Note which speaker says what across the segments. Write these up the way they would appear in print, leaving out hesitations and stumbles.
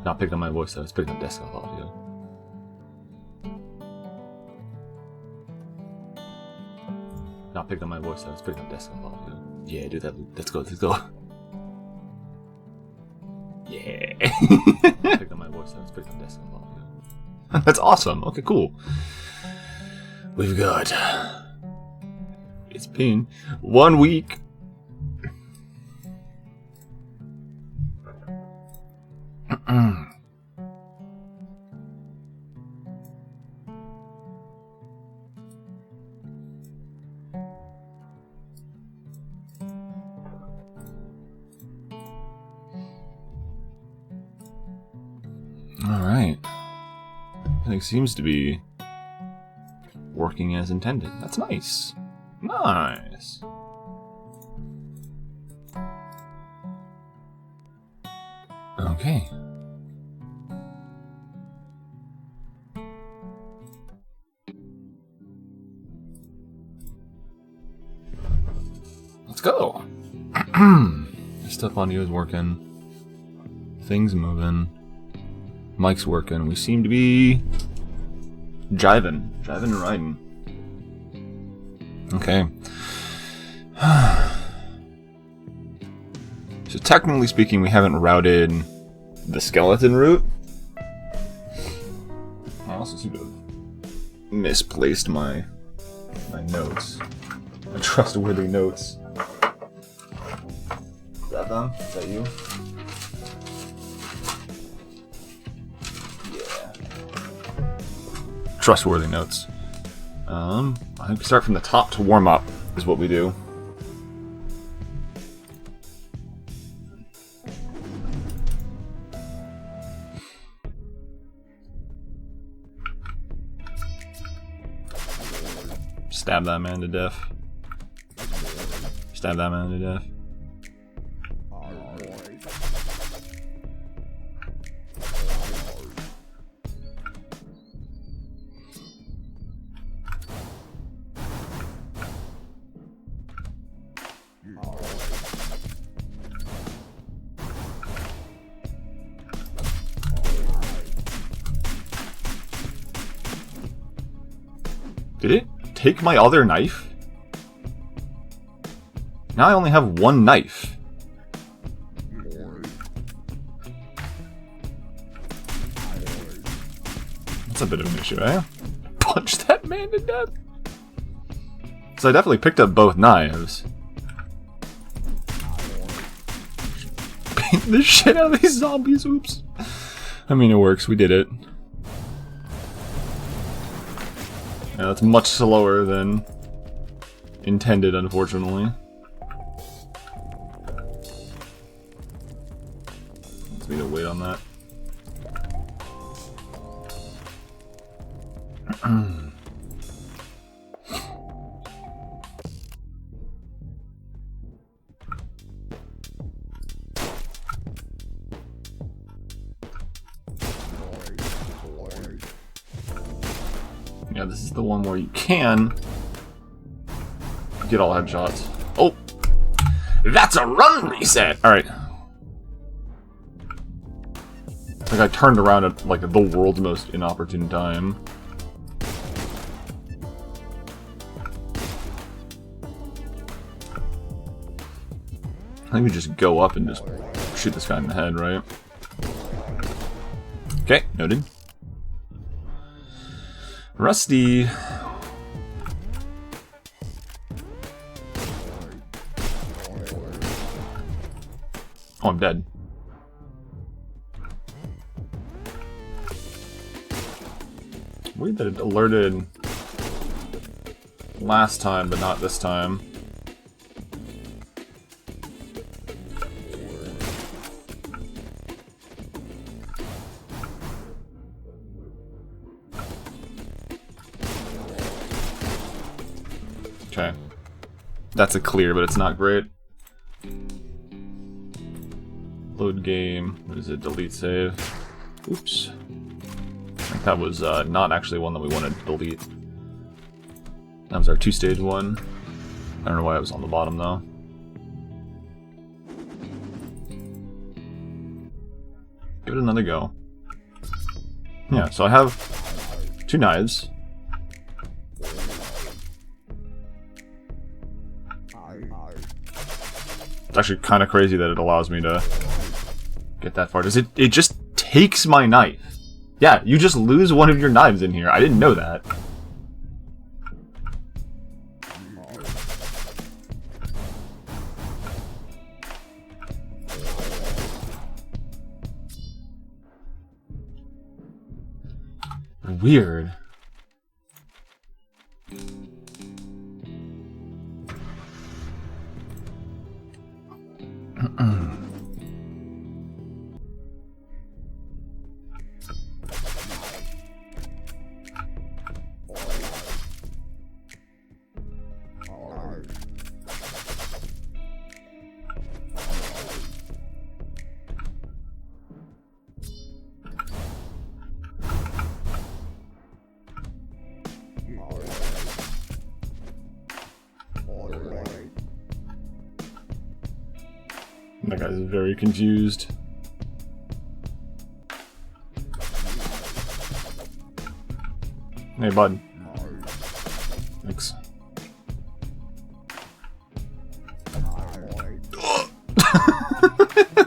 Speaker 1: Not picking up my voice though, it's picking up desktop audio. Not picking up my voice though, it's picking up desktop audio. Yeah, do that. Let's go, let's go. Yeah. Not picking up my voice though, it's picking up desktop audio. That's awesome. Okay, cool. We've got... It's been 1 week. Alright. Everything seems to be working as intended. That's nice. Nice. Okay. Let's go. Stuff audio is working. Things moving. Mic's working. We seem to be jiving and riding. Okay. So technically speaking, we haven't routed the skeleton route. I also seem to have misplaced my notes. My trustworthy notes. Is that them? Is that you? Trustworthy notes. I think we start from the top to warm up is what we do. Stab that man to death. Stab that man to death. Did it take my other knife? Now I only have one knife. That's a bit of an issue, eh? Punch that man to death. So I definitely picked up both knives. Beat the shit out of these zombies, oops. I mean, it works, we did it. Yeah, that's much slower than intended, unfortunately. Let's need to wait on that. Yeah, this is the one where you can get all headshots. Oh! That's a run reset! Alright. I think I turned around at, like, the world's most inopportune time. I think we just go up and just shoot this guy in the head, right? Okay, noted. Rusty. Oh, I'm dead. Weird that it alerted last time, but not this time. Okay. That's a clear, but it's not great. Load game. What is it? Delete save. Oops. I think that was not actually one that we wanted to delete. That was our 2-stage one. I don't know why it was on the bottom though. Give it another go. Yeah, so I have 2 knives. It's actually kind of crazy that it allows me to get that far. Does it? It just takes my knife. Yeah, you just lose one of your knives in here. I didn't know that. Weird. That guy's very confused. Hey, bud. Thanks.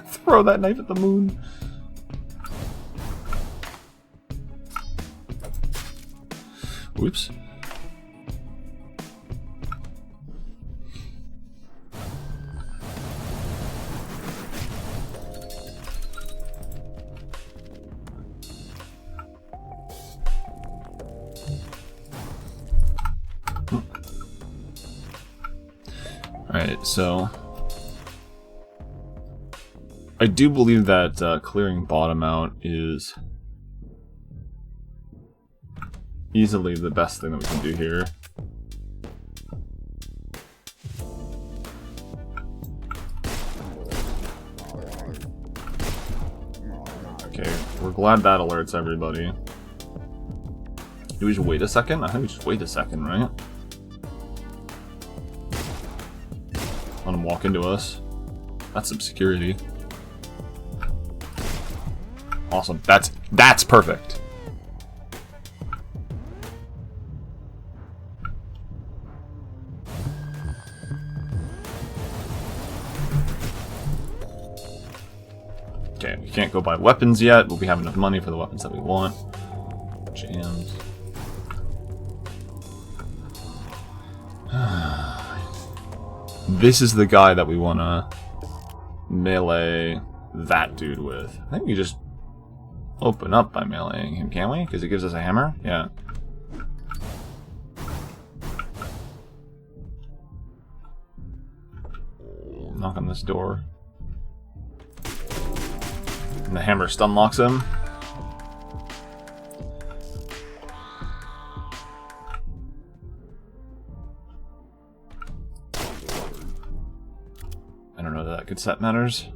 Speaker 1: Throw that knife at the moon. Whoops. Alright, so I do believe that clearing bottom out is easily the best thing that we can do here. Okay, we're glad that alerts everybody. Do we just wait a second? I think we just wait a second, right? Let him walk into us. That's some security. Awesome. That's perfect. Okay, we can't go buy weapons yet, but we have enough money for the weapons that we want. Jams. This is the guy that we want to melee that dude with. I think we just open up by meleeing him, can't we? Because it gives us a hammer? Yeah. Knock on this door. And the hammer stun locks him. I don't know that good set matters.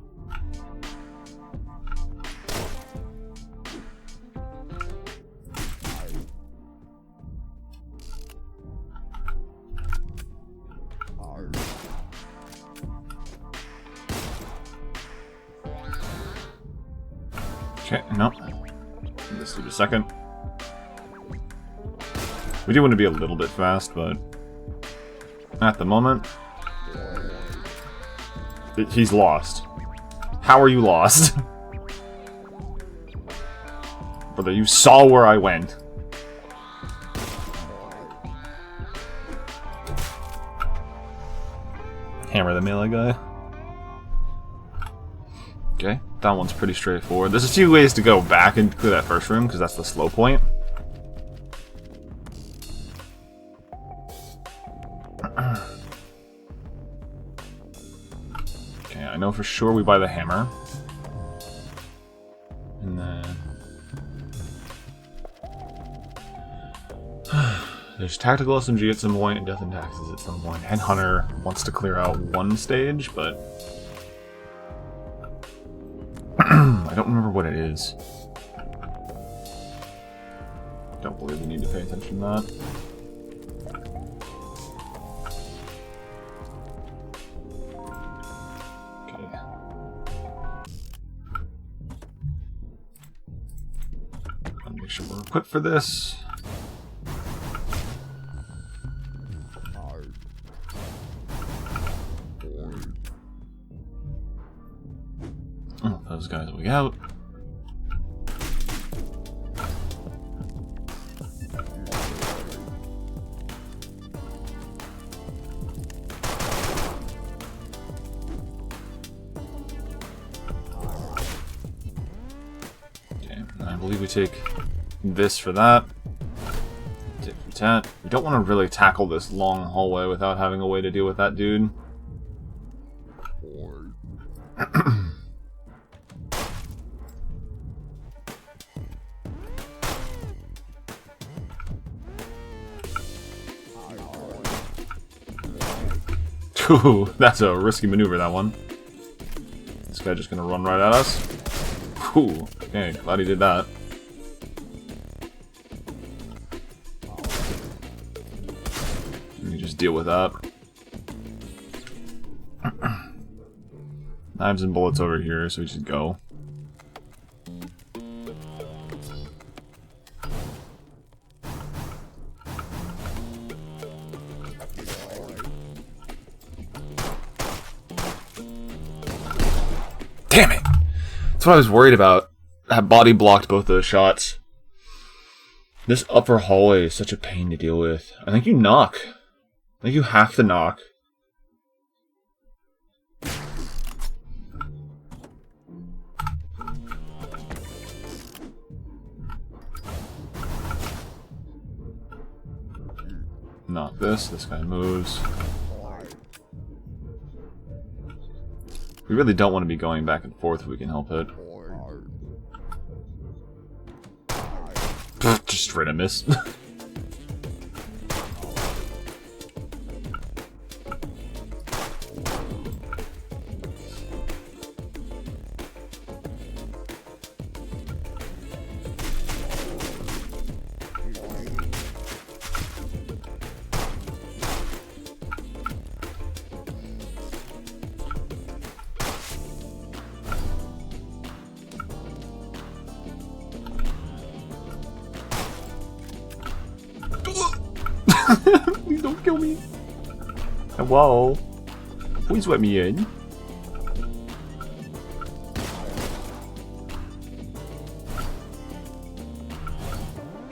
Speaker 1: Okay, no. Let's do a second. We do want to be a little bit fast, but at the moment, he's lost. How are you lost? Brother, you saw where I went. Hammer the melee guy. Okay, that one's pretty straightforward. There's a few ways to go back and clear that first room, because that's the slow point. Okay, I know for sure we buy the hammer. And then... there's Tactical SMG at some point, and Death and Taxes at some point. Headhunter wants to clear out one stage, but... I don't remember what it is. Don't believe we need to pay attention to that. Okay. I'll make sure we're equipped for this. Oh, those guys will be out. Okay, I believe we take this for that. Tit for tat. We don't want to really tackle this long hallway without having a way to deal with that dude. Ooh, that's a risky maneuver, that one. This guy just gonna run right at us. Ooh, okay, glad he did that. Let me just deal with that. Knives and bullets over here, so we should go. Damn it! That's what I was worried about. That body blocked both those shots. This upper hallway is such a pain to deal with. I think you knock. I think you have to knock. Knock this. This guy moves. We really don't want to be going back and forth if we can help it. Just straight a miss. Please don't kill me. Hello. Please let me in.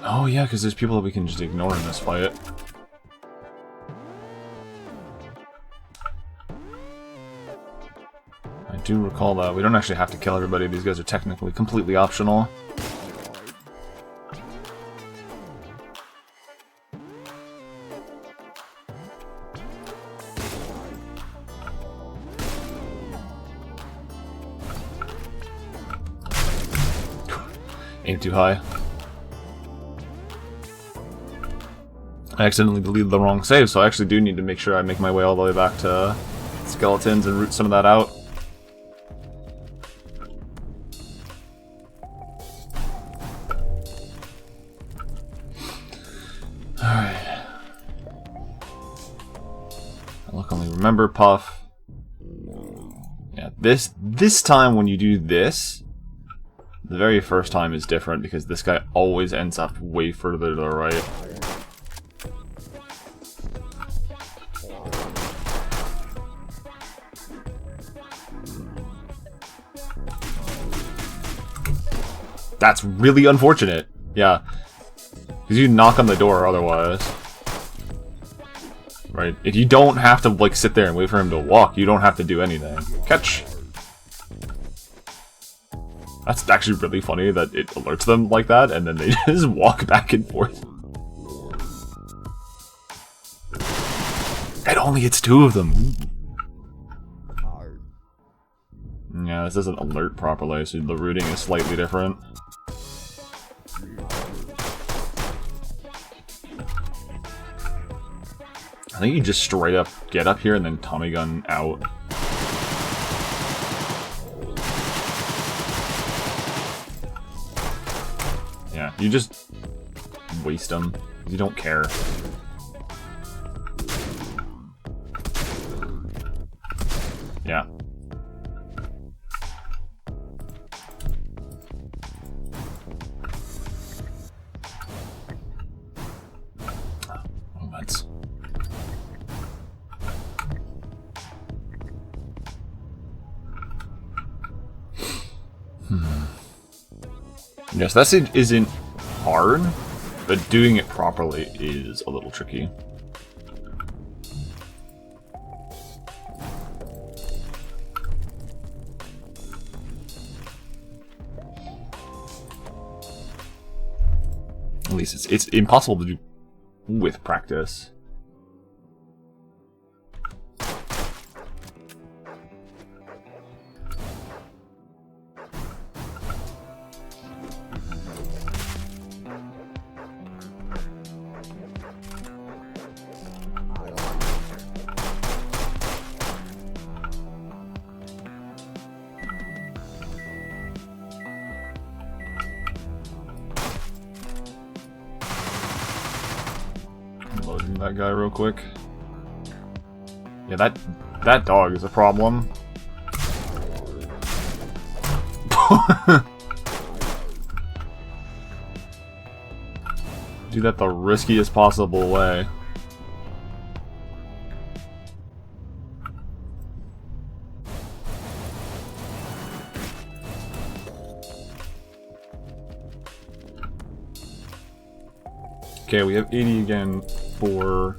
Speaker 1: Oh yeah, because there's people that we can just ignore in this fight. I do recall that. We don't actually have to kill everybody. These guys are technically completely optional. Aim too high. I accidentally deleted the wrong save, so I actually do need to make sure I make my way all the way back to skeletons and root some of that out. Alright. I look only remember Puff. Yeah, this time when you do this, the very first time is different because this guy always ends up way further to the right. That's really unfortunate. Yeah. Because you knock on the door otherwise. Right? If you don't have to, like, sit there and wait for him to walk, you don't have to do anything. Catch! That's actually really funny that it alerts them like that, and then they just walk back and forth. And only it's 2 of them. Yeah, this doesn't alert properly, so the routing is slightly different. I think you just straight up get up here and then Tommy gun out. Yeah, you just waste them. You don't care. Yeah. Moments. Yes, that isn't hard, but doing it properly is a little tricky. At least it's impossible to do with practice. Loading that guy real quick. Yeah, that dog is a problem. Do that the riskiest possible way. Okay, we have 80 again for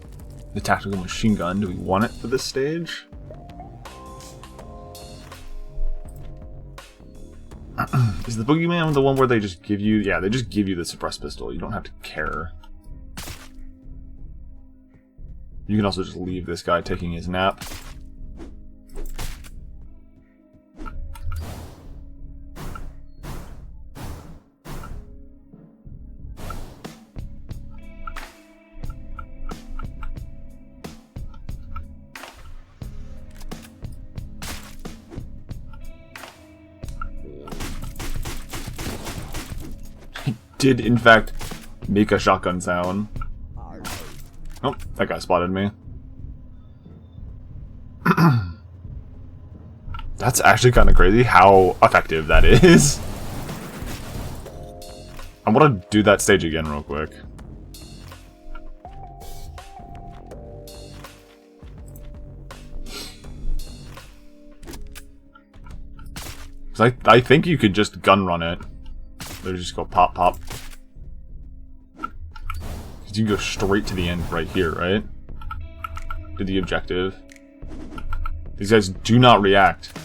Speaker 1: the tactical machine gun. Do we want it for this stage? Is the boogeyman the one where they just give you... Yeah, they just give you the suppressed pistol. You don't have to care. You can also just leave this guy taking his nap. Did in fact make a shotgun sound. Oh, that guy spotted me. That's actually kind of crazy how effective that is. I want to do that stage again real quick. I think you could just gun run it. They just go pop, pop. Because you can go straight to the end right here, right? To the objective. These guys do not react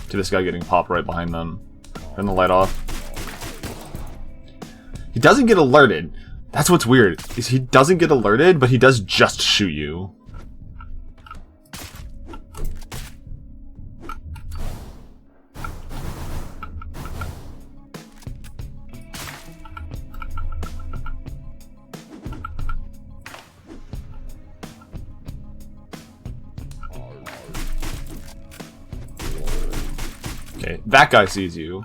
Speaker 1: to this guy getting popped right behind them. Turn the light off. He doesn't get alerted. That's what's weird. Is he doesn't get alerted, but he does just shoot you. Okay, that guy sees you.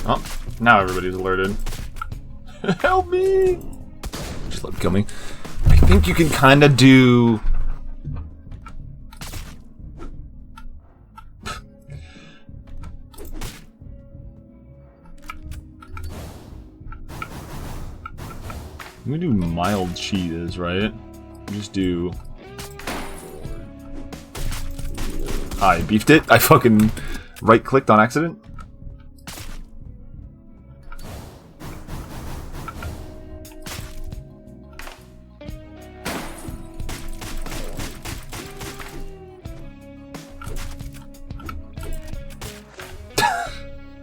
Speaker 1: Oh, now everybody's alerted. Help me! Just let him kill me. I think you can kind of do... We do mild cheese, right? Just do... I beefed it. I fucking right-clicked on accident?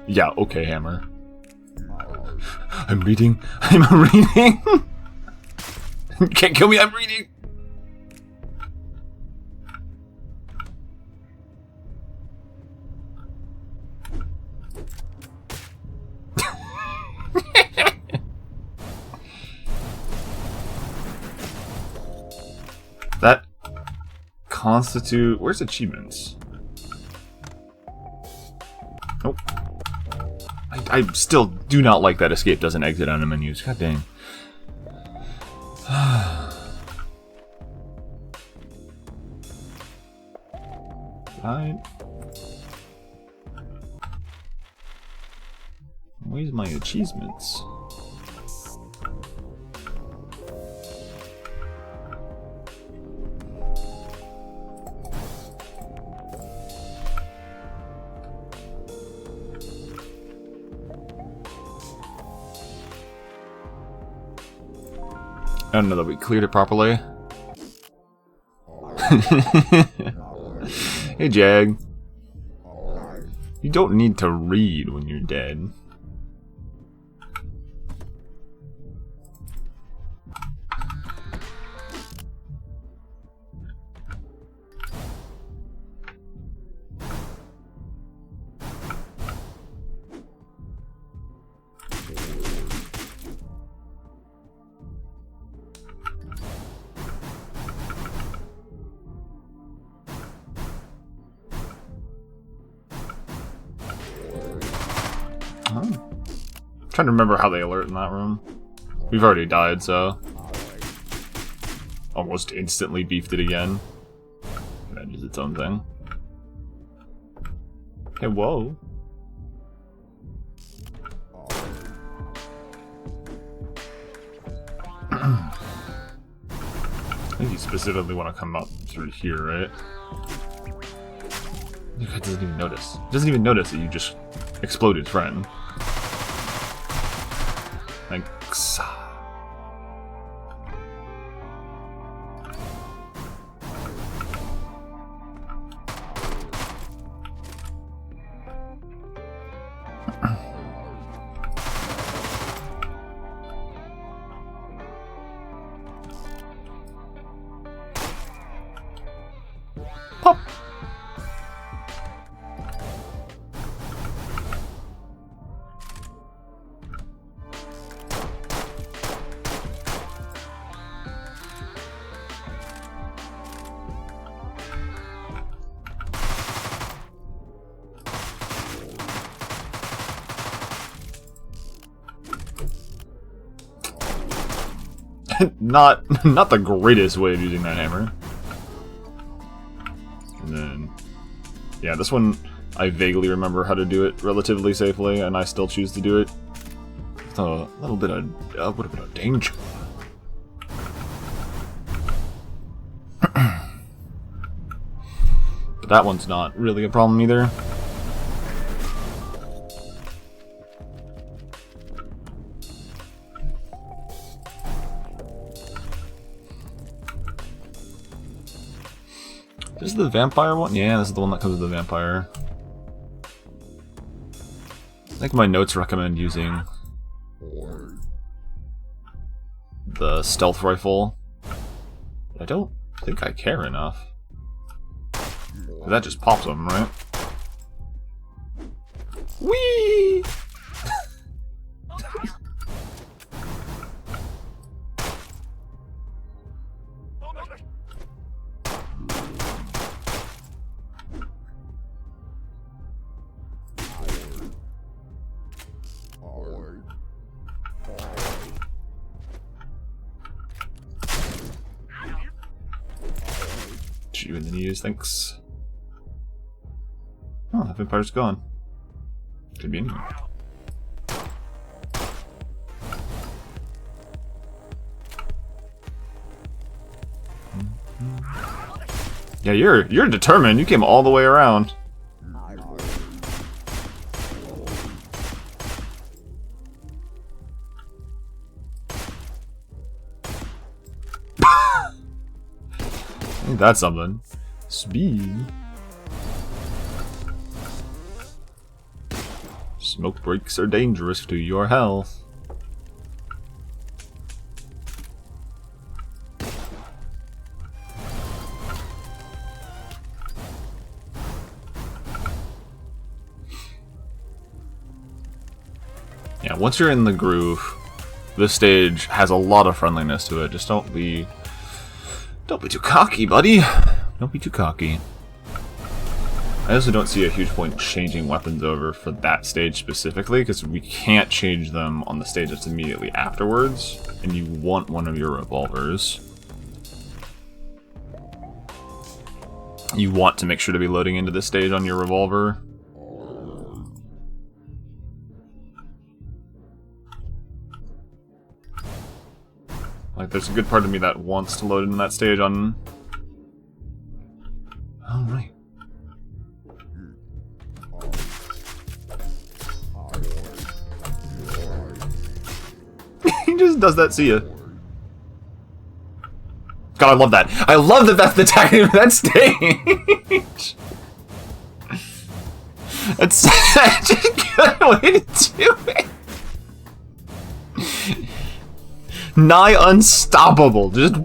Speaker 1: Yeah, okay, Hammer. I'm reading. I'm reading. You can't kill me, I'm reading. That constitute... Where's achievements? Nope. I still do not like that escape doesn't exit on the menus. God dang. Right. Where's my achievements? I don't know that we cleared it properly. Hey, Jag. You don't need to read when you're dead. Trying to remember how they alert in that room. We've already died, so almost instantly beefed it again. That is its own thing. Hey, whoa. I think you specifically want to come up through here, right? The guy doesn't even notice. He doesn't even notice that you just exploded, friend. Thanks. Pop. not the greatest way of using that hammer. And then, yeah, this one I vaguely remember how to do it relatively safely, and I still choose to do it with a little bit of danger. But that one's not really a problem either. This is the vampire one? Yeah, this is the one that comes with the vampire. I think my notes recommend using the stealth rifle. I don't think I care enough. That just pops them, right? Whee! Shoot you in the knees, thanks. Oh, the vampire's gone. Could be in here. Yeah, you're determined. You came all the way around. Ain't that something? Speed. Smoke breaks are dangerous to your health. Yeah, once you're in the groove, this stage has a lot of friendliness to it. Just don't be too cocky, buddy. Don't be too cocky. I also don't see a huge point changing weapons over for that stage specifically, because we can't change them on the stage that's immediately afterwards, and you want one of your revolvers. You want to make sure to be loading into this stage on your revolver. Like, there's a good part of me that wants to load into that stage on... Alright. He just does that, see ya. God, I love that. I love that that's the tactic of that stage! That's such a good way to do it! Nigh unstoppable. Just,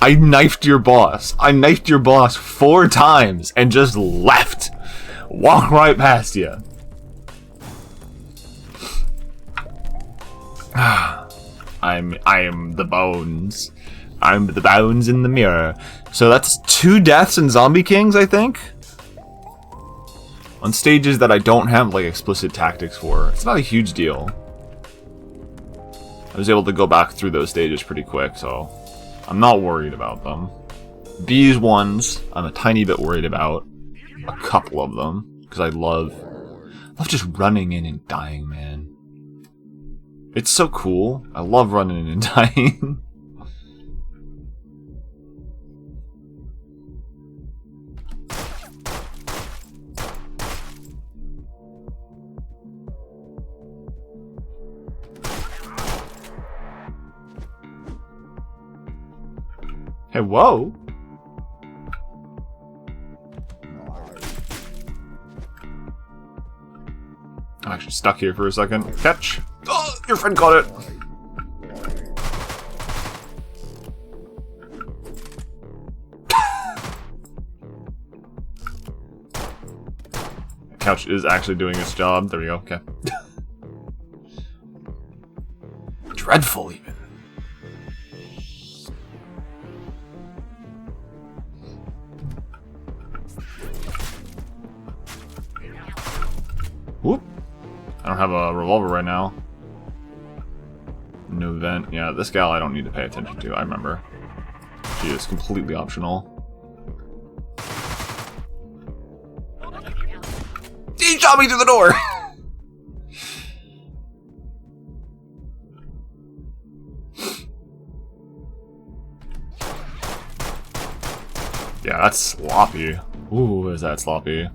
Speaker 1: I knifed your boss. I knifed your boss 4 times and just left. Walk right past you. I am the bones. I'm the bones in the mirror. So that's 2 deaths in Zombie Kings, I think? On stages that I don't have, like, explicit tactics for. It's not a huge deal. I was able to go back through those stages pretty quick, so I'm not worried about them. These ones, I'm a tiny bit worried about. A couple of them, because I love just running in and dying, man. It's so cool. I love running in and dying. Hey, whoa! I'm actually stuck here for a second. Catch! Oh, your friend caught it! Couch is actually doing its job. There we go, okay. Dreadful, even. Whoop. I don't have a revolver right now. No vent. Yeah, this gal I don't need to pay attention to, I remember. She is completely optional. He shot me through the door! Yeah, that's sloppy. Ooh, is that sloppy?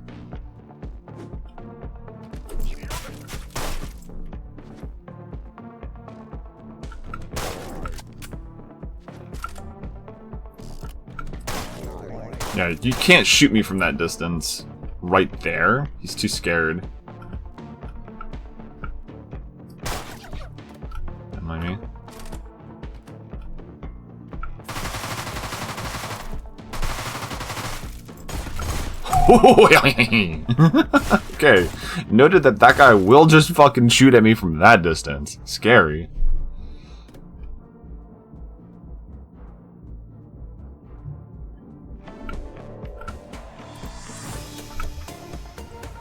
Speaker 1: Yeah, you can't shoot me from that distance. Right there? He's too scared. Don't mind me. Okay. Noted that that guy will just fucking shoot at me from that distance. Scary.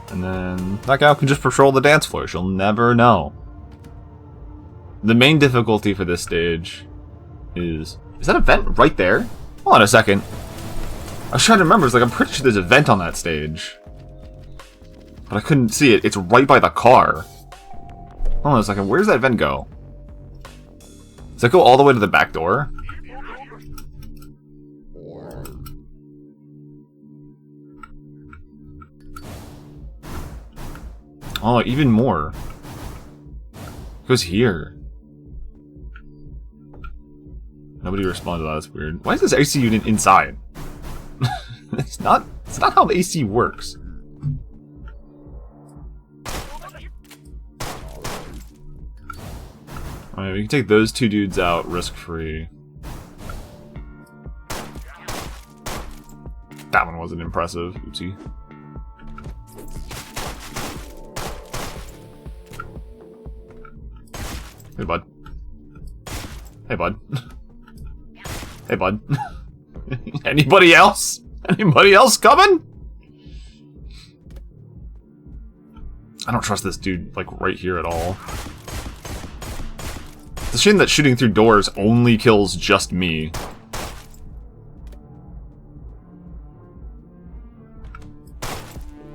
Speaker 1: And then that gal can just patrol the dance floor. She'll never know. The main difficulty for this stage is... Is that a vent right there? Hold on a second. I was trying to remember. It's like, I'm pretty sure there's a vent on that stage. But I couldn't see it. It's right by the car. Hold on a second. Where's that vent go? Does that go all the way to the back door? Oh, even more. It goes here. Nobody responded to that. That's weird. Why is this AC unit inside? It's not how the AC works. Alright, we can take those two dudes out risk-free. That one wasn't impressive. Oopsie. Hey, bud. Hey, bud. Hey, bud. Anybody else? Anybody else coming? I don't trust this dude, like, right here at all. It's a shame that shooting through doors only kills just me.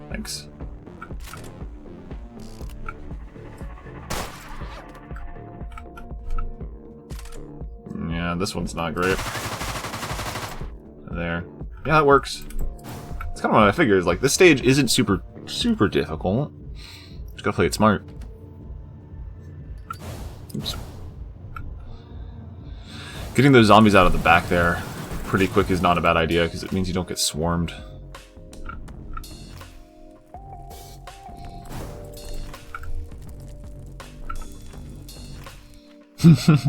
Speaker 1: Thanks. Yeah, this one's not great. There. Yeah, that works. It's kind of what I figured. Like, this stage isn't super difficult. Just gotta play it smart. Oops. Getting those zombies out of the back there pretty quick is not a bad idea, because it means you don't get swarmed.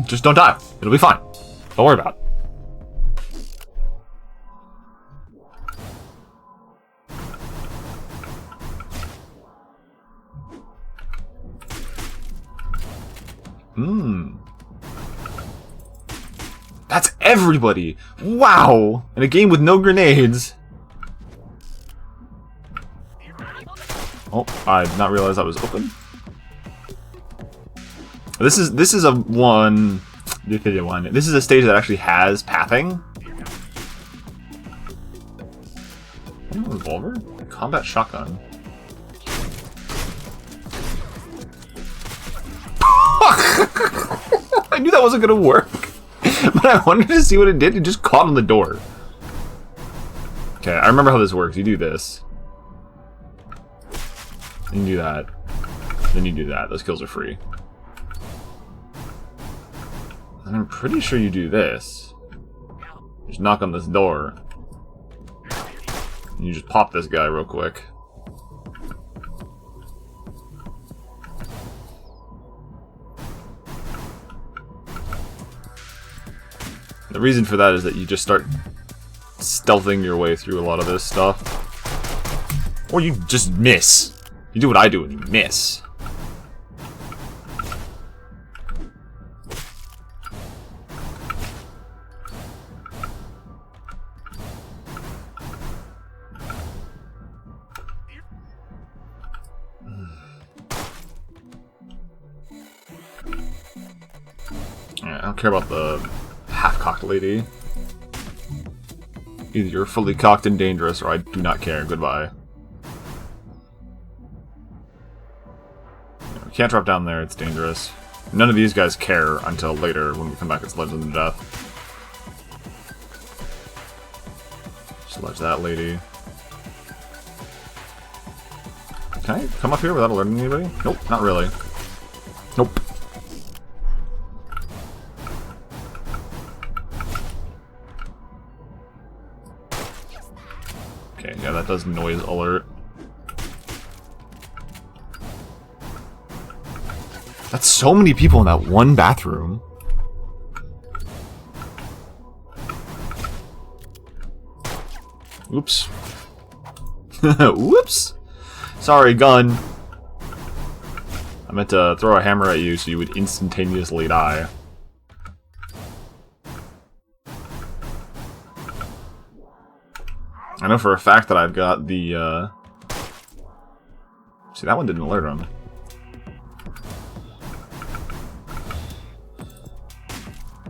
Speaker 1: Just don't die. It'll be fine. Don't worry about it. That's everybody! Wow! In a game with no grenades. Oh, I did not realize that was open. This is a one. This is a stage that actually has pathing. Revolver? Combat shotgun. I knew that wasn't gonna work, but I wanted to see what it did. It just caught on the door. Okay, I remember how this works. You do this. Then you do that. Then you do that. Those kills are free. And I'm pretty sure you do this. Just knock on this door. And you just pop this guy real quick. The reason for that is that you just start stealthing your way through a lot of this stuff. Or you just miss. You do what I do and you miss. I don't care about the half-cocked lady. Either you're fully cocked and dangerous, or I do not care. Goodbye. You can't drop down there, it's dangerous. None of these guys care until later when we come back. It's Legend of Death. Sledge that lady. Can I come up here without alerting anybody? Nope, not really. Nope. Okay, yeah, that does noise alert. That's so many people in that one bathroom. Oops. Whoops! Sorry, gun. I meant to throw a hammer at you so you would instantaneously die. I know for a fact that I've got the, See, that one didn't alert him.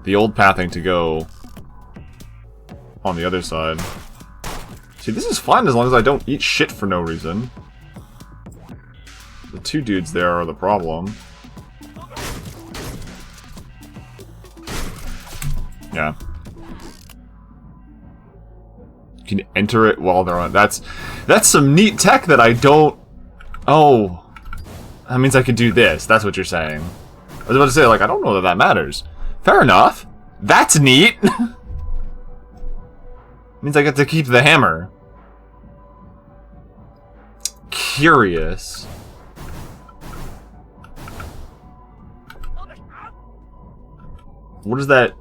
Speaker 1: The old pathing to go on the other side. See, this is fine as long as I don't eat shit for no reason. The two dudes there are the problem. Yeah. You can enter it while they're on. That's some neat tech that I don't... Oh. That means I could do this. That's what you're saying. I was about to say, like, I don't know that matters. Fair enough. That's neat. Means I get to keep the hammer. curious. What does that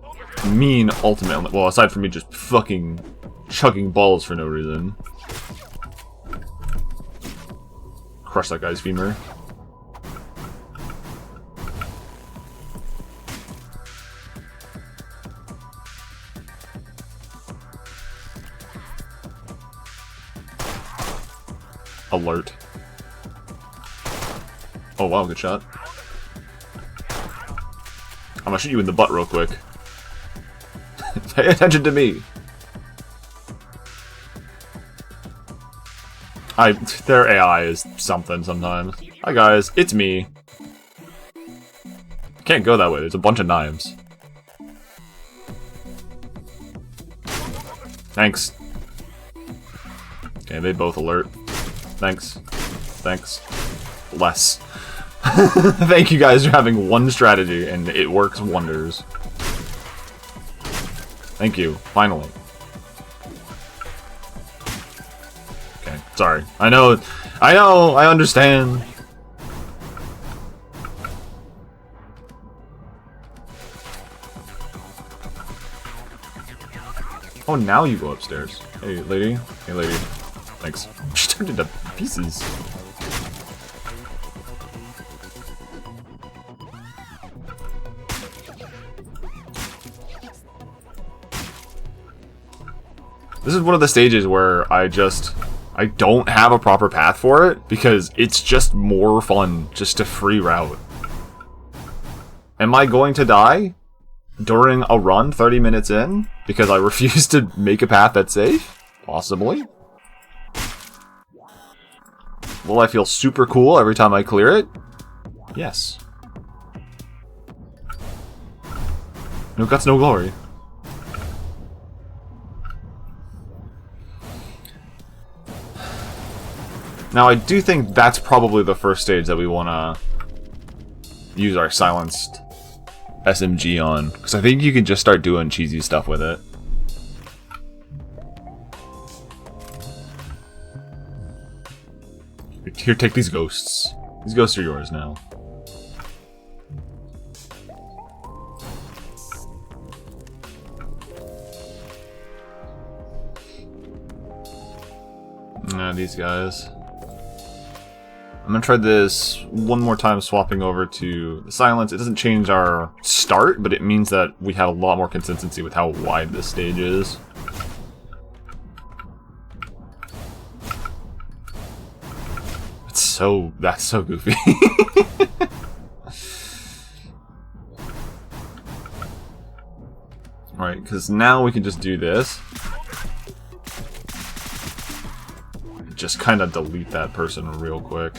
Speaker 1: mean ultimately? Well, aside from me just fucking chugging balls for no reason. Crush that guy's femur. Alert. Oh wow, good shot. I'm gonna shoot you in the butt real quick. Pay attention to me. Their AI is something sometimes. Hi guys, it's me. Can't go that way, there's a bunch of knives. Thanks. Okay, they both alert. Thanks. Thanks. Less. Thank you guys for having one strategy, and it works wonders. Thank you. Finally. Okay, sorry. I know, I understand. Oh, now you go upstairs. Hey, lady. Hey, lady. Thanks. She turned into pieces. This is one of the stages where I don't have a proper path for it because it's just more fun just to free route. Am I going to die during a run 30 minutes in because I refuse to make a path that's safe? Possibly. Will I feel super cool every time I clear it? Yes. No guts, no glory. Now, I do think that's probably the first stage that we want to use our silenced SMG on. Because I think you can just start doing cheesy stuff with it. Here, take these ghosts. These ghosts are yours now. These guys. I'm gonna try this one more time, swapping over to the silence. It doesn't change our start, but it means that we have a lot more consistency with how wide this stage is. That's so goofy. Alright, because now we can just do this. Just kind of delete that person real quick.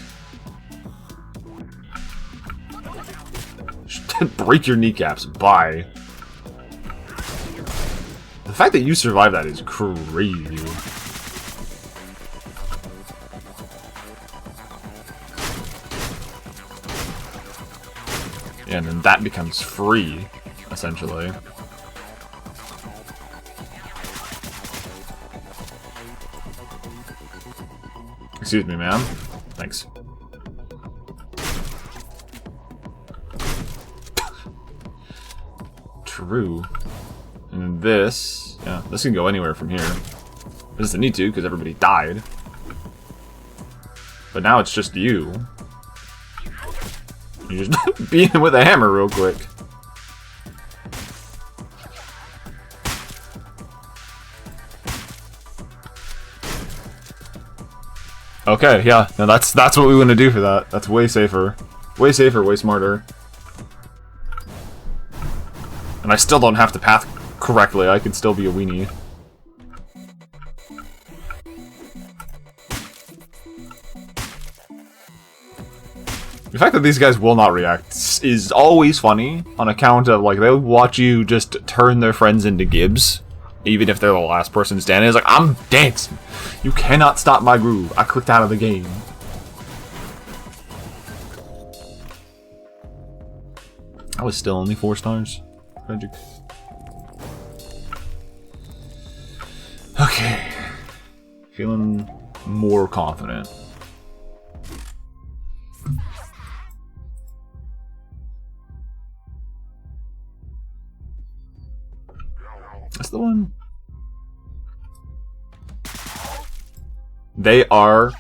Speaker 1: Break your kneecaps. Bye. The fact that you survived that is crazy. And then that becomes free, essentially. Excuse me, ma'am. Thanks. True. And this... yeah, this can go anywhere from here. It doesn't need to, because everybody died. But now it's just you. You just beat him with a hammer real quick. Okay, yeah, no, that's what we want to do for that. That's way safer. Way safer, way smarter. And I still don't have to path correctly, I can still be a weenie. The fact that these guys will not react is always funny, on account of, like, they'll watch you just turn their friends into gibs, even if they're the last person standing. It's like, I'm dancing! You cannot stop my groove. I clicked out of the game. I was still only 4 stars. Tragic. Okay. Feeling more confident. the one? They are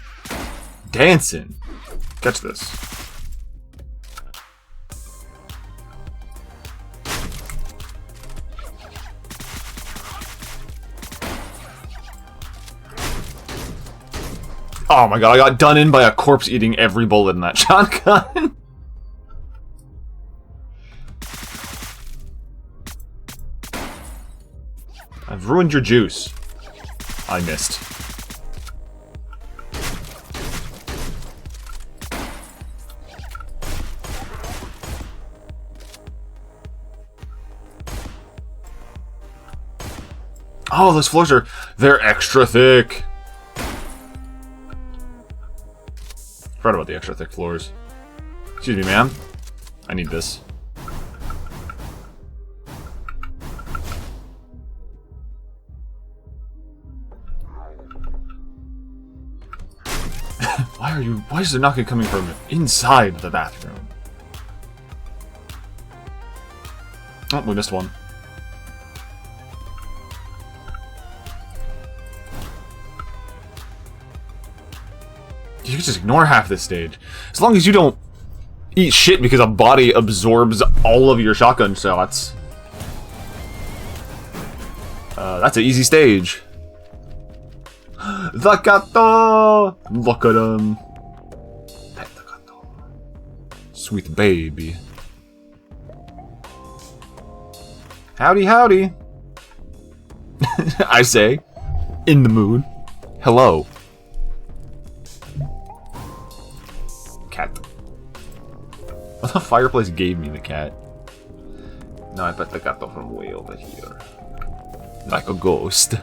Speaker 1: dancing. Catch this. Oh my god, I got done in by a corpse eating every bullet in that shotgun. I've ruined your juice. I missed. Oh, those floors they're extra thick. Forgot about the extra thick floors. Excuse me, ma'am. I need this. Why is there knocking coming from inside the bathroom? Oh, we missed one. You can just ignore half this stage. As long as you don't eat shit because a body absorbs all of your shotgun shots. That's an easy stage. The gato! Look at him. Pet the gato. Sweet baby. Howdy, howdy. I say, in the mood. Hello. Cat. Well, the fireplace gave me the cat. No, I pet the gato from way over here. Like a ghost.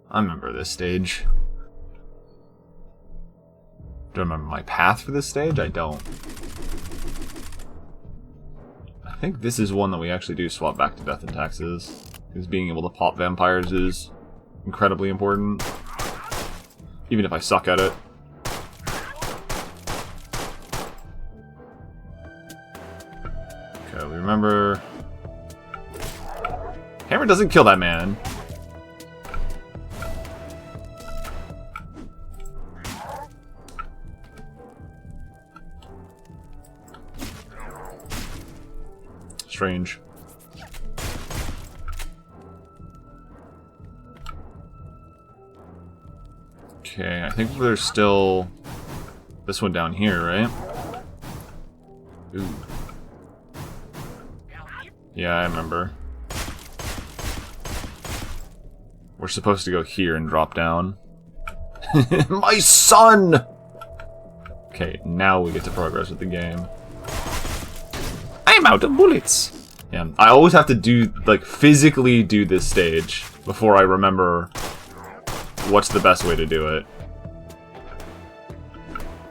Speaker 1: I remember this stage. Do I remember my path for this stage? I don't. I think this is one that we actually do swap back to Death and Taxes. Because being able to pop vampires is incredibly important. Even if I suck at it. Okay, we remember... Hammer doesn't kill that man. Strange. Okay, I think there's still this one down here, right? Ooh. Yeah, I remember. We're supposed to go here and drop down. My son! Okay, now we get to progress with the game. I'm out of bullets! Yeah, I always have to do, like, physically do this stage before I remember what's the best way to do it.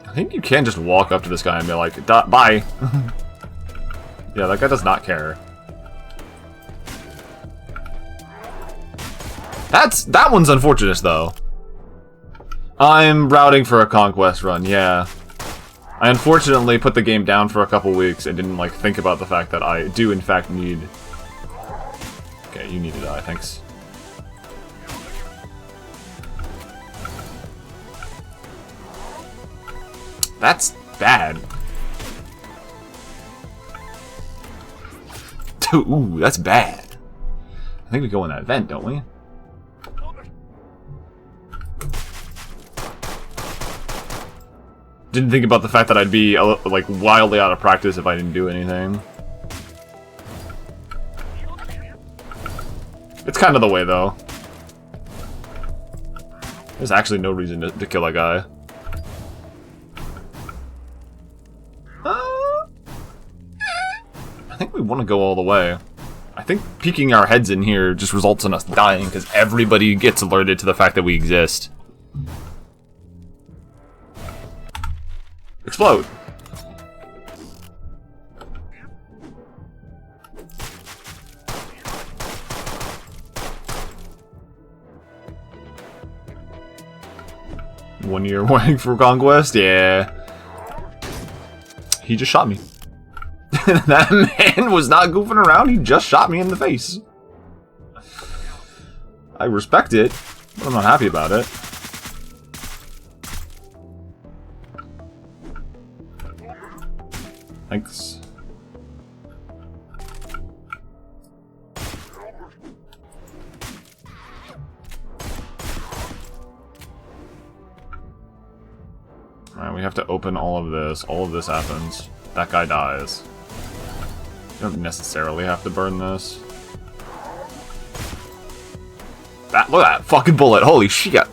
Speaker 1: I think you can just walk up to this guy and be like, bye! Yeah, that guy does not care. That one's unfortunate, though. I'm routing for a Conquest run, yeah. I unfortunately put the game down for a couple weeks and didn't, like, think about the fact that I do, in fact, need... Okay, you need to die, thanks. That's bad. Ooh, that's bad. I think we go in that vent, don't we? Didn't think about the fact that I'd be, like, wildly out of practice if I didn't do anything. It's kind of the way, though. There's actually no reason to kill that guy. I think we want to go all the way. I think peeking our heads in here just results in us dying, because everybody gets alerted to the fact that we exist. Explode! 1 year warning for Conquest? Yeah. He just shot me. That man was not goofing around, he just shot me in the face. I respect it, but I'm not happy about it. Thanks. Alright, we have to open all of this. All of this happens. That guy dies. You don't necessarily have to burn this. Look at that fucking bullet. Holy shit.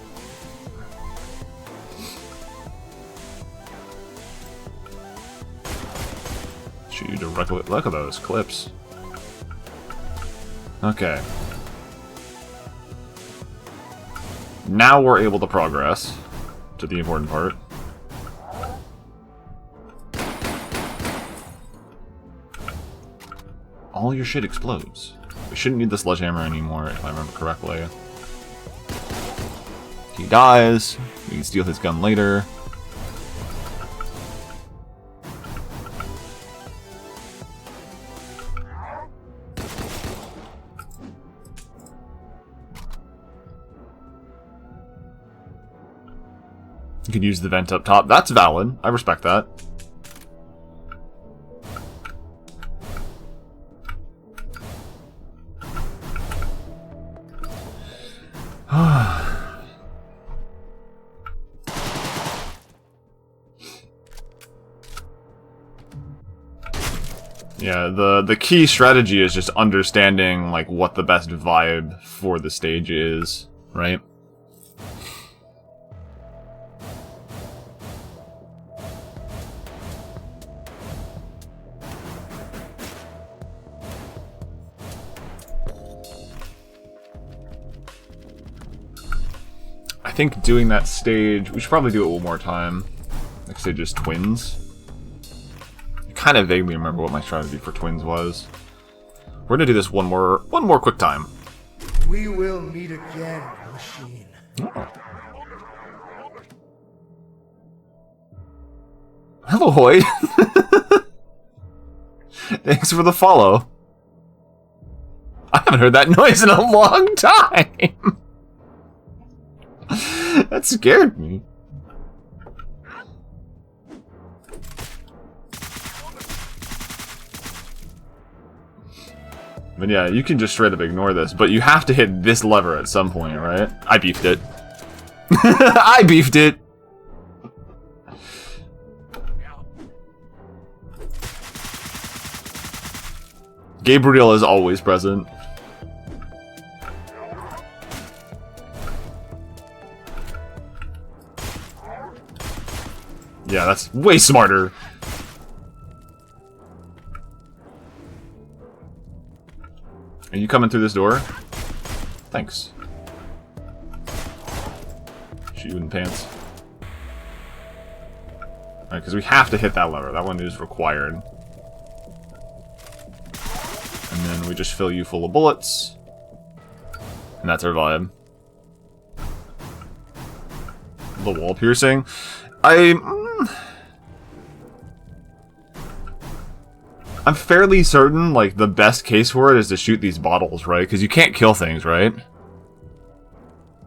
Speaker 1: Shoot you directly. Look at those clips. Okay. Now we're able to progress to the important part. All your shit explodes. We shouldn't need the sledgehammer anymore, if I remember correctly. He dies. We can steal his gun later. You could use the vent up top. That's valid. I respect that. Yeah, the key strategy is just understanding like what the best vibe for the stage is, right? I think doing that stage, we should probably do it one more time. Like stage is twins. I kind of vaguely remember what my strategy for twins was. We're gonna do this one more quick time.
Speaker 2: We will meet again, machine.
Speaker 1: Oh. Hello, Hoyd. Thanks for the follow. I haven't heard that noise in a long time. That scared me. But yeah, you can just straight up ignore this, but you have to hit this lever at some point, right? I beefed it. I beefed it! Gabriel is always present. Yeah, that's way smarter. Are you coming through this door? Thanks. Shoot you in the pants. Alright, because we have to hit that lever. That one is required. And then we just fill you full of bullets. And that's our vibe. The wall piercing. I'm fairly certain, like, the best case for it is to shoot these bottles, right? Because you can't kill things, right?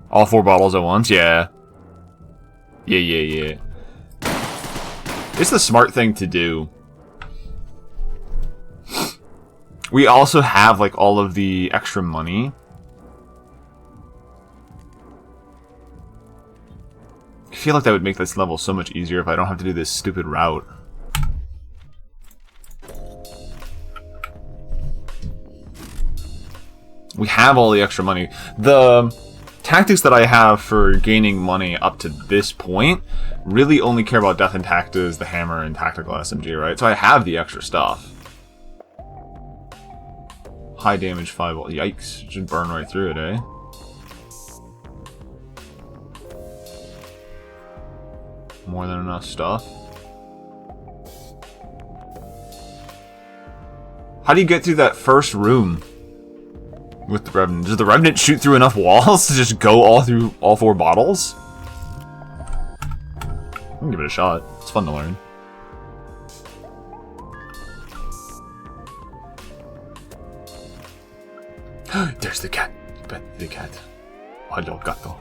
Speaker 1: All 4 bottles at once? Yeah. Yeah. It's the smart thing to do. We also have, like, all of the extra money. I feel like that would make this level so much easier if I don't have to do this stupid route. We have all the extra money. The tactics that I have for gaining money up to this point really only care about death and tactics, the hammer, and tactical SMG, right? So I have the extra stuff. High damage 5 volt. Yikes. Should burn right through it, eh? More than enough stuff. How do you get through that first room with the Revenant? Does the Revenant shoot through enough walls to just go all through all 4 bottles? can give it a shot. It's fun to learn. There's the cat. Bet the cat. Hello, gato.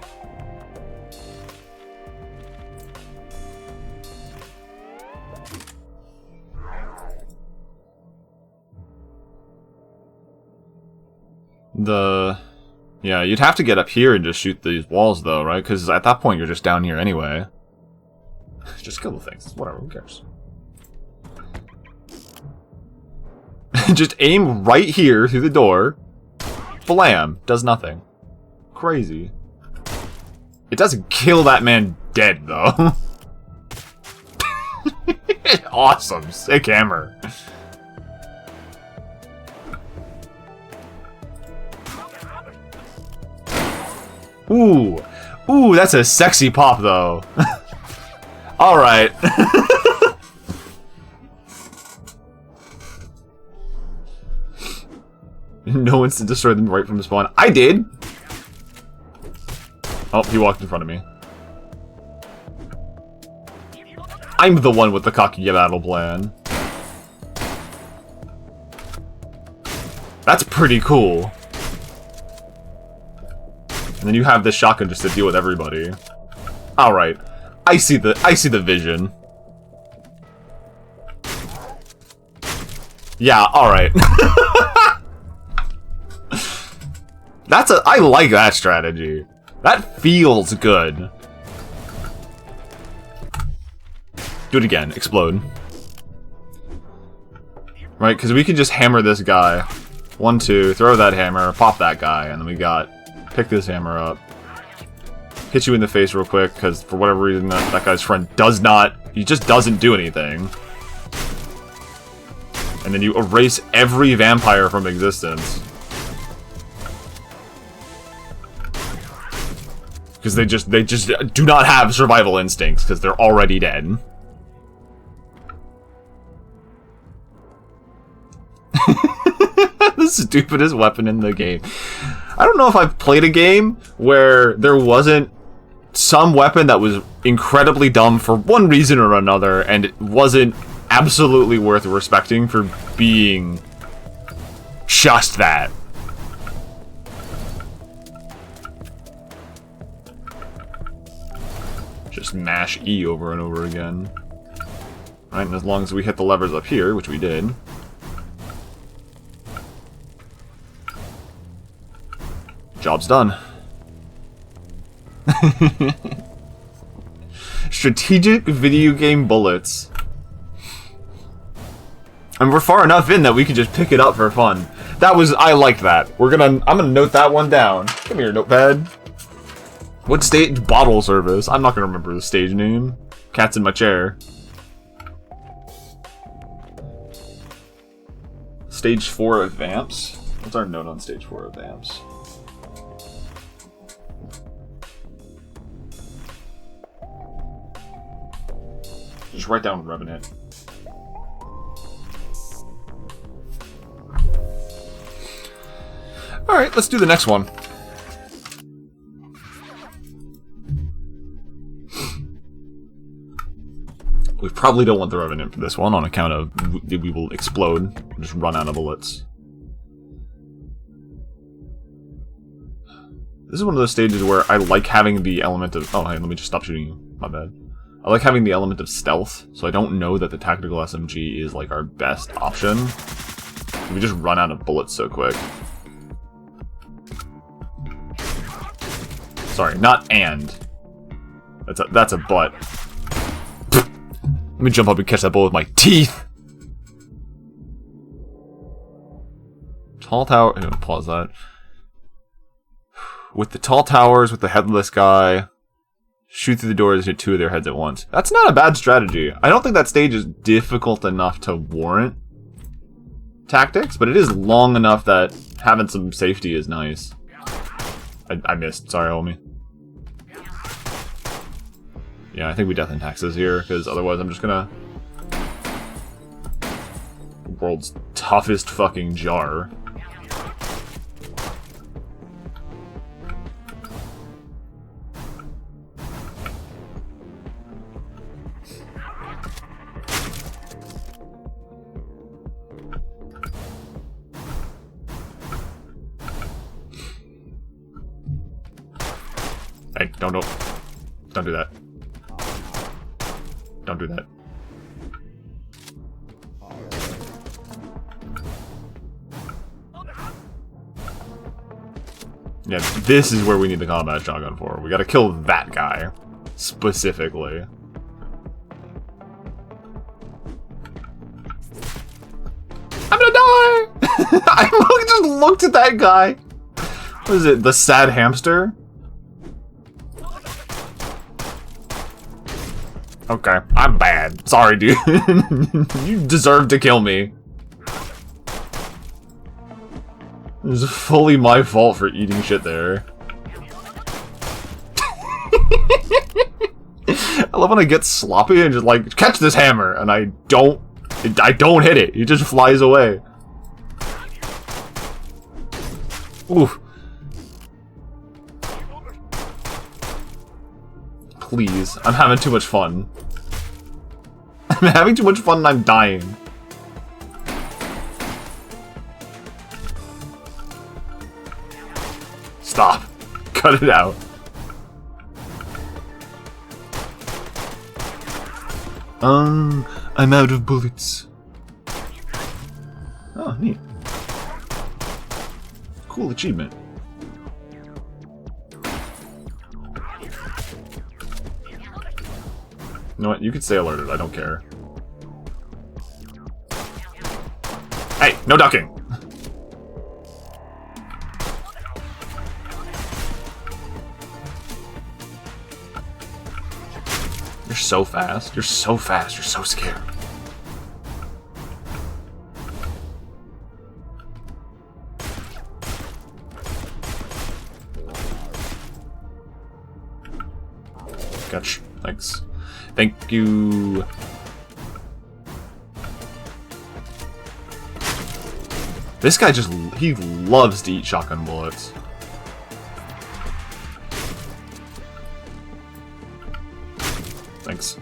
Speaker 1: Yeah, you'd have to get up here and just shoot these walls, though, right? Because at that point, you're just down here anyway. Just kill the things. Whatever, who cares? Just aim right here through the door. Blam! Does nothing. Crazy. It doesn't kill that man dead, though. Awesome. Sick hammer. Ooh. Ooh, that's a sexy pop, though. Alright. No one's to destroy them right from the spawn. I did! Oh, he walked in front of me. I'm the one with the cocky battle plan. That's pretty cool. And then you have this shotgun just to deal with everybody. Alright. I see the vision. Yeah, alright. I like that strategy. That feels good. Do it again. Explode. Right, because we can just hammer this guy. 1, 2, throw that hammer, pop that guy, and then we got... Pick this hammer up. Hit you in the face real quick, because for whatever reason that guy's friend does not... He just doesn't do anything. And then you erase every vampire from existence. Because they just do not have survival instincts, because they're already dead. The stupidest weapon in the game. I don't know if I've played a game where there wasn't some weapon that was incredibly dumb for one reason or another, and it wasn't absolutely worth respecting for being just that. Just mash E over and over again. Right, and as long as we hit the levers up here, which we did... Job's done. Strategic video game bullets. And we're far enough in that we can just pick it up for fun. I liked that. I'm gonna note that one down. Give me your notepad. What stage? Bottle service. I'm not gonna remember the stage name. Cat's in my chair. Stage 4 of Vamps. What's our note on stage 4 of Vamps? Just write down Revenant. Alright, let's do the next one. We probably don't want the Revenant for this one on account of we will explode and just run out of bullets. This is one of those stages where I like having the element of... Oh, hey, let me just stop shooting you. My bad. I like having the element of stealth, so I don't know that the tactical SMG is like our best option. We just run out of bullets so quick. Sorry, not and. That's a butt. Let me jump up and catch that bullet with my teeth! Tall tower... Pause that. With the tall towers, with the headless guy... Shoot through the doors, hit 2 of their heads at once. That's not a bad strategy. I don't think that stage is difficult enough to warrant tactics, but it is long enough that having some safety is nice. I missed. Sorry, homie. Yeah, I think we death and taxes here, because otherwise I'm just gonna... World's toughest fucking jar. Hey, don't do that. Don't do that. Yeah, this is where we need the combat shotgun for. We gotta kill that guy. Specifically. I'm gonna die! I just looked at that guy. What is it? The sad hamster? Okay, I'm bad. Sorry, dude. You deserve to kill me. It was fully my fault for eating shit there. I love when I get sloppy and just like, catch this hammer, and I don't hit it. It just flies away. Oof. Please, I'm having too much fun. I'm having too much fun and I'm dying. Stop. Cut it out. I'm out of bullets. Oh, neat. Cool achievement. You know what? You can stay alerted. I don't care. Hey, no ducking! You're so fast. You're so fast. You're so scared. Gotcha. Thanks. Thank you. This guy just, he loves to eat shotgun bullets. Thanks.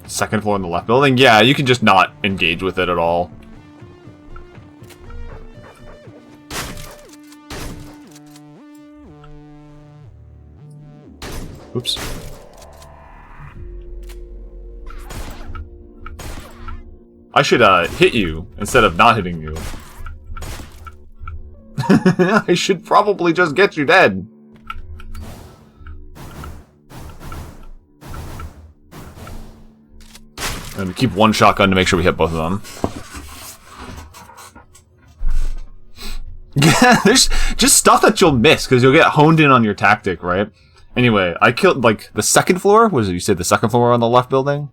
Speaker 1: Second floor in the left building? Yeah, you can just not engage with it at all. Oops. I should hit you instead of not hitting you. I should probably just get you dead. And keep one shotgun to make sure we hit both of them. Yeah, there's just stuff that you'll miss because you'll get honed in on your tactic, right? Anyway, I killed, like, the second floor? What is it? You said the second floor on the left building?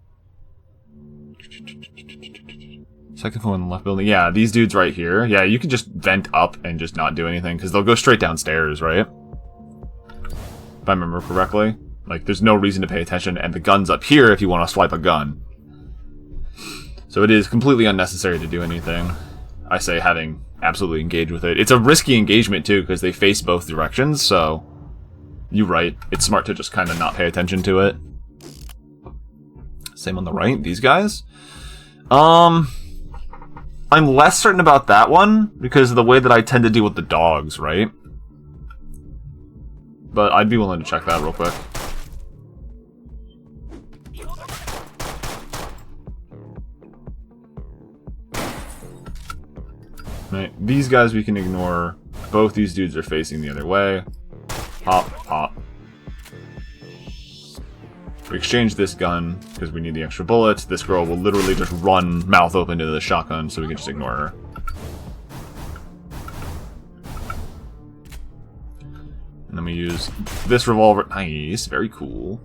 Speaker 1: Second floor on the left building. Yeah, these dudes right here. Yeah, you can just vent up and just not do anything, because they'll go straight downstairs, right? If I remember correctly. Like, there's no reason to pay attention, and the gun's up here if you want to swipe a gun. So it is completely unnecessary to do anything. I say having absolutely engaged with it. It's a risky engagement, too, because they face both directions, so... You're right. It's smart to just kind of not pay attention to it. Same on the right. These guys? I'm less certain about that one because of the way that I tend to deal with the dogs, right? But I'd be willing to check that real quick. Right. These guys we can ignore. Both these dudes are facing the other way. Pop, pop. We exchange this gun because we need the extra bullets. This girl will literally just run mouth open to the shotgun, so we can just ignore her. And then we use this revolver. Nice, very cool.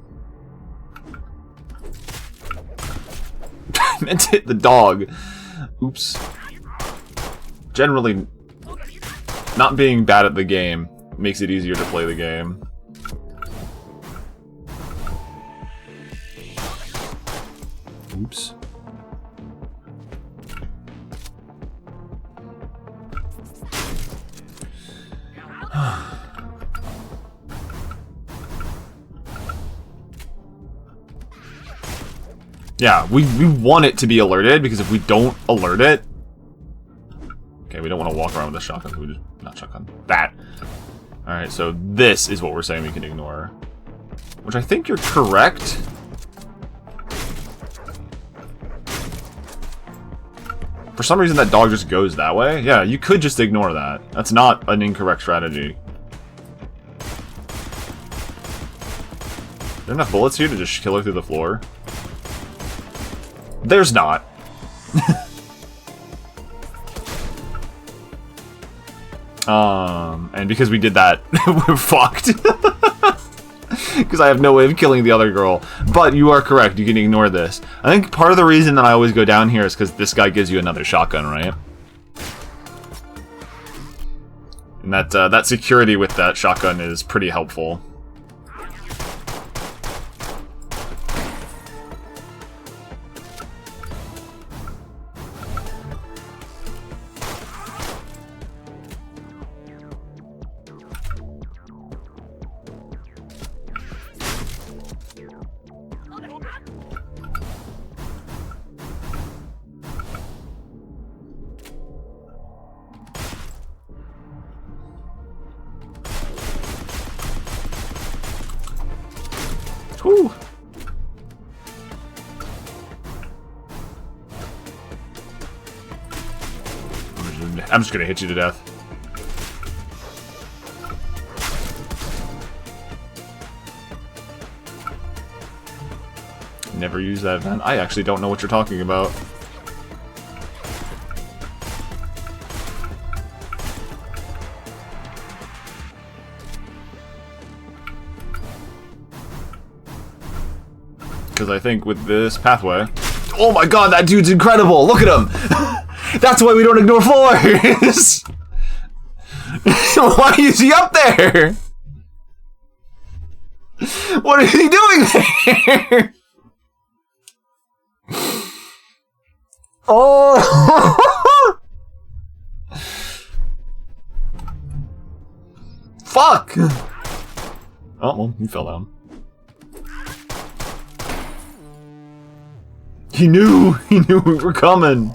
Speaker 1: I meant to hit the dog. Oops. Generally, not being bad at the game makes it easier to play the game. Oops. Yeah, we want it to be alerted, because if we don't alert it... Okay, we don't want to walk around with a shotgun, so we just... Not shotgun. That. Alright, so this is what we're saying we can ignore. Which I think you're correct. For some reason that dog just goes that way. Yeah, you could just ignore that. That's not an incorrect strategy. Are there enough bullets here to just kill her through the floor? There's not. And because we did that, we're fucked. Because I have no way of killing the other girl. But you are correct, you can ignore this. I think part of the reason that I always go down here is because this guy gives you another shotgun, right? And that security with that shotgun is pretty helpful. Whew. I'm just gonna hit you to death. Never use that vent. I actually don't know what you're talking about. Because I think with this pathway... Oh my god, that dude's incredible! Look at him! That's why we don't ignore floors! Why is he up there? What is he doing there? Oh! Fuck! Oh, well, he fell down. He knew we were coming.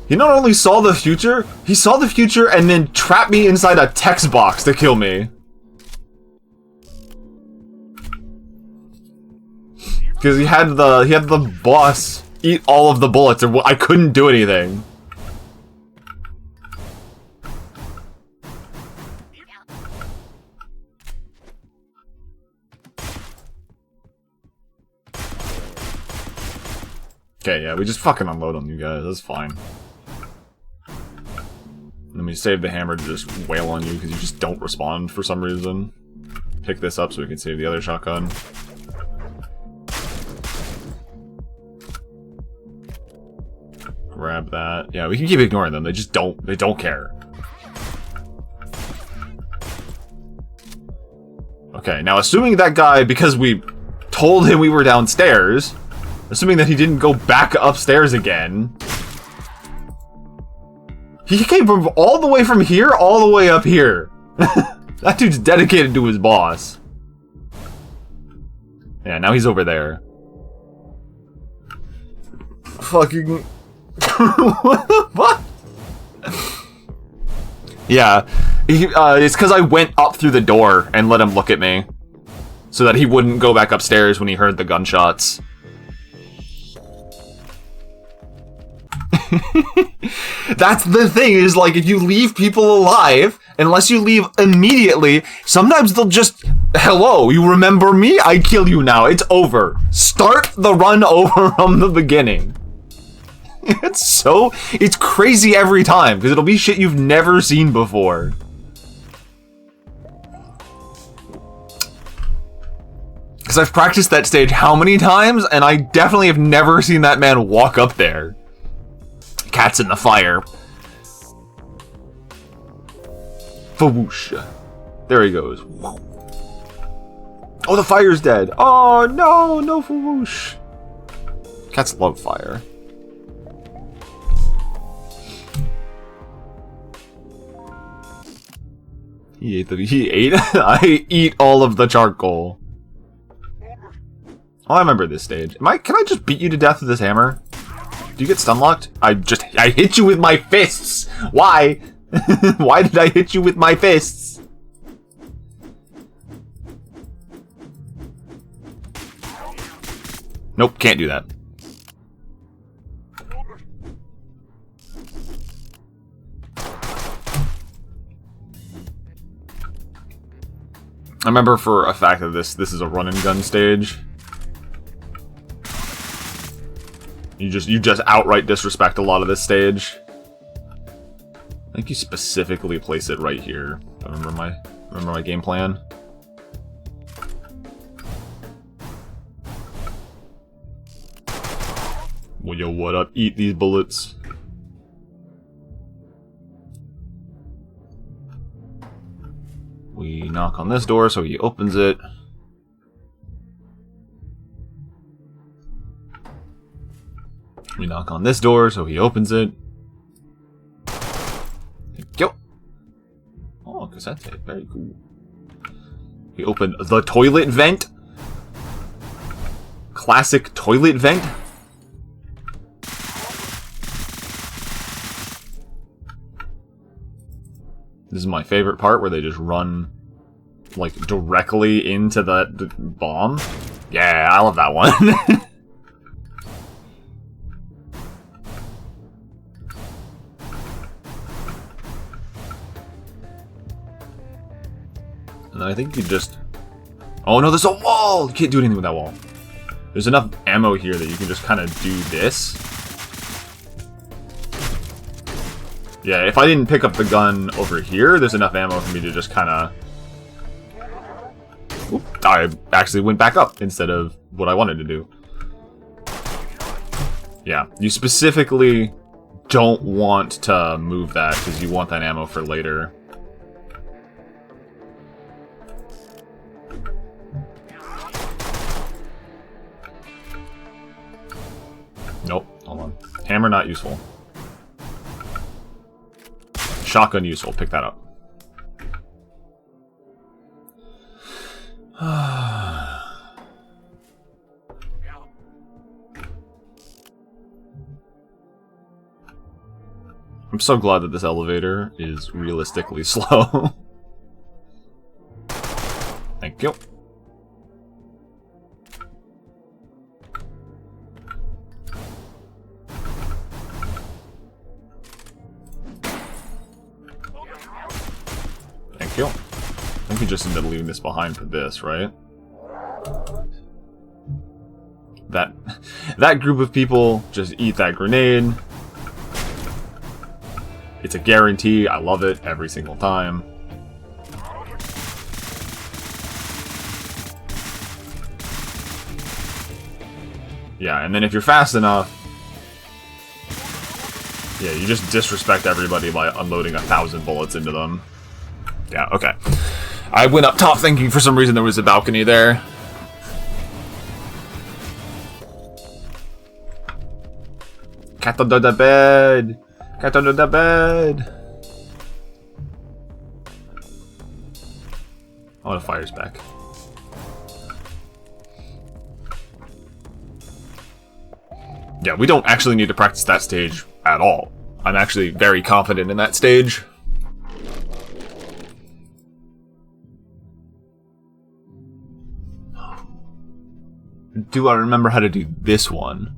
Speaker 1: He not only saw the future, he saw the future and then trapped me inside a text box to kill me. Because he had the boss eat all of the bullets and I couldn't do anything. Okay, yeah, we just fucking unload on you guys, that's fine. And then we save the hammer to just wail on you because you just don't respond for some reason. Pick this up so we can save the other shotgun. Grab that. Yeah, we can keep ignoring them, they don't care. Okay, now assuming that guy, because we told him we were downstairs, assuming that he didn't go back upstairs again. He came from all the way from here, all the way up here. That dude's dedicated to his boss. Yeah, now he's over there. Fucking... What? Yeah, it's because I went up through the door and let him look at me. So that he wouldn't go back upstairs when he heard the gunshots. That's the thing, is like, if you leave people alive, unless you leave immediately, sometimes they'll just, hello, you remember me? I kill you now, it's over. Start the run over from the beginning. It's crazy every time, because it'll be shit you've never seen before. Because I've practiced that stage how many times, and I definitely have never seen that man walk up there. Cat's in the fire. Fawoosh. There he goes. Oh, the fire's dead. Oh, no, no fawoosh. Cats love fire. He ate I eat all of the charcoal. Oh, I remember this stage. Can I just beat you to death with this hammer? Do you get stun locked? I hit you with my fists! Why? Why did I hit you with my fists? Nope, can't do that. I remember for a fact that this is a run and gun stage. You just outright disrespect a lot of this stage. I think you specifically place it right here. I remember my game plan. Well, yo, what up? Eat these bullets. We knock on this door, so he opens it. We knock on this door, so he opens it. Thank you. Oh, cassette tape. Very cool. He opened the toilet vent. Classic toilet vent. This is my favorite part, where they just run, like, directly into that bomb. Yeah, I love that one. And then I think you just... Oh no, there's a wall! You can't do anything with that wall. There's enough ammo here that you can just kind of do this. Yeah, if I didn't pick up the gun over here, there's enough ammo for me to just kind of... I actually went back up instead of what I wanted to do. Yeah, you specifically don't want to move that because you want that ammo for later. Nope, hold on. Hammer not useful. Shotgun useful, pick that up. I'm so glad that this elevator is realistically slow. Thank you. Thank you. I think we just ended up leaving this behind for this, right? That group of people just eat that grenade. It's a guarantee. I love it every single time. Yeah, and then if you're fast enough, yeah, you just disrespect everybody by unloading 1,000 bullets into them. Yeah, okay. I went up top thinking for some reason there was a balcony there. Cat under the bed! Cat under the bed! Oh, the fire's back. Yeah, we don't actually need to practice that stage at all. I'm actually very confident in that stage. Do I remember how to do this one?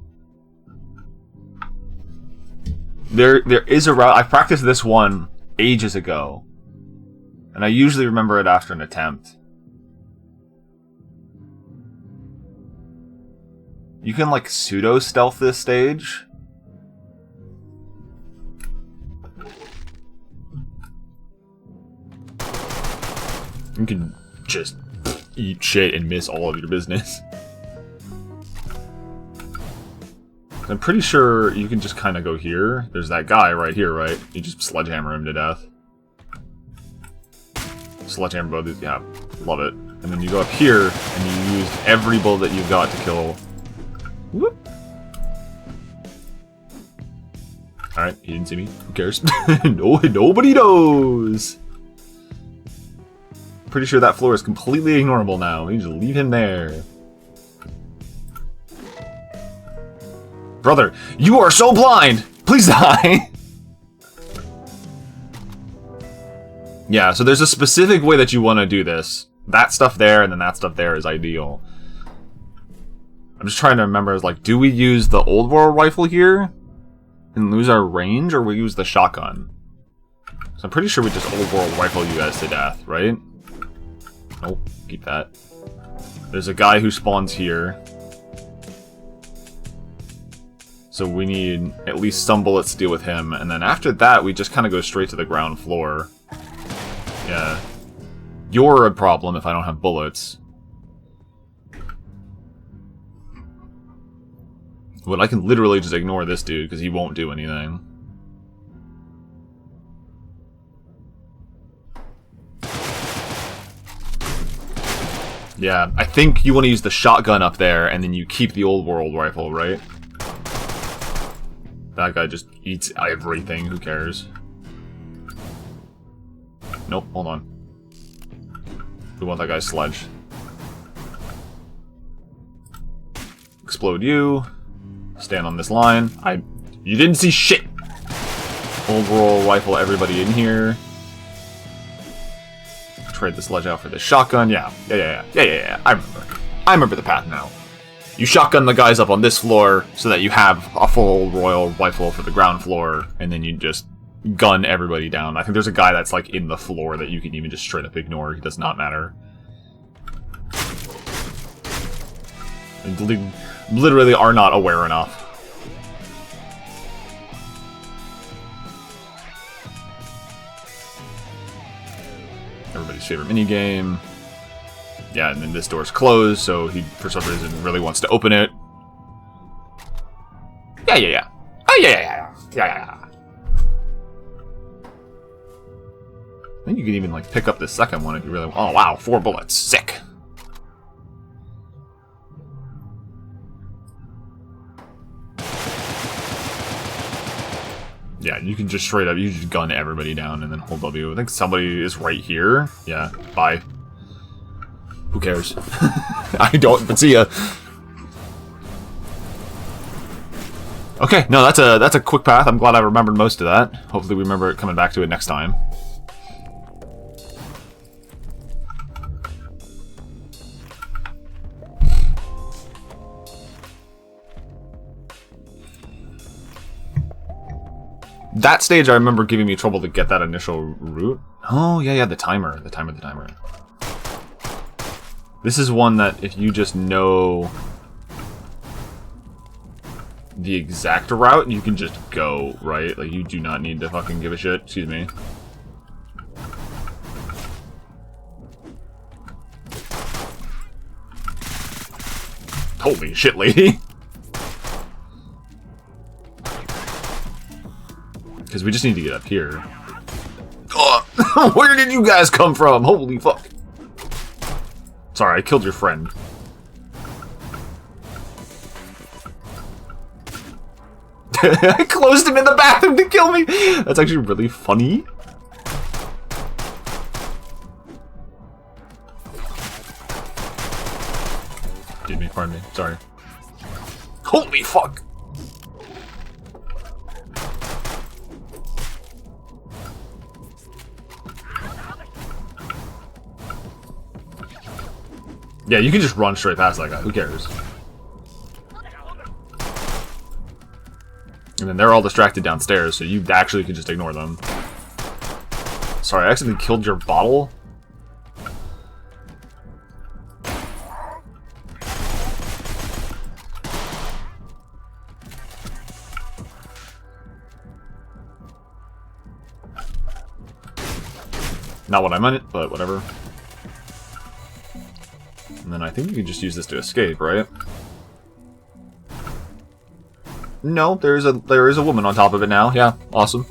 Speaker 1: There is a route. I practiced this one ages ago, and I usually remember it after an attempt. You can like pseudo stealth this stage. You can just eat shit and miss all of your business. I'm pretty sure you can just kind of go here. There's that guy right here, right? You just sledgehammer him to death. Sledgehammer both these, yeah, love it. And then you go up here, and you use every bullet that you've got to kill. Whoop. Alright, he didn't see me. Who cares? No, nobody knows! Pretty sure that floor is completely ignorable now. You just leave him there. Brother, you are so blind! Please die! Yeah, so there's a specific way that you want to do this. That stuff there and then that stuff there is ideal. I'm just trying to remember, like, do we use the old world rifle here and lose our range, or we use the shotgun? So I'm pretty sure we just old world rifle you guys to death, right? Nope, keep that. There's a guy who spawns here. So we need at least some bullets to deal with him, and then after that we just kind of go straight to the ground floor. Yeah. You're a problem if I don't have bullets. But I can literally just ignore this dude because he won't do anything. Yeah, I think you want to use the shotgun up there and then you keep the old world rifle, right? That guy just eats everything, who cares? Nope, hold on. We want that guy's sledge. Explode you. Stand on this line. You didn't see shit! Old world rifle everybody in here. Trade the sledge out for the shotgun. Yeah. I remember. I remember the path now. You shotgun the guys up on this floor so that you have a full old royal rifle for the ground floor, and then you just gun everybody down. I think there's a guy that's like in the floor that you can even just straight up ignore. He does not matter. You literally are not aware enough. Everybody's favorite minigame. Yeah, and then this door's closed, so he, for some reason, really wants to open it. Yeah. Oh, yeah. I think you can even, like, pick up the second one if you really want. Oh, wow, 4 bullets. Sick. Yeah, you can just straight up, you just gun everybody down and then hold W. I think somebody is right here. Yeah, bye. Who cares? I don't, but see ya. Okay, no, that's a quick path. I'm glad I remembered most of that. Hopefully we remember coming back to it next time. That stage I remember giving me trouble to get that initial route. Oh, yeah, the timer. The timer. This is one that if you just know the exact route, you can just go, right? Like, you do not need to fucking give a shit. Excuse me. Holy shit, lady. Because we just need to get up here. Oh, where did you guys come from? Holy fuck. Sorry, I killed your friend. I closed him in the bathroom to kill me! That's actually really funny. Excuse me, pardon me, sorry. Holy fuck! Yeah, you can just run straight past that guy, who cares? And then they're all distracted downstairs, so you actually can just ignore them. Sorry, I accidentally killed your bottle? Not what I meant, but whatever. And then I think you can just use this to escape, right? No, there is a woman on top of it now. Yeah, awesome.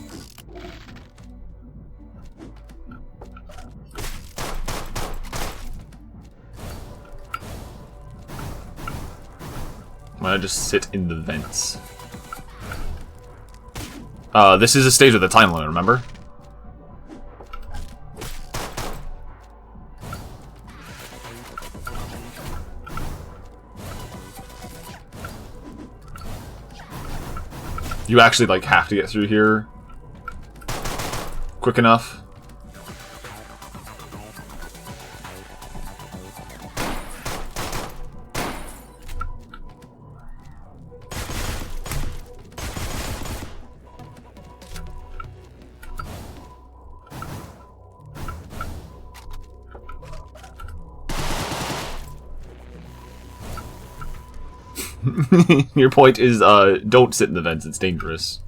Speaker 1: I'm gonna just sit in the vents. This is a stage with a time limit, remember? You actually, like, have to get through here quick enough. Your point is, don't sit in the vents, it's dangerous.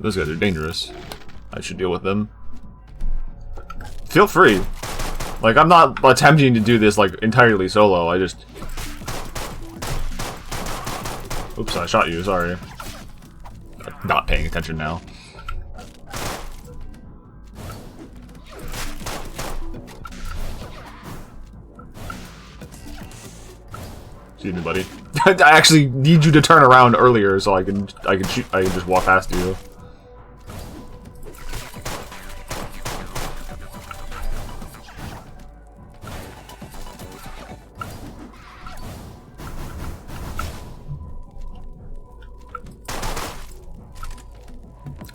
Speaker 1: Those guys are dangerous. I should deal with them. Feel free. Like, I'm not attempting to do this, like, entirely solo, I just... Oops, I shot you, sorry. Not paying attention now. Excuse me, buddy. I actually need you to turn around earlier so I can just walk past you.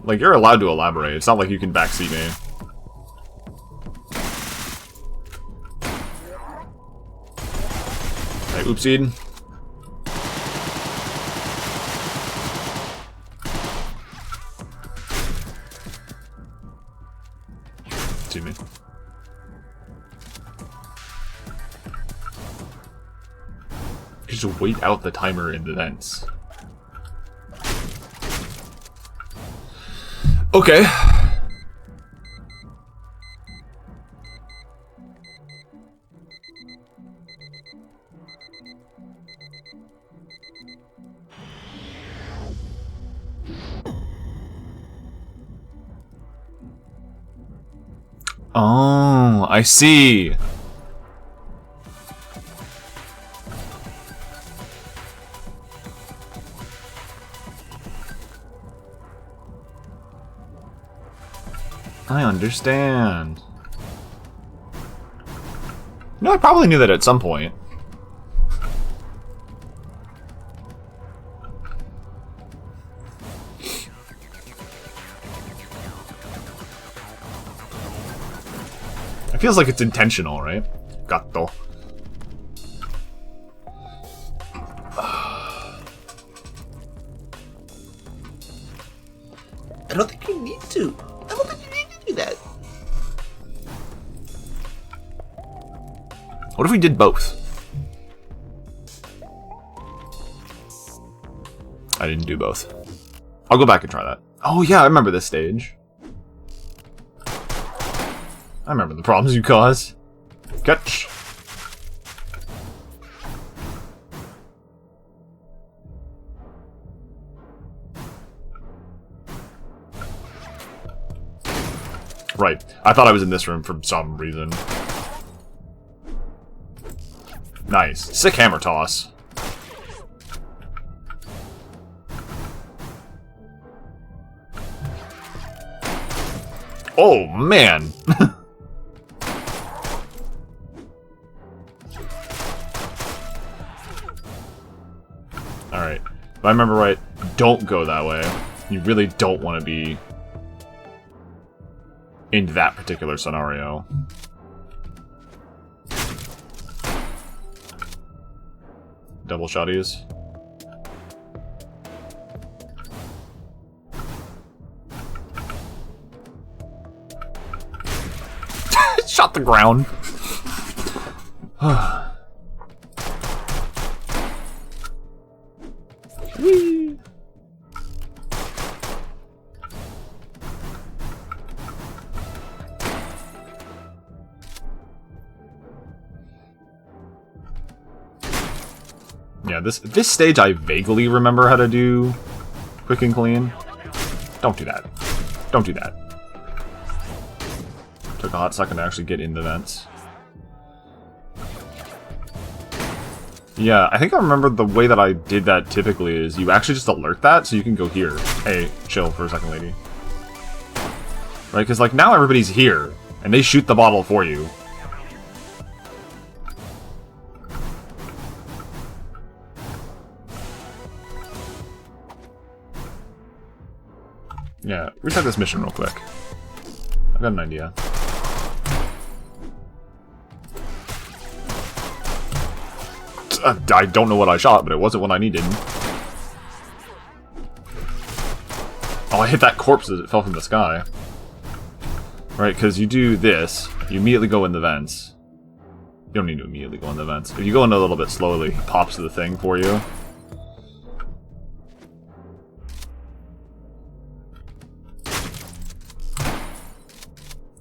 Speaker 1: Like, you're allowed to elaborate. It's not like you can backseat me. Hey, oopsied. See me. You just wait out the timer in the vents. Okay. Oh, I see. I understand. No, I probably knew that at some point. It feels like it's intentional, right? Gatto.
Speaker 2: I don't think you need to. I don't think you need to do that.
Speaker 1: What if we did both? I didn't do both. I'll go back and try that. Oh yeah, I remember this stage. I remember the problems you caused. Catch. Right. I thought I was in this room for some reason. Nice. Sick hammer toss. Oh, man. Alright. If I remember right, don't go that way. You really don't want to be in that particular scenario. Double shotties. Shot the ground. Whee! Yeah, this stage I vaguely remember how to do quick and clean. Don't do that. Don't do that. Took a hot second to actually get in the vents. Yeah, I think I remember the way that I did that typically is you actually just alert that, so you can go here. Hey, chill for a second, lady. Right, because like now everybody's here, and they shoot the bottle for you. Yeah, reset this mission real quick. I've got an idea. I don't know what I shot, but it wasn't what I needed. Oh, I hit that corpse as it fell from the sky. Right, because you do this, you immediately go in the vents. You don't need to immediately go in the vents. If you go in a little bit slowly, he pops the thing for you.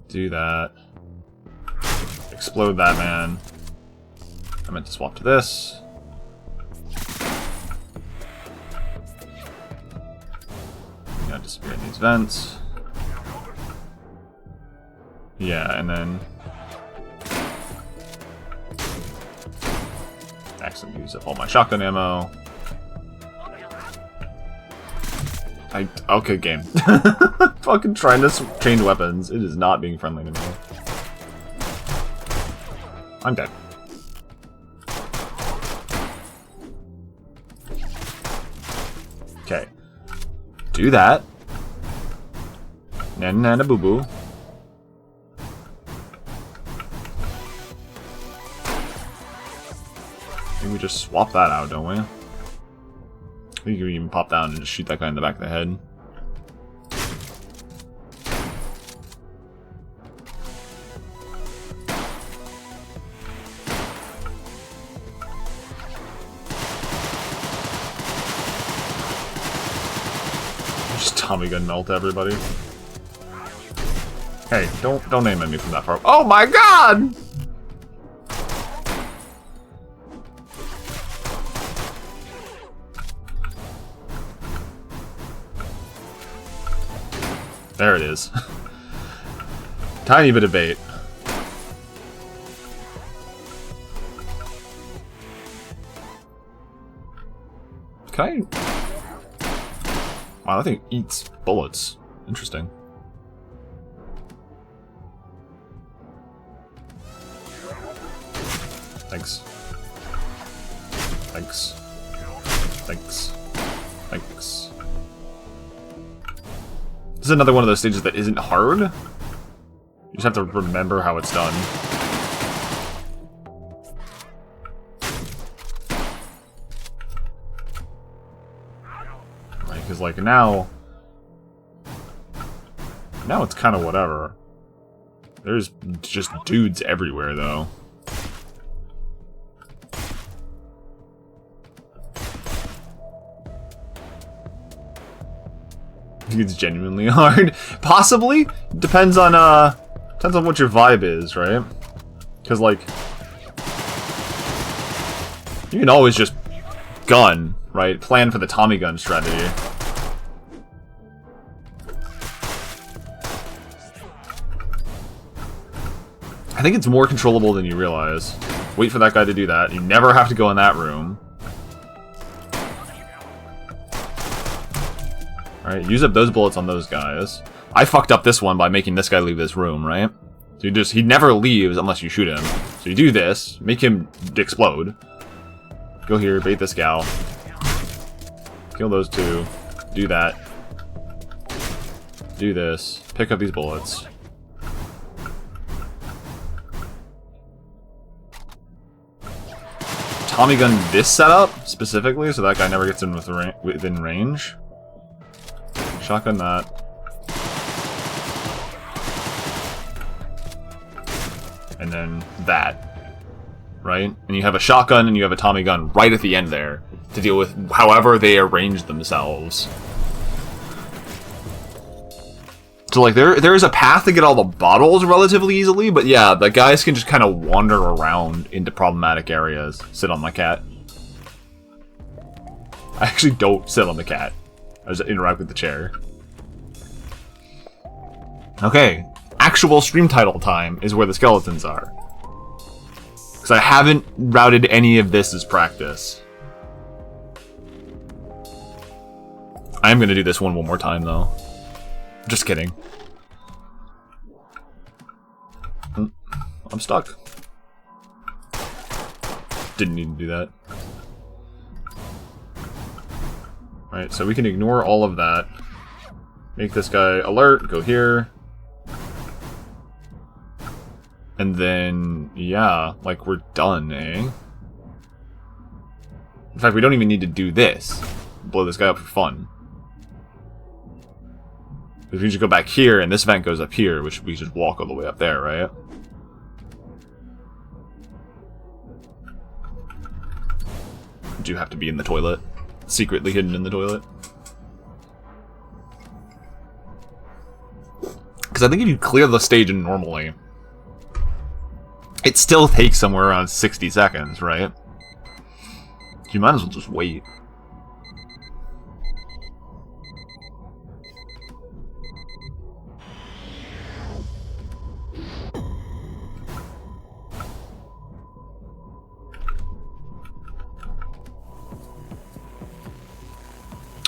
Speaker 1: Do that. Explode that man. I meant to swap to this. You gotta disappear in these vents. Yeah, and then accidentally use up all my shotgun ammo. Okay, game. Fucking trying to change weapons. It is not being friendly to me. I'm dead. Okay. Do that. Nana nana boo boo. Maybe we just swap that out, don't we? I think you can even pop down and just shoot that guy in the back of the head. Just Tommy gun melt everybody. Hey, don't aim at me from that far. Oh my god! There it is. Tiny bit of bait. Can I... Wow, that thing eats bullets. Interesting. Thanks. Thanks. Thanks. Thanks. This is another one of those stages that isn't hard. You just have to remember how it's done. Right, because like now it's kind of whatever. There's just dudes everywhere though. I think it's genuinely hard. Possibly. Depends on what your vibe is, right? Because like you can always just gun, right? Plan for the Tommy gun strategy. I think it's more controllable than you realize. Wait for that guy to do that. You never have to go in that room. Alright, use up those bullets on those guys. I fucked up this one by making this guy leave this room, right? So he never leaves unless you shoot him. So you do this, make him explode. Go here, bait this gal. Kill those two. Do that. Do this. Pick up these bullets. Tommy gun this setup, specifically, so that guy never gets in within range. Shotgun that. And then that. Right? And you have a shotgun and you have a Tommy gun right at the end there to deal with however they arrange themselves. So like there is a path to get all the bottles relatively easily, but yeah, the guys can just kind of wander around into problematic areas. Sit on my cat. I actually don't sit on the cat. I just interact with the chair. Okay, actual stream title time is where the skeletons are. Because I haven't routed any of this as practice. I am going to do this one more time, though. Just kidding. I'm stuck. Didn't need to do that. Alright, so we can ignore all of that. Make this guy alert, go here. And then, yeah, like we're done, eh? In fact, we don't even need to do this. Blow this guy up for fun. If we just go back here, and this vent goes up here, which we just walk all the way up there, right? Do have to be in the toilet. Secretly hidden in the toilet. Because I think if you clear the stage normally, it still takes somewhere around 60 seconds, right? You might as well just wait.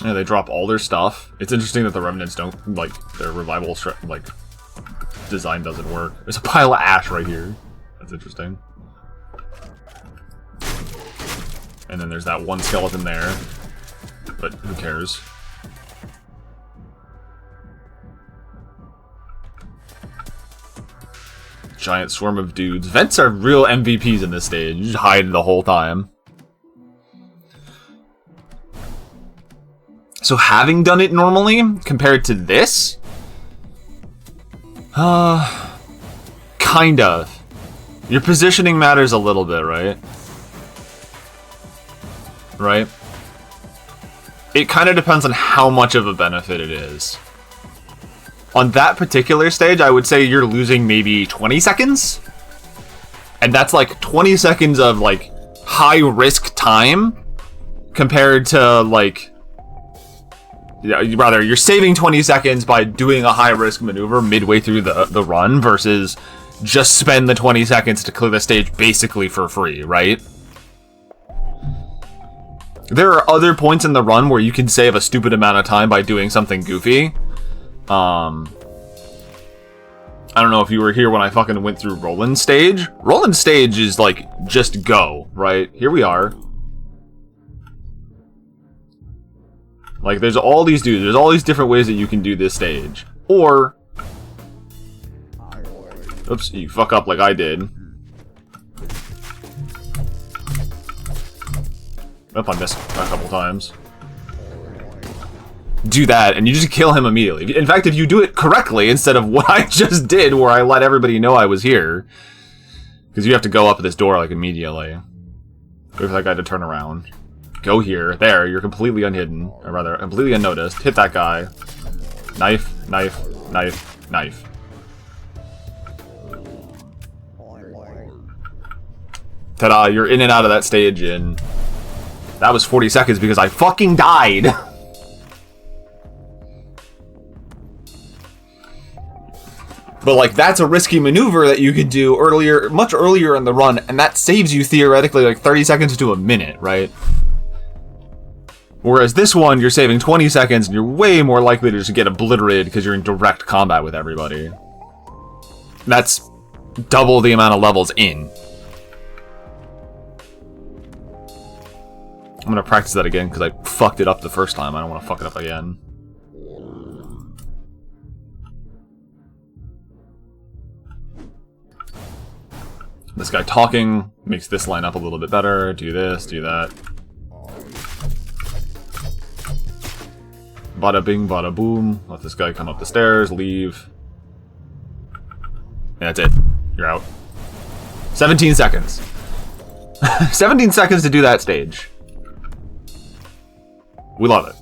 Speaker 1: Yeah, they drop all their stuff. It's interesting that the Remnants don't, like, their revival, like, design doesn't work. There's a pile of ash right here. That's interesting. And then there's that one skeleton there. But who cares? Giant swarm of dudes. Vents are real MVPs in this stage. You just hide the whole time. So having done it normally, compared to this? Kind of. Your positioning matters a little bit, right? Right? It kind of depends on how much of a benefit it is. On that particular stage, I would say you're losing maybe 20 seconds? And that's like 20 seconds of, like, high-risk time compared to, like... Yeah, rather, you're saving 20 seconds by doing a high-risk maneuver midway through the run versus just spend the 20 seconds to clear the stage basically for free, right? There are other points in the run where you can save a stupid amount of time by doing something goofy. I don't know if you were here when I fucking went through Roland's stage. Roland's stage is like, just go, right? Here we are. Like, there's all these dudes. There's all these different ways that you can do this stage. Or... Oops, you fuck up like I did. Up on this a couple times. Do that, and you just kill him immediately. In fact, if you do it correctly, instead of what I just did, where I let everybody know I was here. Because you have to go up this door, like, immediately. Wait for that guy to turn around. Go here. There, you're completely unhidden. Or rather, completely unnoticed. Hit that guy. Knife, knife, knife, knife. Ta-da, you're in and out of that stage in... That was 40 seconds because I fucking died! But, like, that's a risky maneuver that you could do earlier, much earlier in the run, and that saves you, theoretically, like, 30 seconds to a minute, right? Whereas this one, you're saving 20 seconds, and you're way more likely to just get obliterated because you're in direct combat with everybody. That's double the amount of levels in. I'm gonna practice that again because I fucked it up the first time. I don't want to fuck it up again. This guy talking makes this line up a little bit better. Do this, do that. Bada bing, bada boom. Let this guy come up the stairs, leave. And that's it. You're out. 17 seconds. 17 seconds to do that stage. We love it.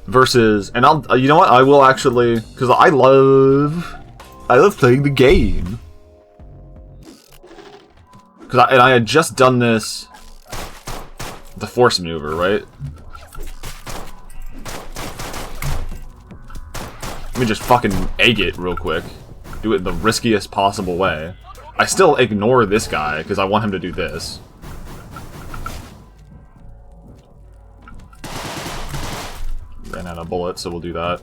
Speaker 1: Versus, and I'll, you know what? I will actually, because I love playing the game. And I had just done this, the force maneuver, right? Let me just fucking egg it real quick. Do it the riskiest possible way. I still ignore this guy, because I want him to do this. Ran out of bullets, so we'll do that.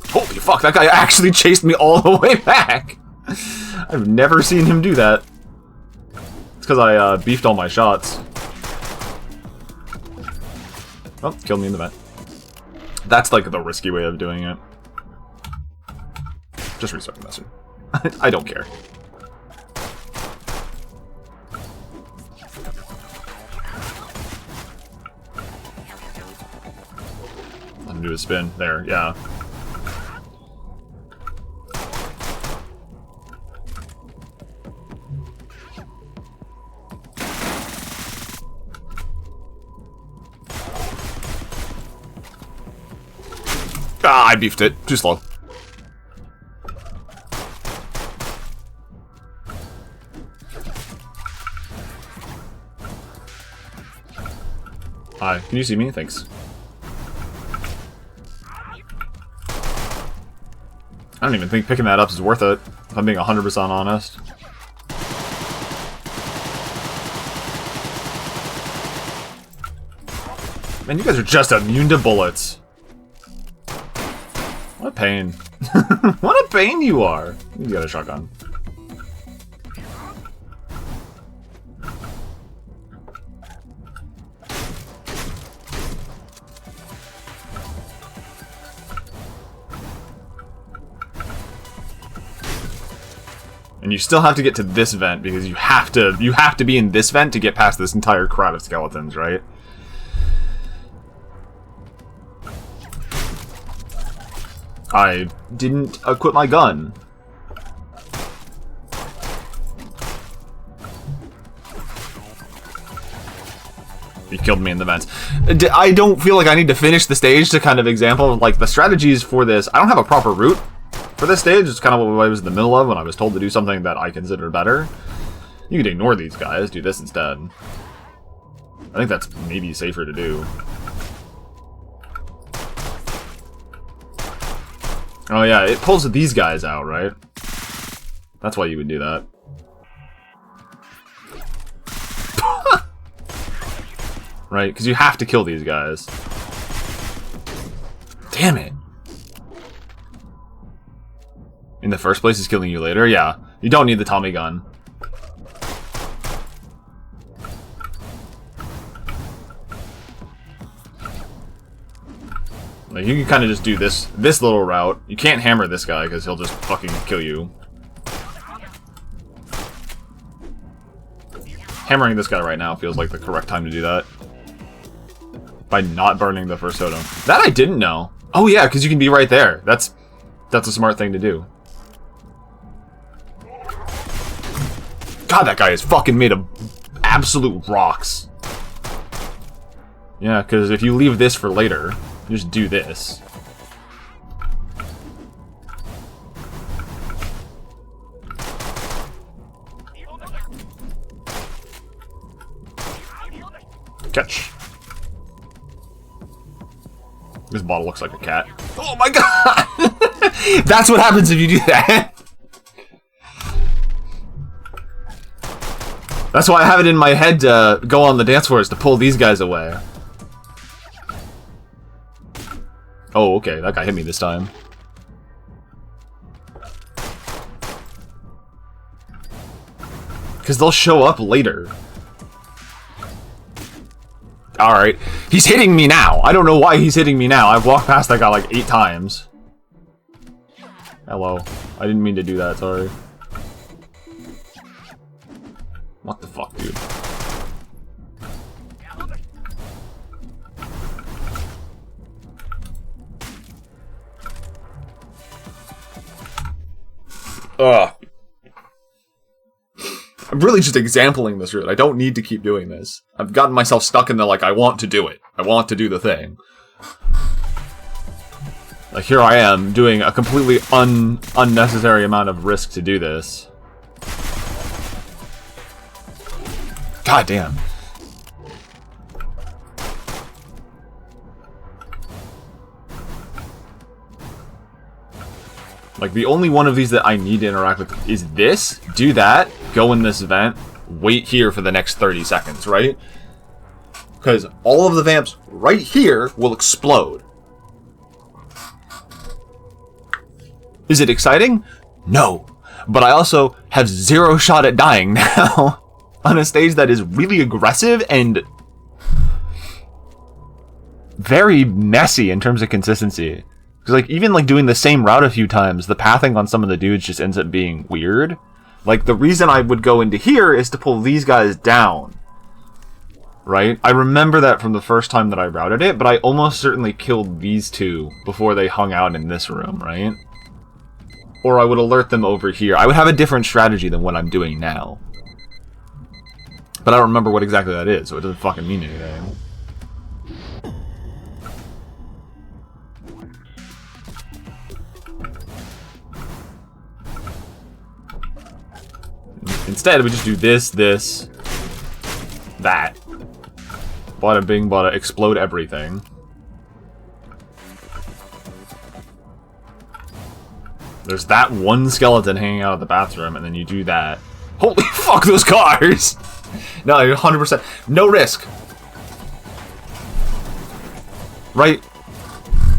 Speaker 1: Holy fuck, that guy actually chased me all the way back! I've never seen him do that. It's because I beefed all my shots. Oh, killed me in the vent. That's like the risky way of doing it. Just restart the message. I don't care. Let him do a spin. There, yeah. Ah, I beefed it. Too slow. Hi, can you see me? Thanks. I don't even think picking that up is worth it, if I'm being 100% honest. Man, you guys are just immune to bullets. What a pain. What a pain you are. You got a shotgun. And you still have to get to this vent because you have to be in this vent to get past this entire crowd of skeletons, right? I didn't equip my gun. He killed me in the vents. I don't feel like I need to finish the stage to kind of example, like, the strategies for this. I don't have a proper route for this stage. It's kind of what I was in the middle of when I was told to do something that I consider better. You could ignore these guys, do this instead. I think that's maybe safer to do. Oh yeah, it pulls these guys out, right? That's why you would do that. Right? Because you have to kill these guys. Damn it. In the first place, he's killing you later? Yeah. You don't need the Tommy gun. Like, you can kind of just do this little route. You can't hammer this guy because he'll just fucking kill you. Hammering this guy right now feels like the correct time to do that. By not burning the first totem. That I didn't know. Oh yeah, because you can be right there. That's a smart thing to do. God, that guy is fucking made of absolute rocks. Yeah, because if you leave this for later, you just do this. Catch. This bottle looks like a cat. Oh my god! That's what happens if you do that. That's why I have it in my head to go on the dance floors to pull these guys away. Oh, okay. That guy hit me this time. Because they'll show up later. Alright. He's hitting me now. I don't know why he's hitting me now. I've walked past that guy like 8 times. Hello. I didn't mean to do that, sorry. What the fuck, dude? Ugh. I'm really just exampling this route. I don't need to keep doing this. I've gotten myself stuck in the, like, I want to do it. I want to do the thing. Like, here I am, doing a completely unnecessary amount of risk to do this. God damn. Like, the only one of these that I need to interact with is this. Do that. Go in this vent. Wait here for the next 30 seconds, right? Because all of the vamps right here will explode. Is it exciting? No. But I also have 0 shot at dying now. On a stage that is really aggressive and very messy in terms of consistency. Because, like, even, like, doing the same route a few times, the pathing on some of the dudes just ends up being weird. Like, the reason I would go into here is to pull these guys down. Right? I remember that from the first time that I routed it, but I almost certainly killed these two before they hung out in this room, right? Or I would alert them over here. I would have a different strategy than what I'm doing now. But I don't remember what exactly that is, so it doesn't fucking mean anything. Instead, we just do this, that. Bada bing, bada, explode everything. There's that one skeleton hanging out of the bathroom, and then you do that. Holy fuck, those cars! No, 100%. No risk. Right?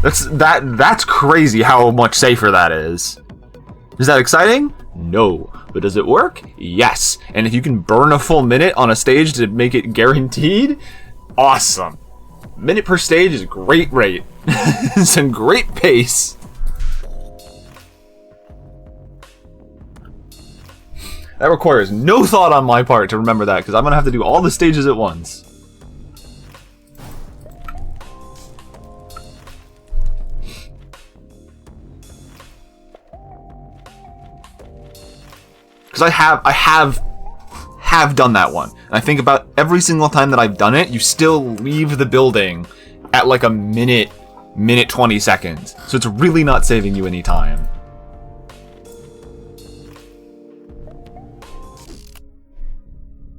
Speaker 1: That's crazy how much safer that is. Is that exciting? No. But does it work? Yes. And if you can burn a full minute on a stage to make it guaranteed, awesome. Minute per stage is a great rate. It's a great pace. That requires no thought on my part to remember that, because I'm going to have to do all the stages at once. Because I have done that one. And I think about every single time that I've done it, you still leave the building at like a minute 20 seconds. So it's really not saving you any time.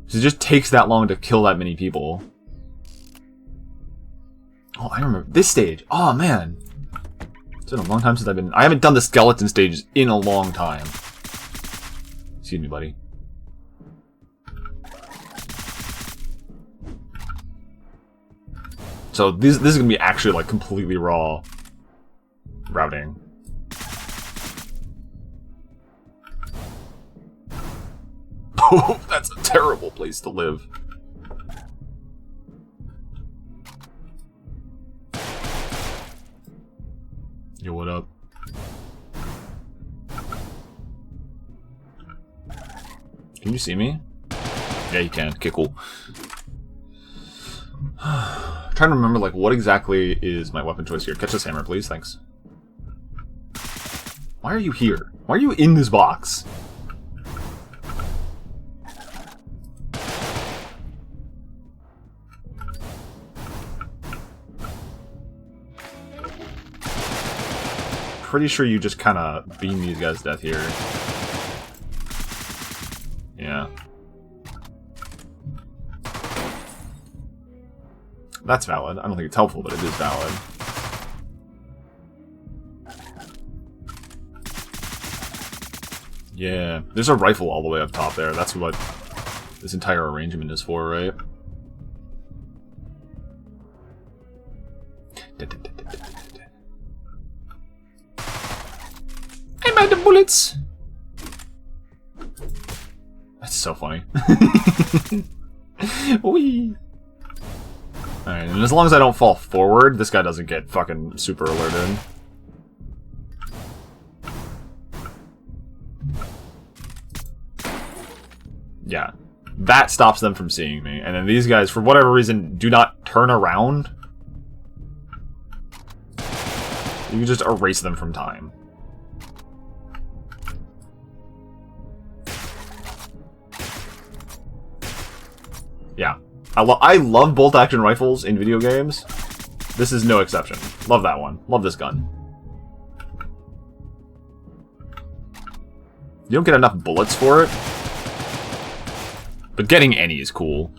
Speaker 1: So it just takes that long to kill that many people. Oh, I remember this stage. Oh, man. It's been a long time since I haven't done the skeleton stages in a long time. Excuse me, buddy. So this is gonna be actually like completely raw routing. Oh, that's a terrible place to live. Yo, what up? Can you see me? Yeah, you can. Okay, cool. I'm trying to remember, like, what exactly is my weapon choice here. Catch this hammer, please. Thanks. Why are you here? Why are you in this box? Pretty sure you just kind of beam these guys to death here. Yeah. That's valid. I don't think it's helpful, but it is valid. Yeah. There's a rifle all the way up top there. That's what this entire arrangement is for, right? I'm out of bullets! That's so funny. Whee! Alright, and as long as I don't fall forward, this guy doesn't get fucking super alerted. Yeah. That stops them from seeing me. And then these guys, for whatever reason, do not turn around. You can just erase them from time. Yeah. I love bolt-action rifles in video games. This is no exception. Love that one. Love this gun. You don't get enough bullets for it. But getting any is cool.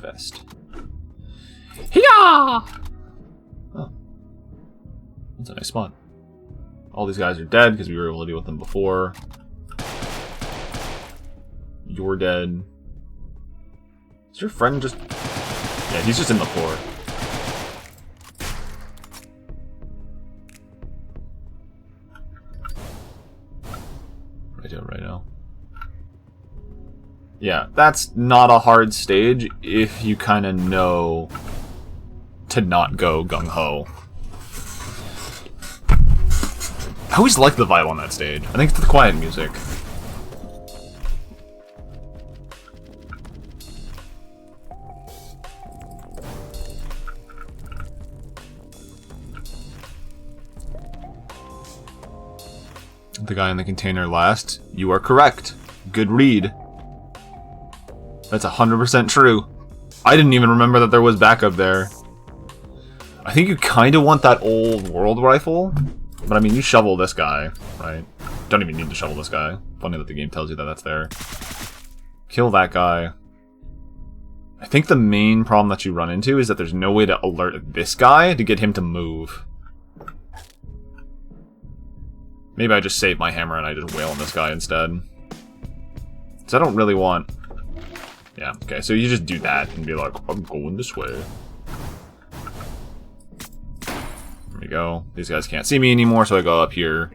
Speaker 1: Conquest. Hiya! Oh. That's a nice spot. All these guys are dead because we were able to deal with them before. You're dead. Is your friend just... Yeah, he's just in the floor. Right now. Yeah, that's not a hard stage if you kind of know to not go gung-ho. I always like the vibe on that stage. I think it's the quiet music. The guy in the container last. You are correct. Good read. That's 100% true. I didn't even remember that there was backup there. I think you kind of want that old world rifle. But I mean, you shovel this guy, right? Don't even need to shovel this guy. Funny that the game tells you that that's there. Kill that guy. I think the main problem that you run into is that there's no way to alert this guy to get him to move. Maybe I just save my hammer and I just wail on this guy instead. Because I don't really want... Yeah, okay, so you just do that and be like, I'm going this way. There we go. These guys can't see me anymore, so I go up here.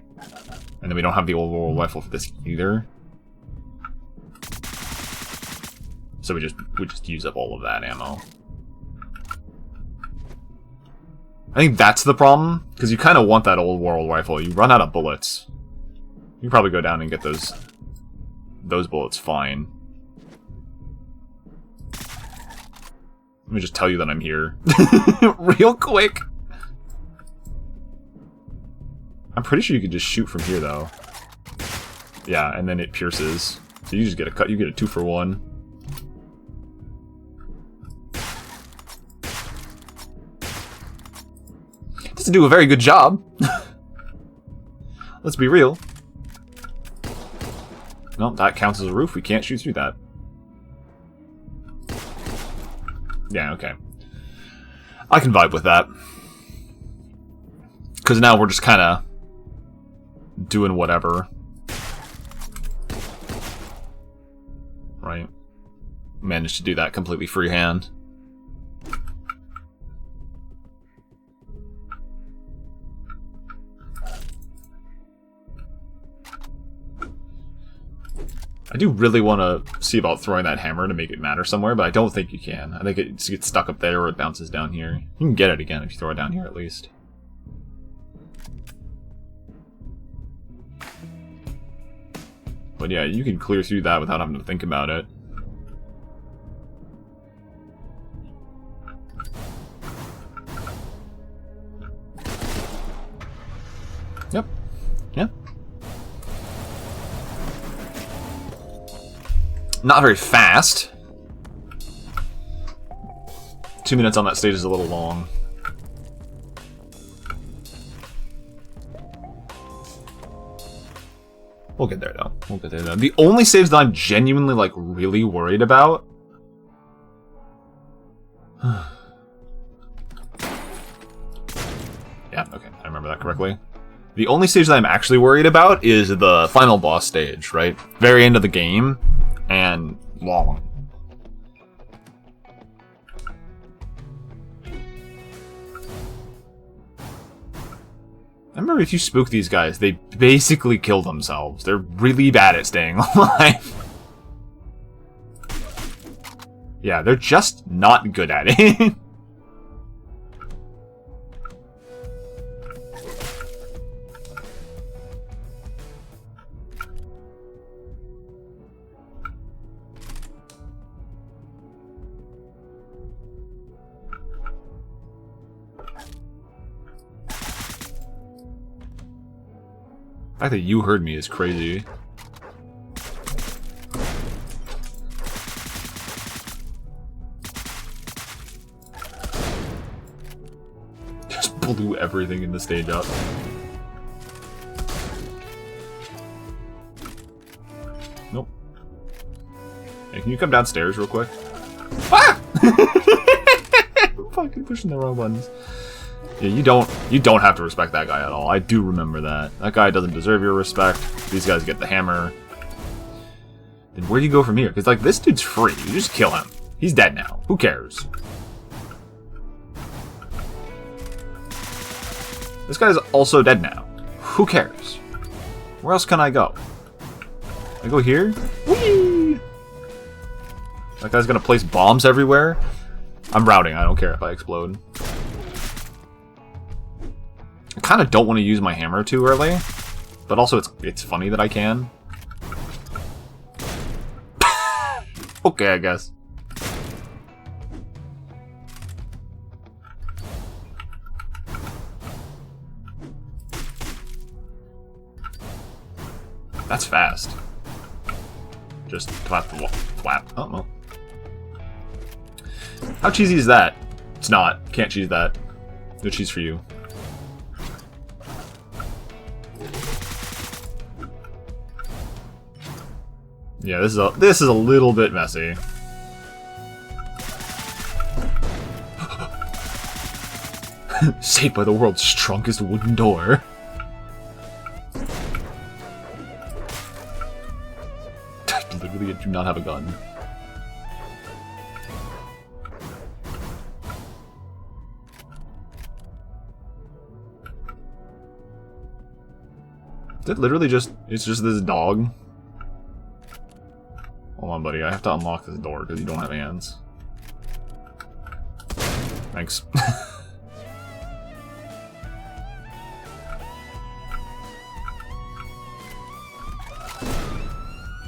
Speaker 1: And then we don't have the old world rifle for this either. So we just use up all of that ammo. I think that's the problem, because you kind of want that old world rifle. You run out of bullets. You can probably go down and get those bullets fine. Let me just tell you that I'm here. Real quick. I'm pretty sure you could just shoot from here, though. Yeah, and then it pierces. So you just get a cut. You get a 2-for-1. Doesn't do a very good job. Let's be real. No, that counts as a roof. We can't shoot through that. Yeah, okay. I can vibe with that. Because now we're just kind of doing whatever. Right? Managed to do that completely freehand. I do really want to see about throwing that hammer to make it matter somewhere, but I don't think you can. I think it just gets stuck up there or it bounces down here. You can get it again if you throw it down here at least. But yeah, you can clear through that without having to think about it. Yep. Yeah. Not very fast. 2 minutes on that stage is a little long. We'll get there, though. We'll get there, though. The only saves that I'm genuinely, like, really worried about... Yeah, okay. I remember that correctly. The only stage that I'm actually worried about is the final boss stage, right? Very end of the game. And long. I remember if you spook these guys, they basically kill themselves. They're really bad at staying alive. Yeah, they're just not good at it. The fact that you heard me is crazy. Just blew everything in the stage up. Nope. Hey, can you come downstairs real quick? Ah! I'm fucking pushing the wrong buttons. Yeah, you don't have to respect that guy at all. I do remember that. That guy doesn't deserve your respect. These guys get the hammer. Then where do you go from here? Because, like, this dude's free. You just kill him. He's dead now. Who cares? This guy's also dead now. Who cares? Where else can I go? I go here? Whee! That guy's gonna place bombs everywhere? I'm routing. I don't care if I explode. I kind of don't want to use my hammer too early. But also, it's funny that I can. Okay, I guess. That's fast. Just flap the wall. Flap. Oh, no. How cheesy is that? It's not. Can't cheese that. No cheese for you. Yeah, this is a little bit messy. Saved by the world's strongest wooden door. I literally do not have a gun. Is it literally just... It's just this dog? Hold on, buddy. I have to unlock this door because you don't have hands. Thanks.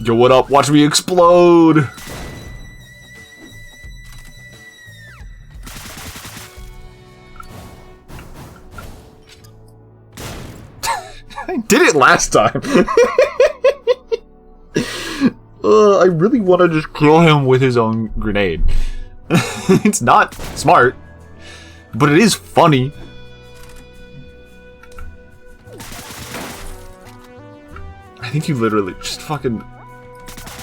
Speaker 1: Yo, what up? Watch me explode! I did it last time! I really want to just kill him with his own grenade. It's not smart, but it is funny. I think you literally just fucking...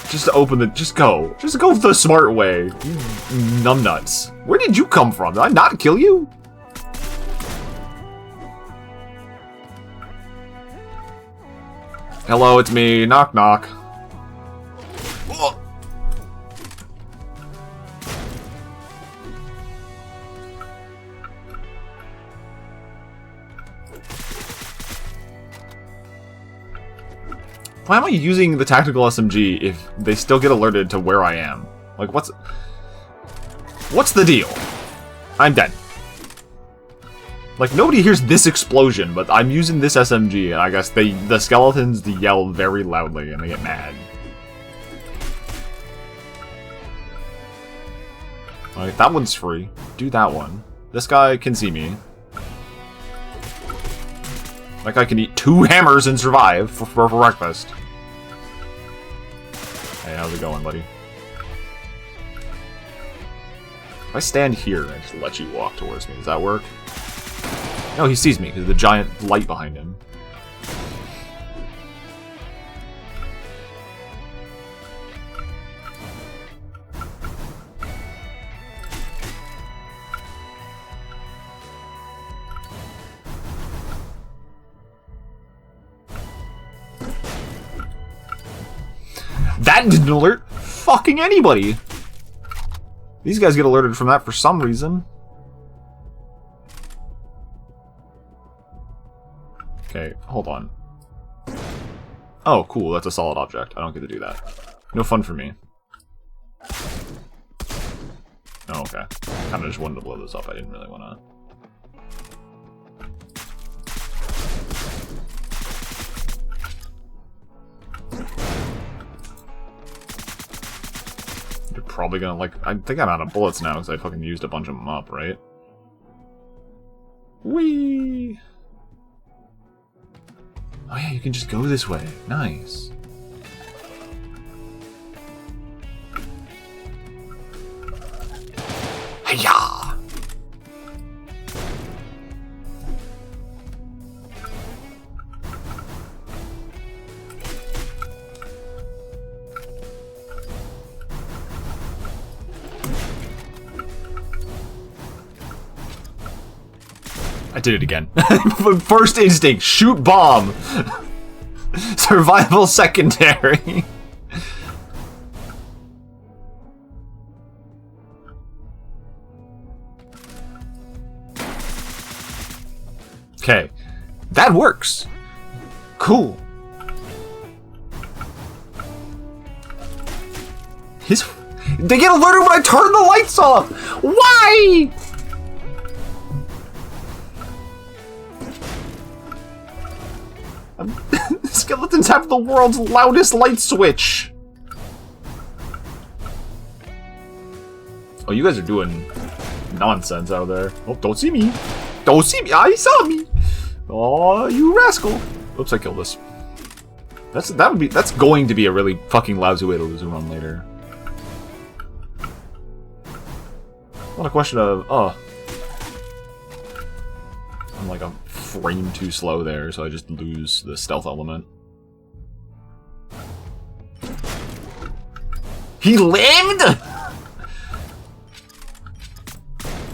Speaker 1: Just open the... Just go. Just go the smart way. You numbnuts. Where did you come from? Did I not kill you? Hello, it's me. Knock, knock. Why am I using the tactical SMG if they still get alerted to where I am? Like, what's the deal? I'm dead. Like, nobody hears this explosion, but I'm using this SMG, and I guess the skeletons yell very loudly, and they get mad. Alright, that one's free. Do that one. This guy can see me. That guy can eat 2 hammers and survive for breakfast. Hey, how's it going, buddy? If I stand here and just let you walk towards me, does that work? No, he sees me because of the giant light behind him. That didn't alert fucking anybody! These guys get alerted from that for some reason. Okay, hold on. Oh, cool, that's a solid object. I don't get to do that. No fun for me. Oh, okay. Kinda just wanted to blow this up. I didn't really wanna... You're probably gonna, like... I think I'm out of bullets now because I fucking used a bunch of them up, right? Whee! Oh yeah, you can just go this way. Nice. Hiya! I did it again. First instinct, shoot bomb. Survival secondary. Okay, that works. Cool. They get alerted when I turn the lights off. Why? Skeletons have the world's loudest light switch. Oh, you guys are doing nonsense out there. Oh, don't see me. Don't see me. I saw me. Oh, you rascal. Oops, I killed this. That's going to be a really fucking lousy way to lose a run later. Not a question of, oh. I'm like a frame too slow there, so I just lose the stealth element. He lived?!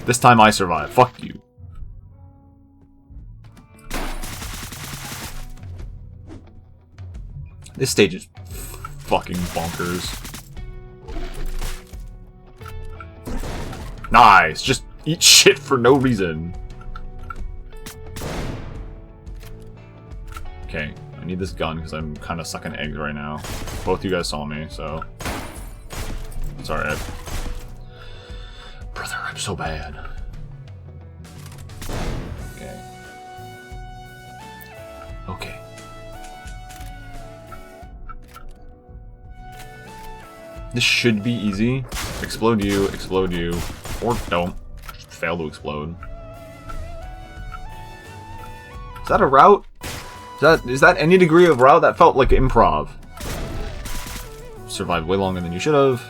Speaker 1: This time I survive. Fuck you. This stage is fucking bonkers. Nice! Just eat shit for no reason. Okay, I need this gun because I'm kind of sucking eggs right now. Both you guys saw me, so... Sorry, Brother, I'm so bad. Okay. Okay. This should be easy. Explode you, or don't. Just fail to explode. Is that a route? Is that any degree of route? That felt like improv. Survived way longer than you should have.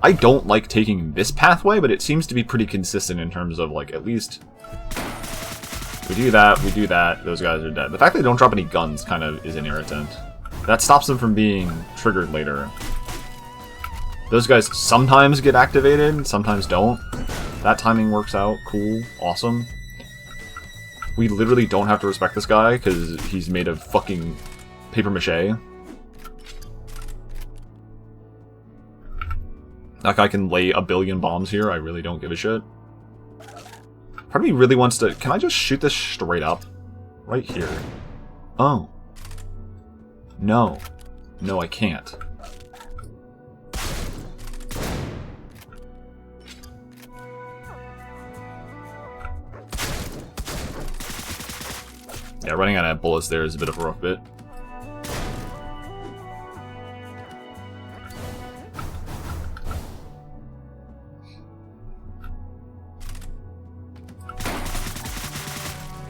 Speaker 1: I don't like taking this pathway, but it seems to be pretty consistent in terms of, like, at least... we do that, those guys are dead. The fact they don't drop any guns kind of is an irritant. That stops them from being triggered later. Those guys sometimes get activated, sometimes don't. That timing works out. Cool. Awesome. We literally don't have to respect this guy, because he's made of fucking paper mache. That guy can lay a billion bombs here, I really don't give a shit. Part of me really wants to... Can I just shoot this straight up? Right here. Oh. No. No, I can't. Yeah, running out of bullets there is a bit of a rough bit.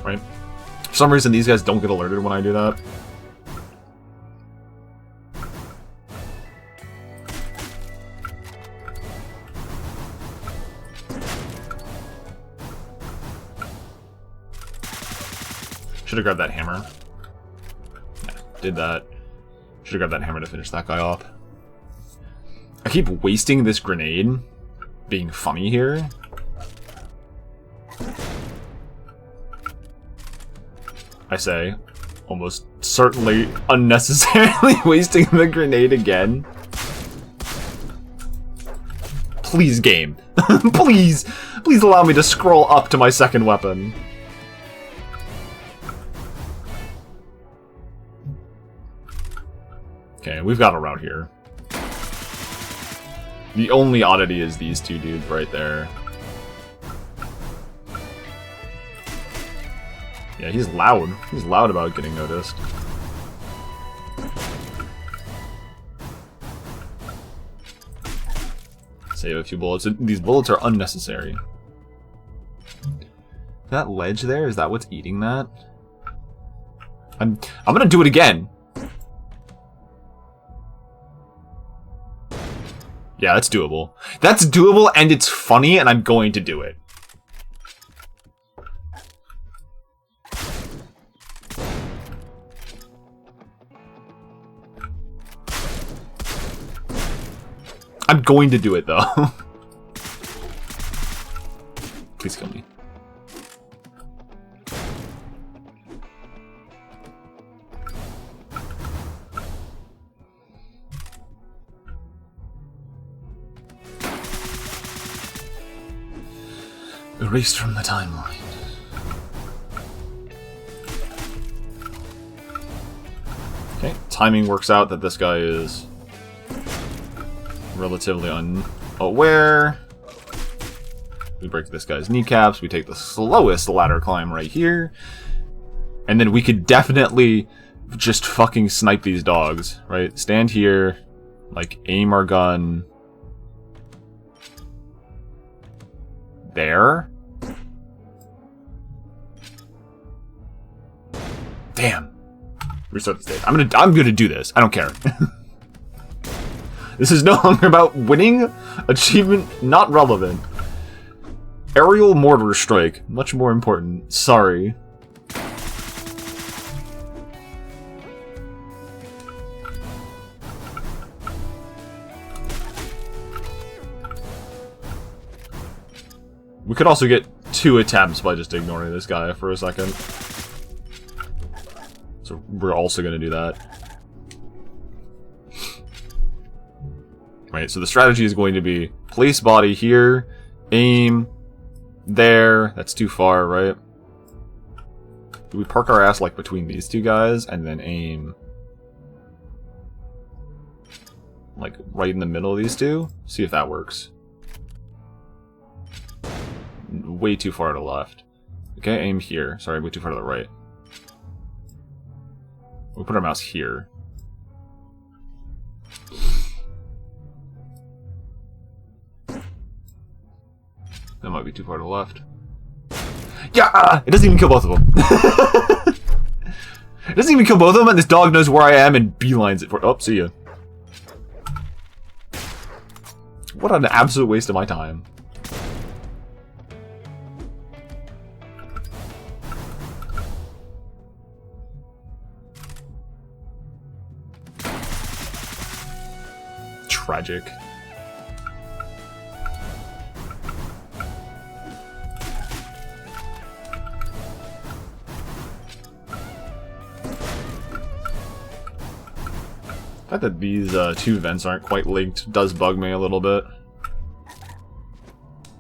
Speaker 1: Right? For some reason, these guys don't get alerted when I do that. Should have grabbed that hammer. Yeah, did that. Should have grabbed that hammer to finish that guy off. I keep wasting this grenade being funny here. I say, almost certainly unnecessarily wasting the grenade again. Please, game. Please allow me to scroll up to my second weapon. Okay, we've got a route here. The only oddity is these two dudes right there. Yeah, he's loud. He's loud about getting noticed. Save a few bullets. These bullets are unnecessary. That ledge there, is that what's eating that? I'm gonna do it again. Yeah, that's doable. That's doable and it's funny and I'm going to do it. I'm going to do it, though. Please kill me. Erased from the timeline. Okay, timing works out that this guy is relatively unaware. We break this guy's kneecaps, we take the slowest ladder climb right here. And then we could definitely just fucking snipe these dogs, right? Stand here, like aim our gun there. Damn. Restart the stage. I'm gonna do this. I don't care. This is no longer about winning. Achievement not relevant. Aerial mortar strike, much more important. Sorry. We could also get 2 attempts by just ignoring this guy for a second. So we're also going to do that. Right, so the strategy is going to be place body here, aim there. That's too far, right? Do we park our ass like between these two guys and then aim like right in the middle of these two? See if that works. Way too far to the left. Okay, aim here. Sorry, way too far to the right. We'll put our mouse here. That might be too far to the left. Yeah! It doesn't even kill both of them. It doesn't even kill both of them, and this dog knows where I am and beelines it for. Oh, see ya. What an absolute waste of my time. Tragic. The fact that these 2 vents aren't quite linked does bug me a little bit.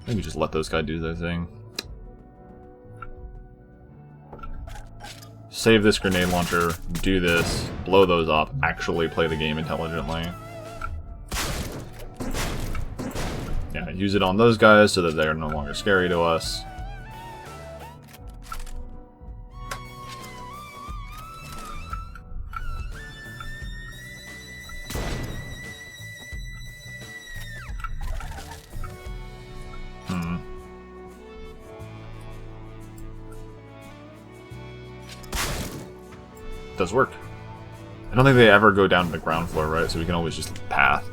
Speaker 1: Maybe just let those guys do their thing. Save this grenade launcher, do this, blow those up, actually play the game intelligently. Yeah, use it on those guys so that they're no longer scary to us. Does work. I don't think they ever go down to the ground floor, right? So we can always just path.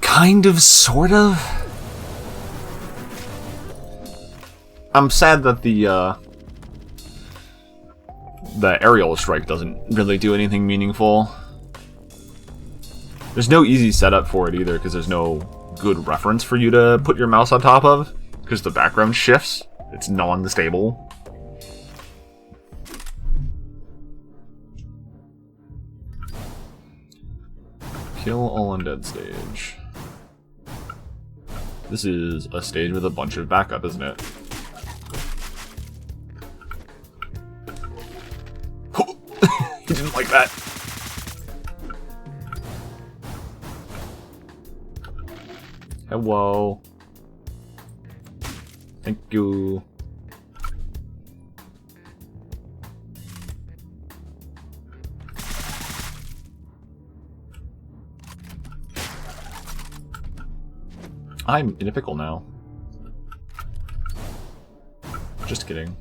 Speaker 1: Kind of, sort of. I'm sad that the aerial strike doesn't really do anything meaningful. There's no easy setup for it either, because there's no good reference for you to put your mouse on top of, because the background shifts. It's non-stable. Kill all undead stage. This is a stage with a bunch of backup, isn't it? He didn't like that. Hello. Thank you. I'm in a pickle now. Just kidding.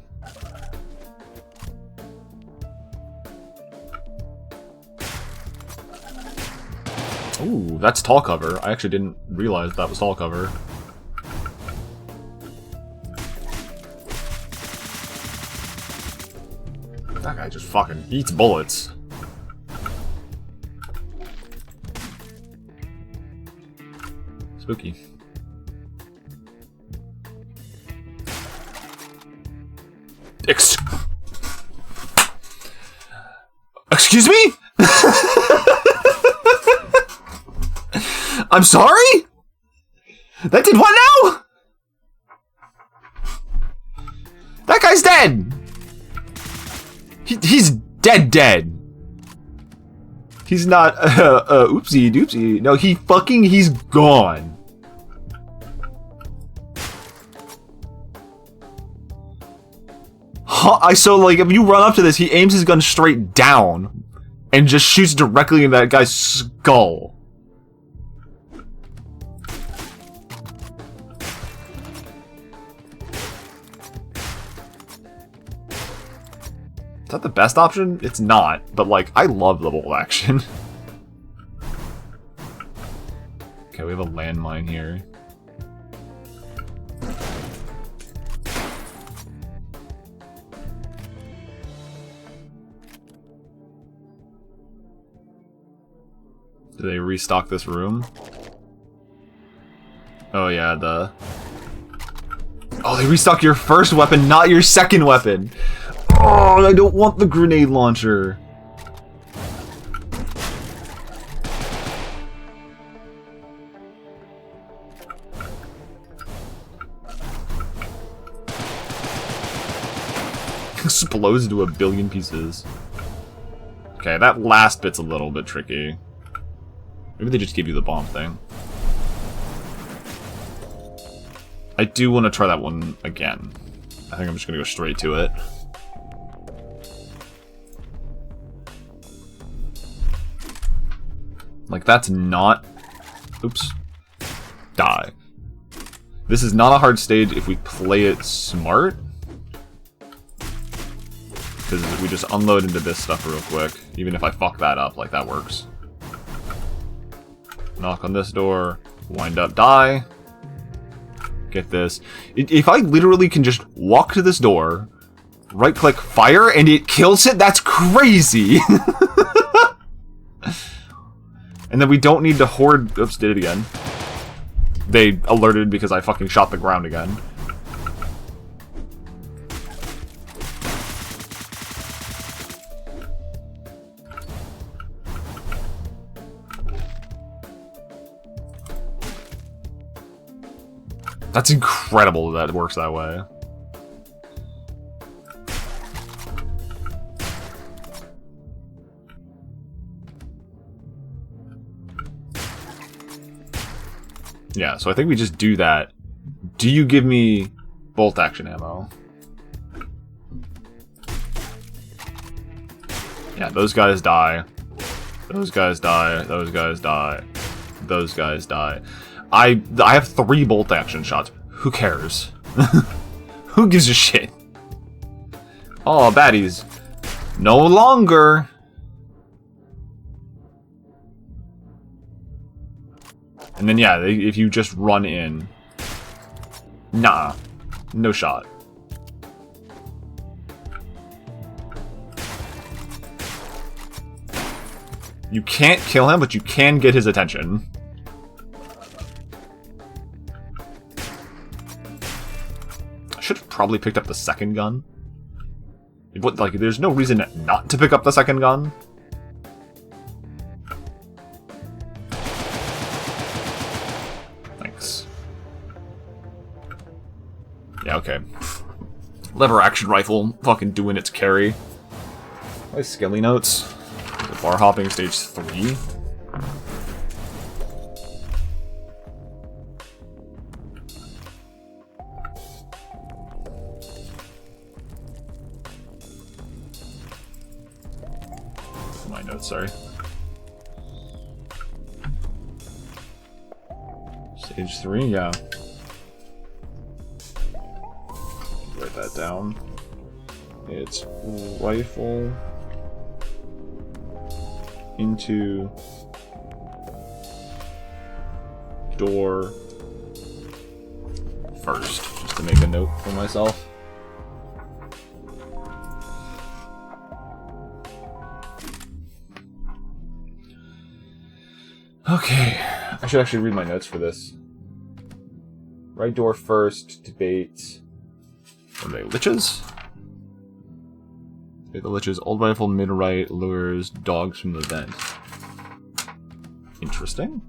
Speaker 1: Ooh, that's tall cover. I actually didn't realize that was tall cover. That guy just fucking eats bullets. Spooky. Excuse me? I'm sorry? That did what now? That guy's dead! He's dead. He's not, oopsie doopsie. No, he's gone. Huh, so, like, if you run up to this, he aims his gun straight down and just shoots directly in that guy's skull. Is that the best option? It's not, but, like, I love the bolt action. Okay, we have a landmine here. Do they restock this room? Oh yeah, oh, they restock your first weapon, not your second weapon! Oh, I don't want the grenade launcher! Explodes into a billion pieces. Okay, that last bit's a little bit tricky. Maybe they just give you the bomb thing. I do want to try that one again. I think I'm just gonna go straight to it. Like, that's not... Oops. Die. This is not a hard stage if we play it smart. Because we just unload into this stuff real quick. Even if I fuck that up, like, that works. Knock on this door. Wind up, die. Get this. If I literally can just walk to this door, right-click, fire, and it kills it, that's crazy! And then we don't need to hoard... Oops, did it again. They alerted because I fucking shot the ground again. That's incredible that it works that way. Yeah, so I think we just do that. Do you give me bolt action ammo? Yeah, those guys die. Those guys die. Those guys die. Those guys die. I have 3 bolt action shots. Who cares? Who gives a shit? Oh, baddies. No longer. And then, yeah, if you just run in. Nah. No shot. You can't kill him, but you can get his attention. I should have probably picked up the second gun. Like, there's no reason not to pick up the second gun. Thanks. Yeah, okay. Lever action rifle, fucking doing its carry. My skelly notes. Bar hopping stage 3. My notes, sorry. Stage 3, yeah. Write that down. It's rifle into door first, just to make a note for myself. Okay, I should actually read my notes for this. Right door first, debate. What are they, liches? The liches, old rifle, mid right, lures, dogs from the vent. Interesting.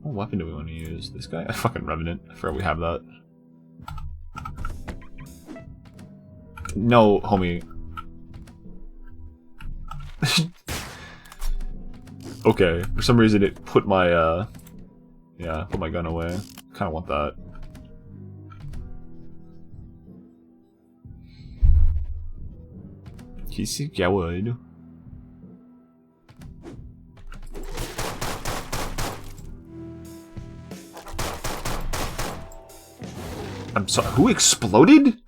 Speaker 1: What weapon do we want to use? This guy? A fucking Revenant. I forgot we have that. No, homie. Okay, for some reason it put my, yeah, put my gun away. Kinda want that. Kissy Goward. I'm sorry, who exploded?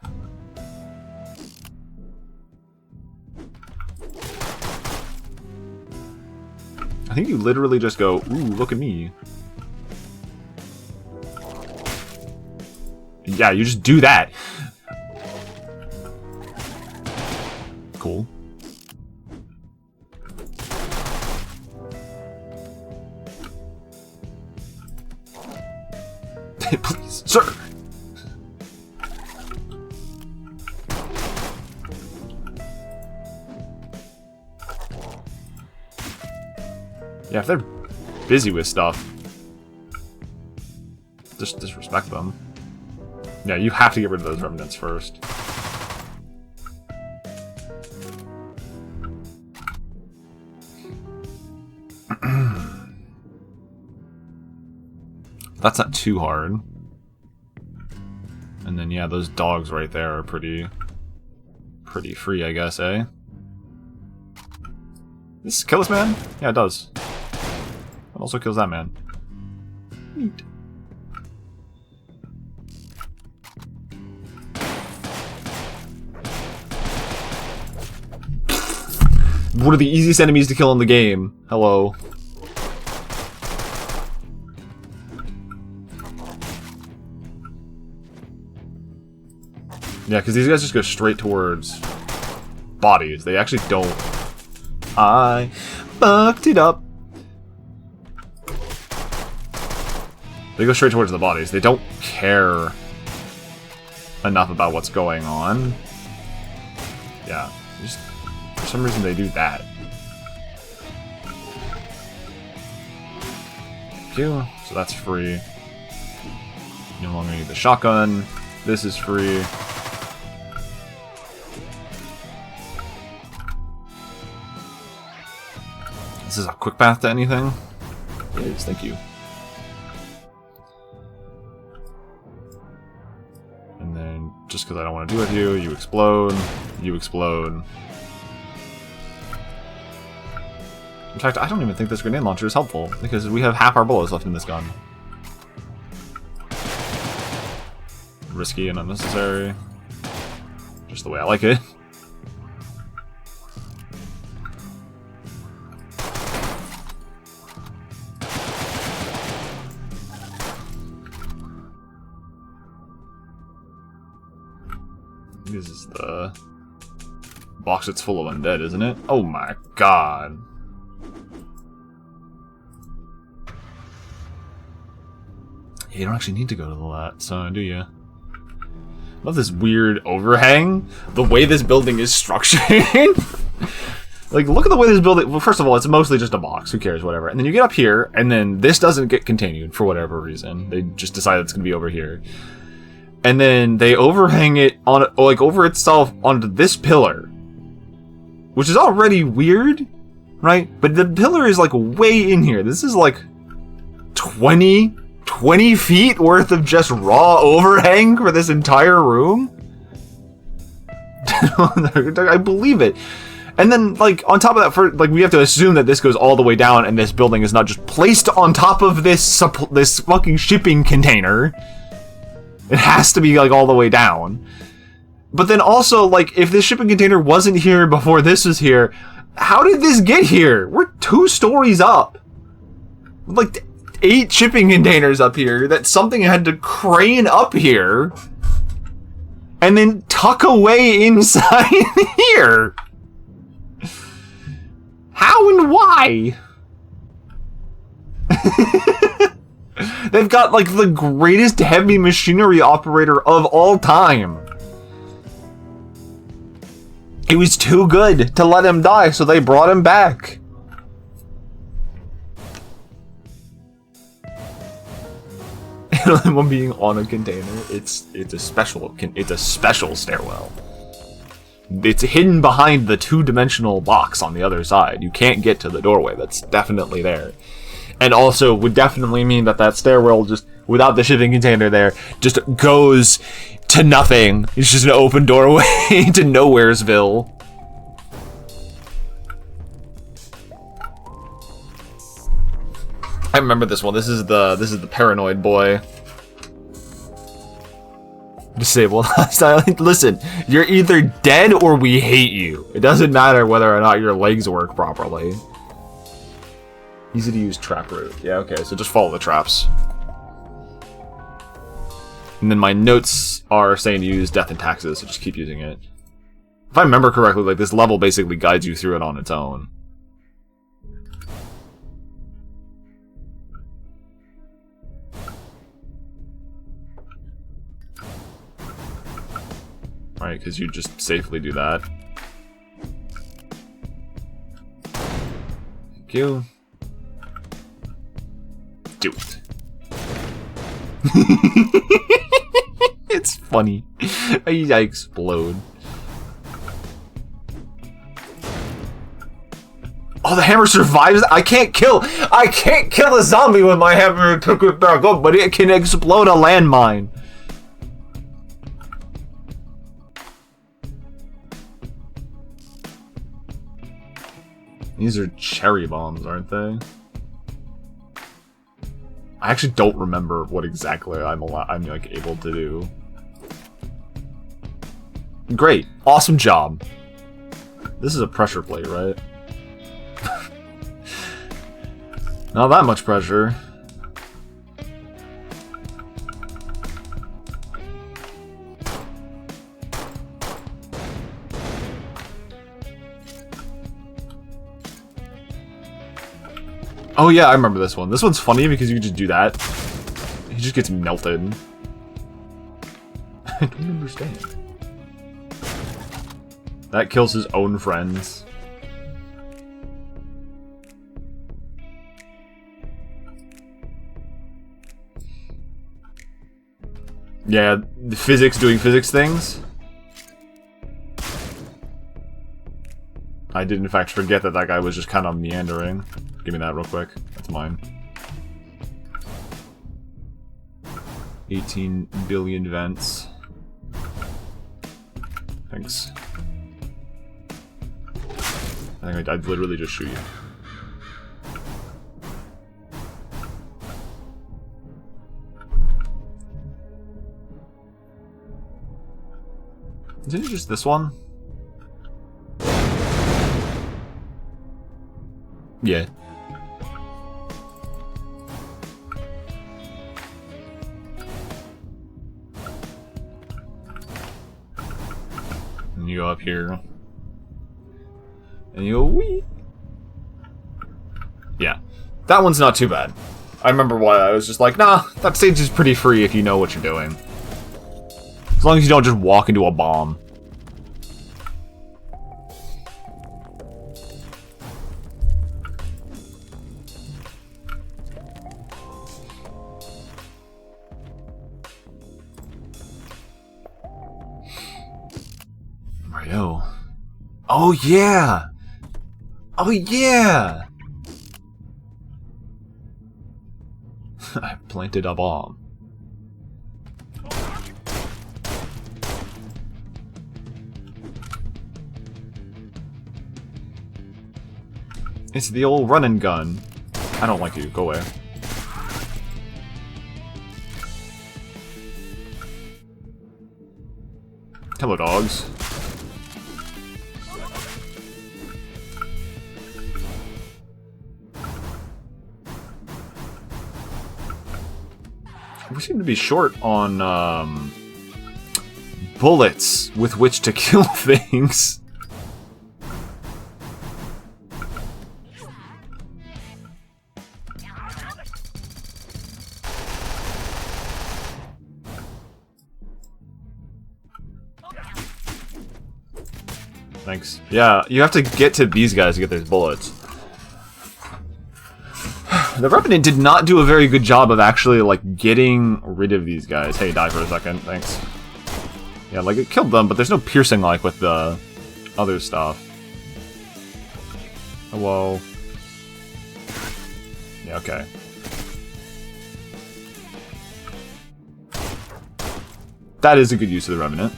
Speaker 1: I think you literally just go, ooh, look at me. Yeah, you just do that. Cool. Please, sir. Yeah, if they're busy with stuff, just disrespect them. Yeah, you have to get rid of those remnants first. That's not too hard. And then, yeah, those dogs right there are pretty free, I guess, eh? This kill this man? Yeah, it does. It also kills that man. Neat. One of the easiest enemies to kill in the game. Hello. Yeah, because these guys just go straight towards bodies. They actually don't. I fucked it up. They go straight towards the bodies. They don't care enough about what's going on. Yeah, just for some reason they do that. Thank you. So that's free. You no longer need the shotgun. This is free. This is a quick path to anything? It is, thank you. And then, just because I don't want to do it with you, you explode. You explode. In fact, I don't even think this grenade launcher is helpful, because we have half our bullets left in this gun. Risky and unnecessary. Just the way I like it. This is the box that's full of undead, isn't it? Oh my god. You don't actually need to go to the lat, so do you? Love this weird overhang. The way this building is structured. Like, look at the way this building... Well, first of all, it's mostly just a box. Who cares? Whatever. And then you get up here, and then this doesn't get continued for whatever reason. They just decide it's going to be over here. And then they overhang it on, like, over itself onto this pillar. Which is already weird, right? But the pillar is, like, way in here. This is, like, 20 feet worth of just raw overhang for this entire room? I believe it. And then, like, on top of that, for, like, we have to assume that this goes all the way down and this building is not just placed on top of this fucking shipping container. It has to be, like, all the way down. But then also, like, if this shipping container wasn't here before this was here, how did this get here? We're 2 stories up. Like, 8 shipping containers up here that something had to crane up here and then tuck away inside here. How and why? They've got, like, the greatest heavy machinery operator of all time. He was too good to let him die, so they brought him back. and one being on a container. It's a special stairwell. It's hidden behind the two-dimensional box on the other side. You can't get to the doorway. That's definitely there. And also would definitely mean that that stairwell, just without the shipping container there, just goes to nothing. It's just an open doorway to Nowheresville. I remember this one. This is the paranoid boy. Disabled. Listen, you're either dead or we hate you. It doesn't matter whether or not your legs work properly. Easy to use trap route. Yeah, okay, so just follow the traps. And then my notes are saying to use death and taxes, so just keep using it. If I remember correctly, like, this level basically guides you through it on its own. Right, because you just safely do that. Thank you. Do it. It's funny. I explode. Oh, the hammer survives? I can't kill a zombie with my hammer and pick it back up, but it can explode a landmine. These are cherry bombs, aren't they? I actually don't remember what exactly I'm like able to do. Great, awesome job. This is a pressure plate, right? Not that much pressure. Oh yeah, I remember this one. This one's funny because you can just do that. He just gets melted. I don't understand. That kills his own friends. Yeah, the physics doing physics things. I did in fact forget that that guy was just kind of meandering. Give me that real quick. That's mine. 18 billion vents. Thanks. I think I'd literally just shoot you. Isn't it just this one? Yeah. And you go up here. And you go wee. Yeah. That one's not too bad. I remember why I was just like, nah, that stage is pretty free if you know what you're doing. As long as you don't just walk into a bomb. Righto. Oh yeah! Oh yeah! I planted a bomb. It's the old run and gun. I don't like you. Go away. Hello, dogs. We seem to be short on bullets with which to kill things. Thanks. Yeah, you have to get to these guys to get those bullets. The Revenant did not do a very good job of actually, like, getting rid of these guys. Hey, die for a second. Thanks. Yeah, like, it killed them, but there's no piercing like with the other stuff. Hello. Yeah, okay. That is a good use of the Revenant.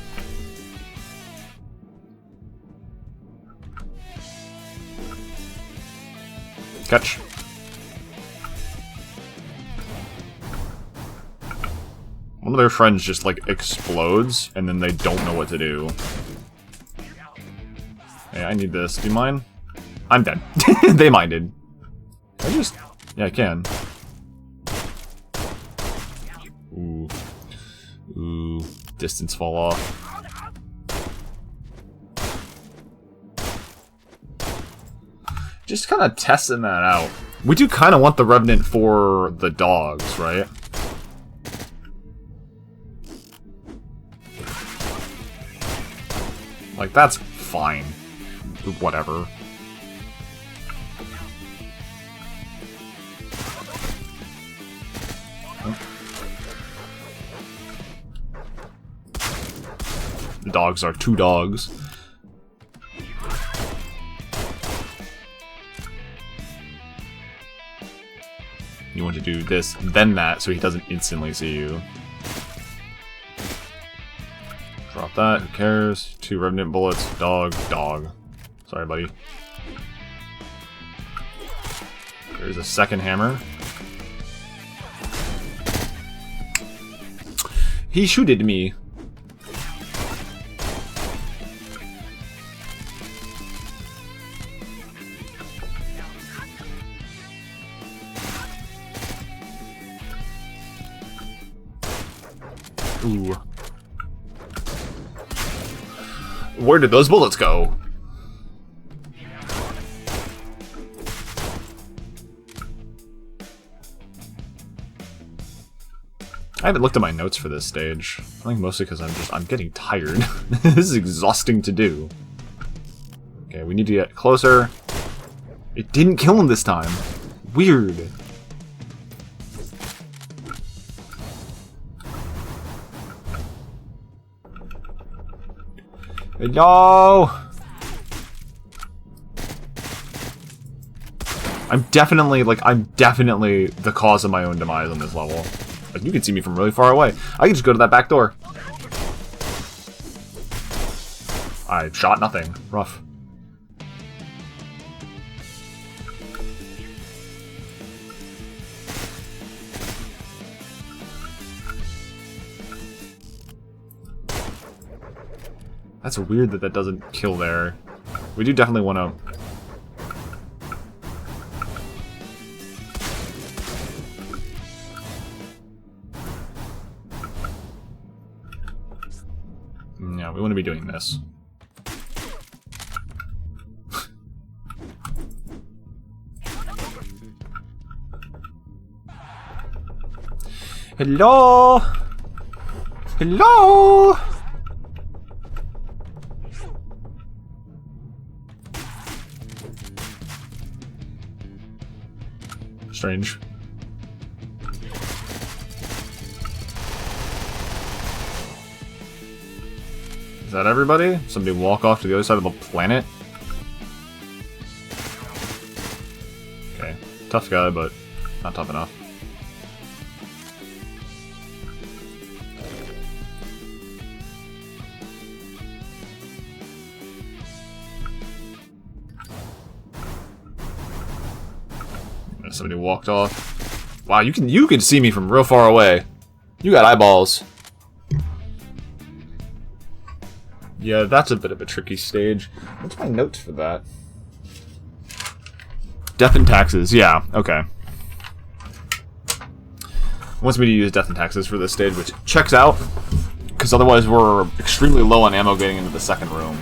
Speaker 1: Catch. One of their friends just, like, explodes, and then they don't know what to do. Hey, I need this. Do you mind? I'm dead. They minded. I just... Yeah, I can. Ooh. Ooh. Distance fall off. Just kind of testing that out. We do kind of want the Revenant for the dogs, right? Like, that's fine. Whatever. The dogs are 2 dogs. You want to do this, then that, so he doesn't instantly see you. Drop that, who cares? 2 Revenant bullets, dog, dog. Sorry, buddy. There's a second hammer. He shooted me. Ooh. Where did those bullets go? I haven't looked at my notes for this stage. I think mostly because I'm getting tired. This is exhausting to do. Okay, we need to get closer. It didn't kill him this time. Weird. Hello! I'm definitely the cause of my own demise on this level. Like, you can see me from really far away. I can just go to that back door. I shot nothing. Rough. That's weird that that doesn't kill there. We do definitely want to... Yeah, we want to be doing this. Hello? Hello? Strange. Is that everybody? Somebody walk off to the other side of the planet? Okay. Tough guy, but not tough enough. Somebody walked off. Wow, you can see me from real far away. You got eyeballs. Yeah, that's a bit of a tricky stage. What's my notes for that? Death and taxes. Yeah, okay. Wants me to use death and taxes for this stage, which checks out, because otherwise we're extremely low on ammo getting into the second room.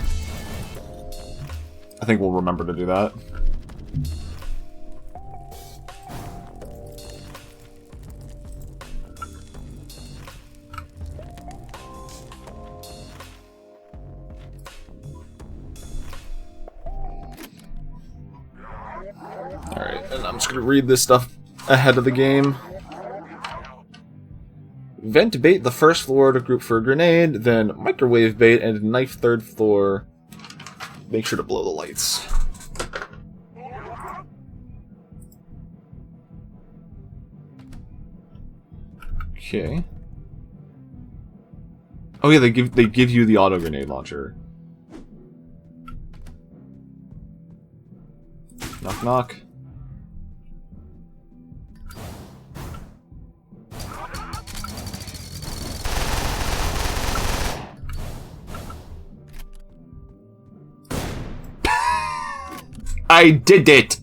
Speaker 1: I think we'll remember to do that. Alright, and I'm just gonna read this stuff ahead of the game. Vent bait the first floor to group for a grenade, then microwave bait and knife third floor. Make sure to blow the lights. Okay. Oh yeah, they give you the auto grenade launcher. Knock knock. I did it!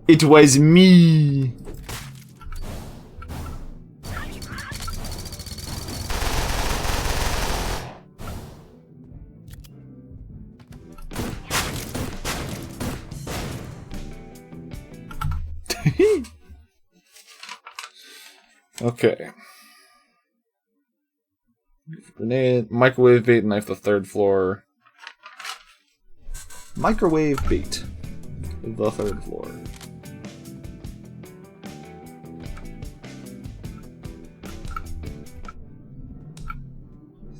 Speaker 1: It was me! Okay. Grenade, microwave bait, knife the third floor. Microwave bait. The third floor.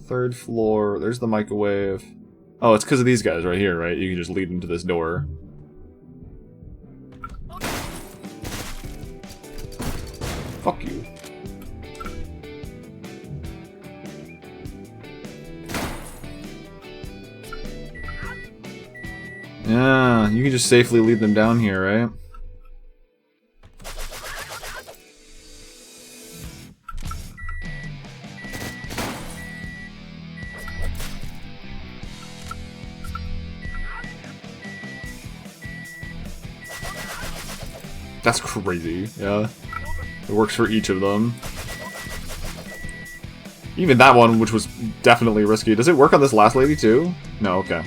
Speaker 1: Third floor. There's the microwave. Oh, it's because of these guys right here, right? You can just lead them to this door. Fuck you. Yeah, you can just safely lead them down here, right? That's crazy, yeah. It works for each of them. Even that one, which was definitely risky. Does it work on this last lady, too? No, okay.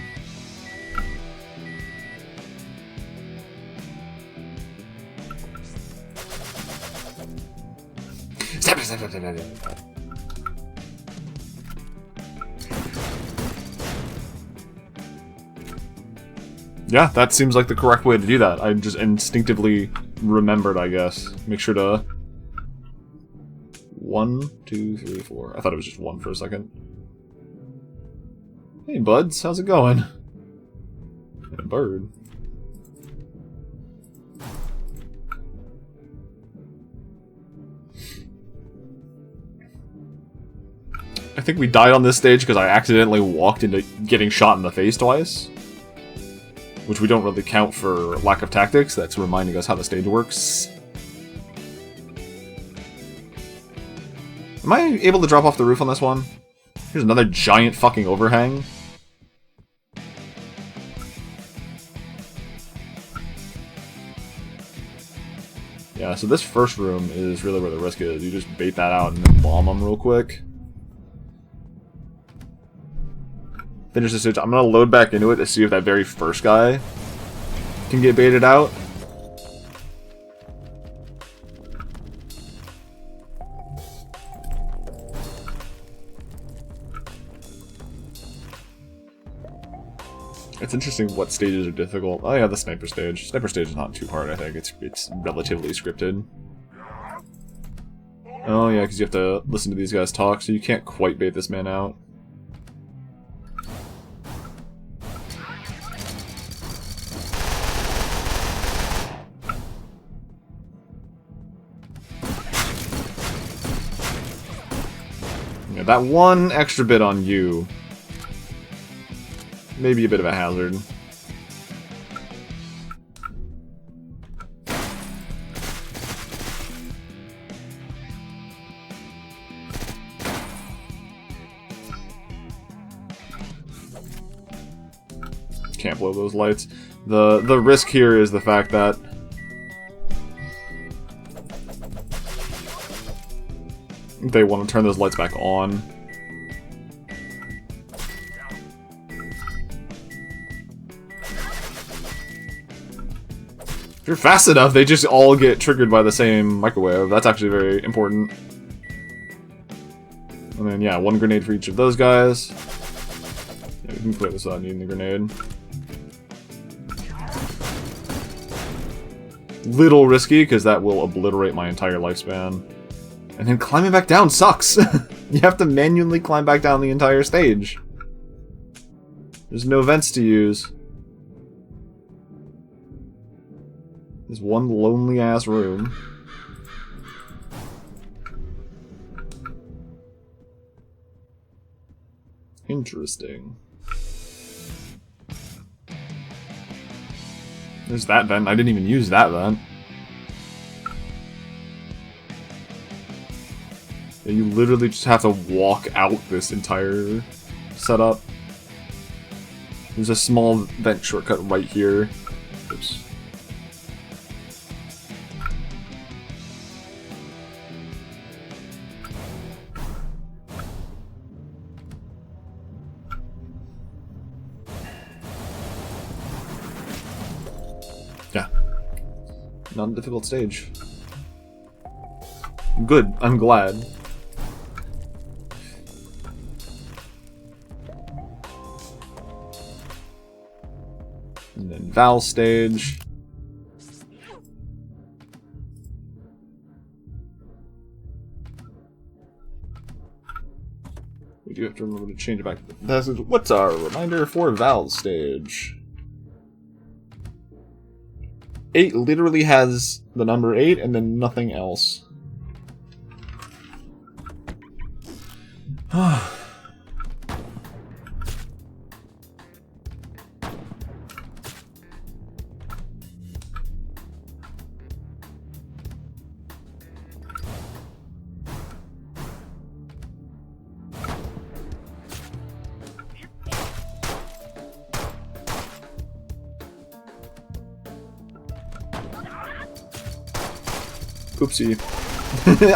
Speaker 1: Yeah, that seems like the correct way to do that. I just instinctively remembered, I guess. Make sure to... 1, 2, 3, 4. I thought it was just 1 for a second. Hey, buds. How's it going? A bird. I think we died on this stage because I accidentally walked into getting shot in the face twice. Which we don't really count for lack of tactics. That's reminding us how the stage works. Am I able to drop off the roof on this one? Here's another giant fucking overhang. Yeah, so this first room is really where the risk is. You just bait that out and then bomb them real quick. Finish the stage. I'm gonna load back into it to see if that very first guy can get baited out. It's interesting what stages are difficult. Oh yeah, the sniper stage. Sniper stage is not too hard, I think. It's relatively scripted. Oh yeah, because you have to listen to these guys talk, so you can't quite bait this man out. Yeah, that one extra bit on you. Maybe a bit of a hazard. Can't blow those lights. The risk here is the fact that they want to turn those lights back on. If you're fast enough, they just all get triggered by the same microwave. That's actually very important. And then, yeah, 1 grenade for each of those guys. Yeah, we can play this without needing the grenade. Little risky, because that will obliterate my entire lifespan. And then climbing back down sucks! You have to manually climb back down the entire stage. There's no vents to use. There's one lonely-ass room. Interesting. There's that vent. I didn't even use that vent. Yeah, you literally just have to walk out this entire setup. There's a small vent shortcut right here. Oops. Yeah. Not a difficult stage. Good, I'm glad. And then Val stage. We do have to remember to change it back. What's our reminder for Val stage? 8 literally has the number 8 and then nothing else. Oopsie.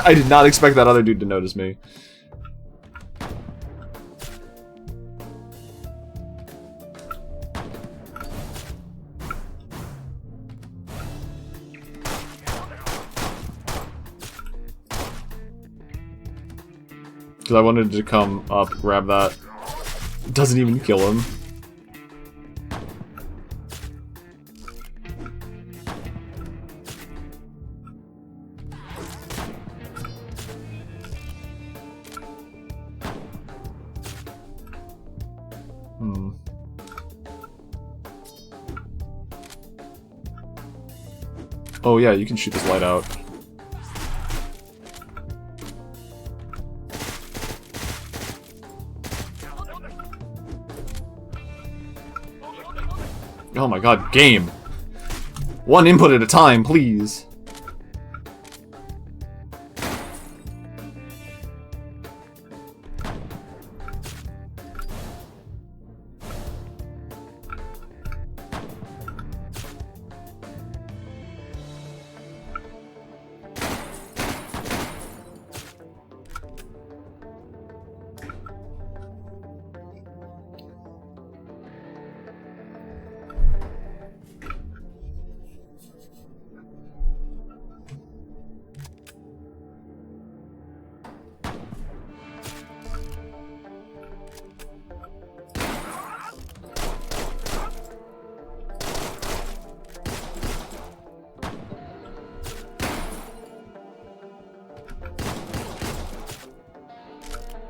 Speaker 1: I did not expect that other dude to notice me. Because I wanted to come up, grab that. It doesn't even kill him. Oh yeah, you can shoot this light out. Oh my god, game! One input at a time, please!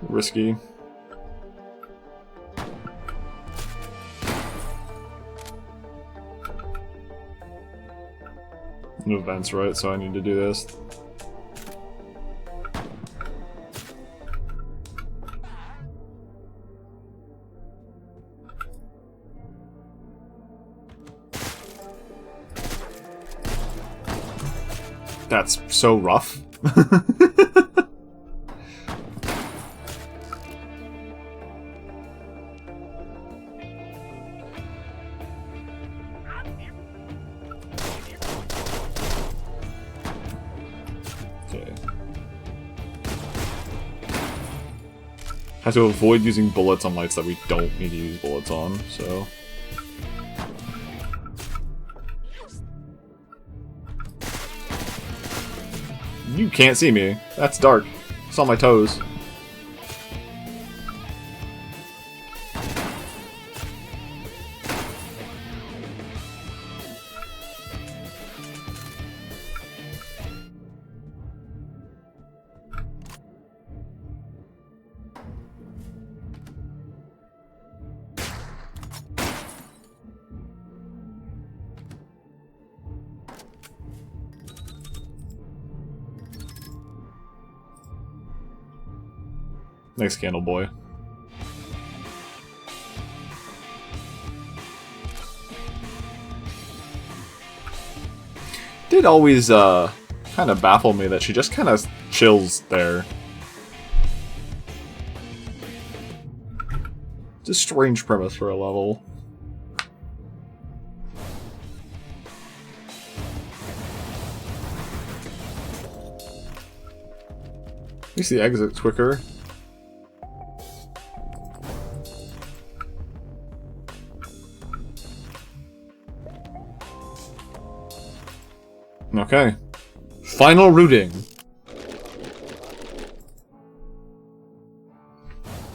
Speaker 1: Risky. No vents, right? So I need to do this. That's so rough. Have to avoid using bullets on lights that we don't need to use bullets on, so... You can't see me. That's dark. It's on my toes. Thanks, Candle Boy. Did always kind of baffle me that she just kind of chills there. It's a strange premise for a level. At least the exit's quicker. Okay. Final routing.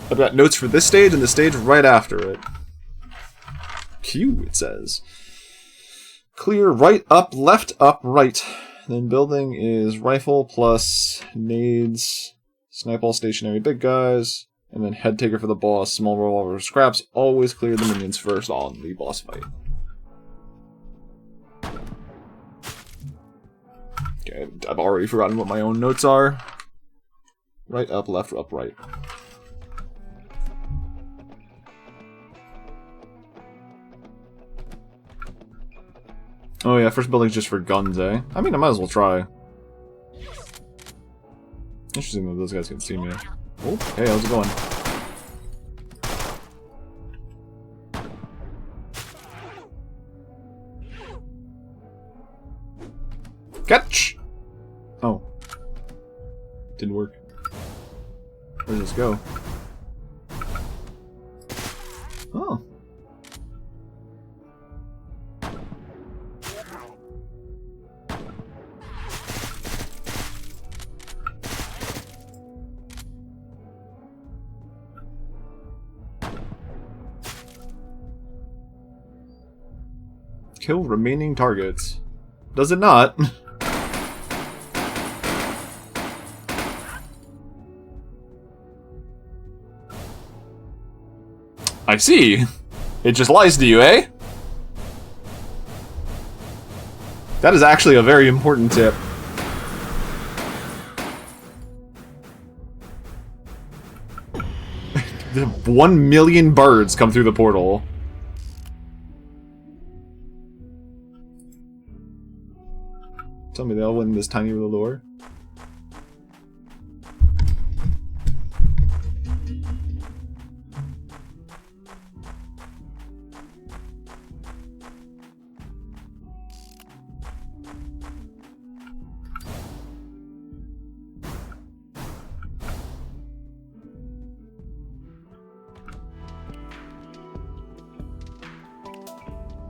Speaker 1: I've got notes for this stage and the stage right after it. Q, it says. Clear right, up, left, up, right. Then building is rifle plus nades, snipe all stationary big guys, and then head taker for the boss, small revolver scraps. Always clear the minions first on the boss fight. Okay, I've already forgotten what my own notes are. Right, up, left, up, right. Oh yeah, first building's just for guns, eh? I mean, I might as well try. Interesting that those guys can see me. Oh, hey, how's it going? Catch! Oh. Didn't work. Where does this go? Oh. Kill remaining targets. Does it not? I see. It just lies to you, eh? That is actually a very important tip. The 1 million birds come through the portal. Tell me they'll win this tiny little door.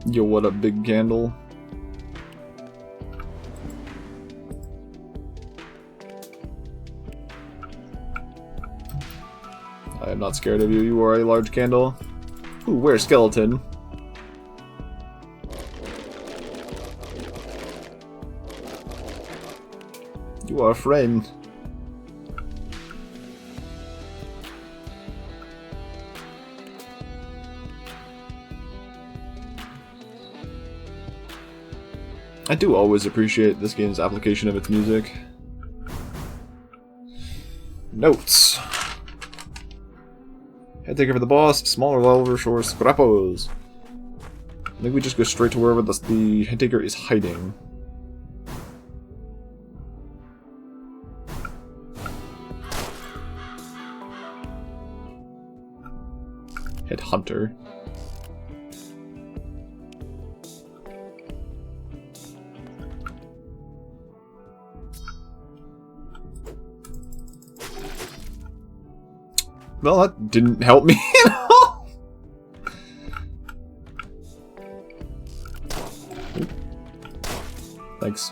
Speaker 1: Yo, what up, big candle? I am not scared of you. You are a large candle. Ooh, where skeleton? You are a friend. I do always appreciate this game's application of its music. Notes. Head taker for the boss, smaller revolver for scrappos. I think we just go straight to wherever the head taker is hiding. Head hunter. Well, that didn't help me at all. Thanks.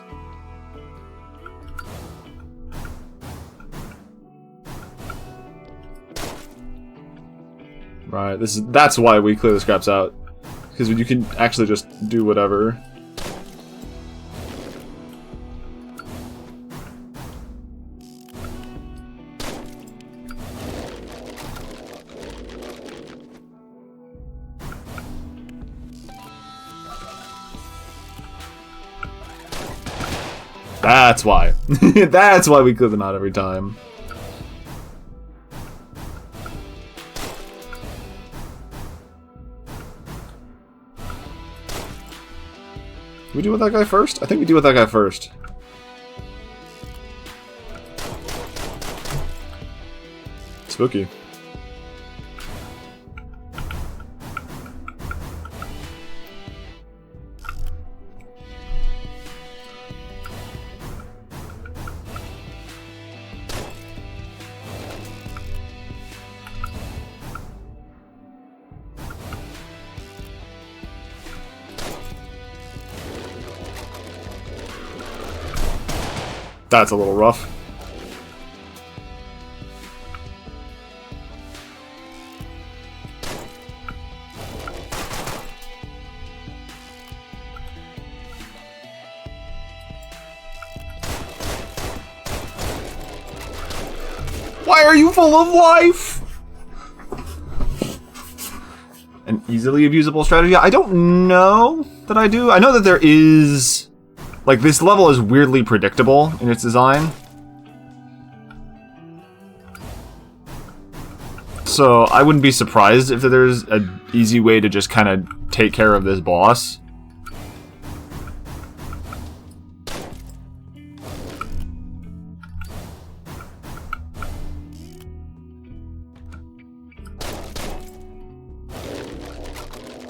Speaker 1: Right, that's why we clear the scraps out. Because you can actually just do whatever. That's why. That's why we clear them out every time. We deal with that guy first? I think we deal with that guy first. Spooky. That's a little rough. Why are you full of life? An easily abusable strategy? I don't know that I do. I know that there is... Like, this level is weirdly predictable in its design. So, I wouldn't be surprised if there's an easy way to just kind of take care of this boss.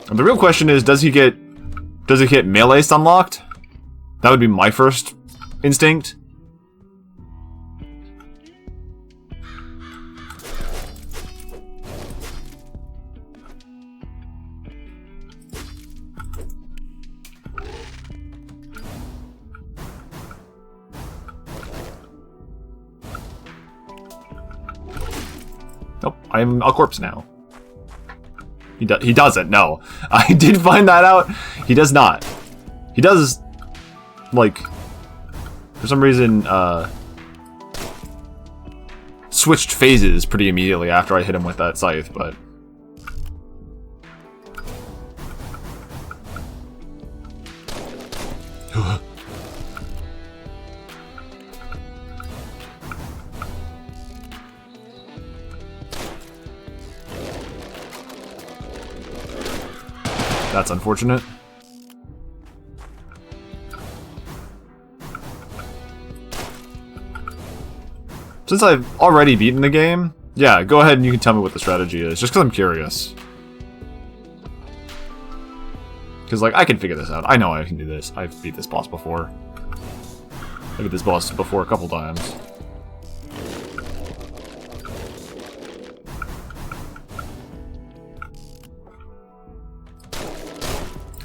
Speaker 1: And the real question is, does he get melee unlocked? That would be my first instinct. Nope, I'm a corpse now. He doesn't, no. I did find that out. He does not. He does... like, for some reason, switched phases pretty immediately after I hit him with that scythe, but... That's unfortunate. Since I've already beaten the game, yeah, go ahead and you can tell me what the strategy is, just because I'm curious. Because, like, I can figure this out. I know I can do this. I've beat this boss before. I beat this boss before a couple times.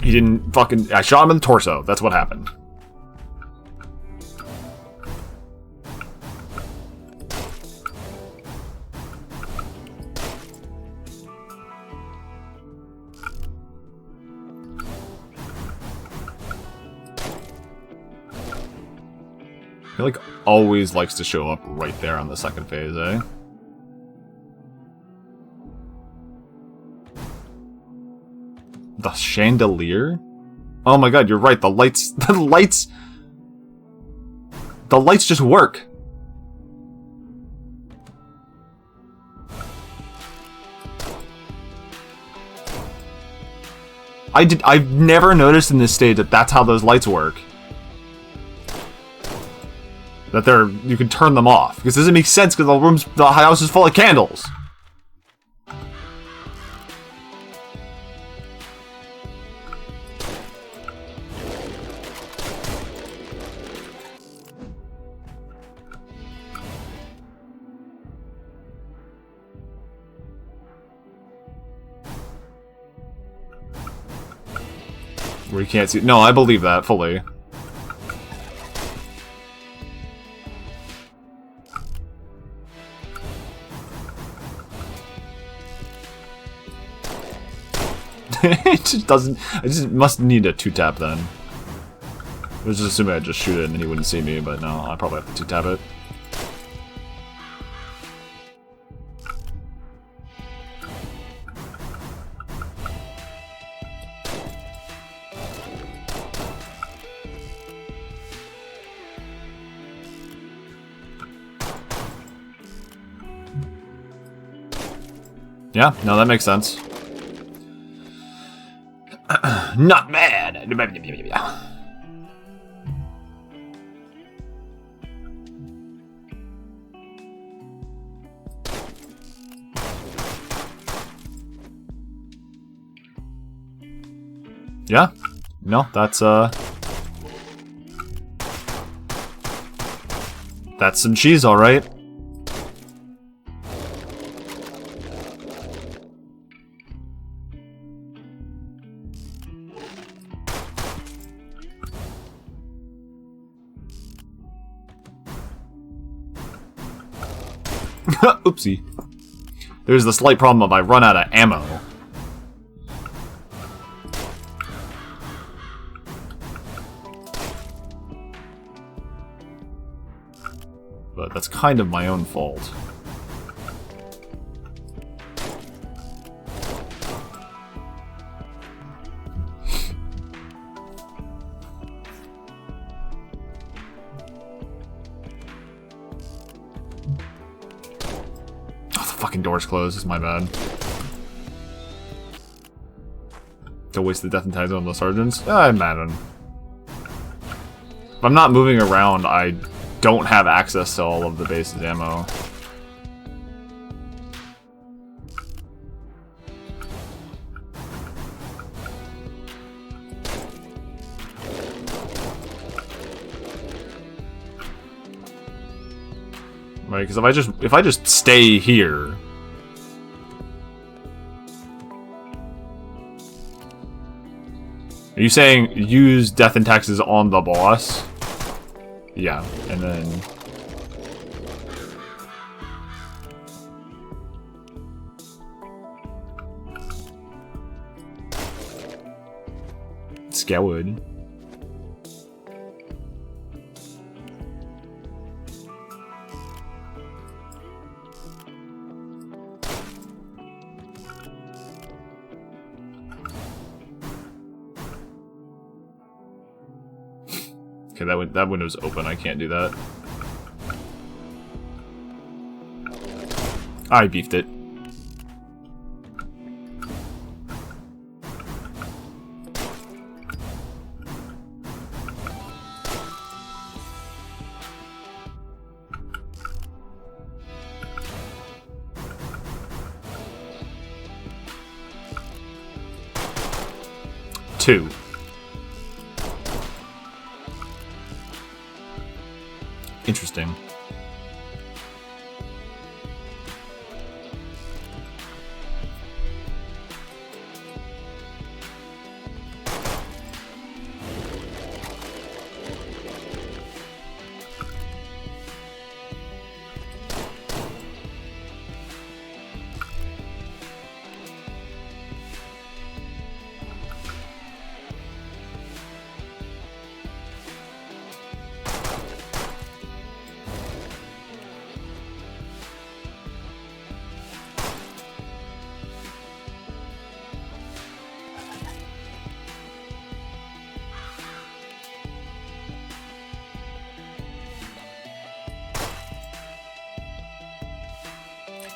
Speaker 1: He didn't fucking... I shot him in the torso. That's what happened. He, like, always likes to show up right there on the second phase, eh? The chandelier? Oh my god, you're right, the lights... The lights just work. I've never noticed in this stage that that's how those lights work. That you can turn them off. Because it doesn't make sense because the house is full of candles. Where you can't see. No, I believe that fully. It just doesn't... I just must need a 2-tap then. I was just assuming I'd just shoot it and then he wouldn't see me, but no, I probably have to 2-tap it. Yeah, no, that makes sense. Not mad. Yeah. No, that's some cheese, alright. Oopsie. There's the slight problem of I run out of ammo. But that's kind of my own fault. Fucking door's closed, it's my bad. Don't waste the death and tags on the sergeants? I'm mad at him. If I'm not moving around, I don't have access to all of the base's ammo. Right, because if I just stay here, are you saying use death and taxes on the boss? Yeah, and then Scoured. Okay, that window's open. I can't do that. I beefed it. Two. Interesting.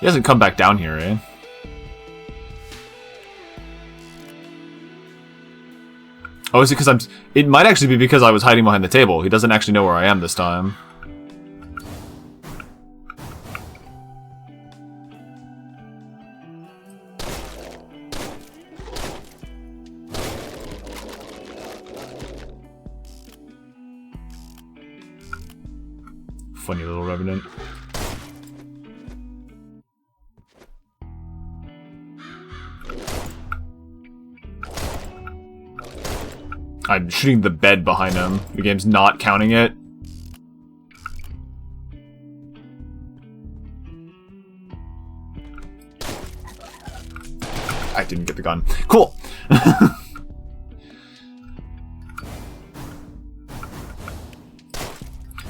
Speaker 1: He hasn't come back down here, eh? Oh, is it because it might actually be because I was hiding behind the table. He doesn't actually know where I am this time. Funny little revenant. I'm shooting the bed behind him. The game's not counting it. I didn't get the gun. Cool!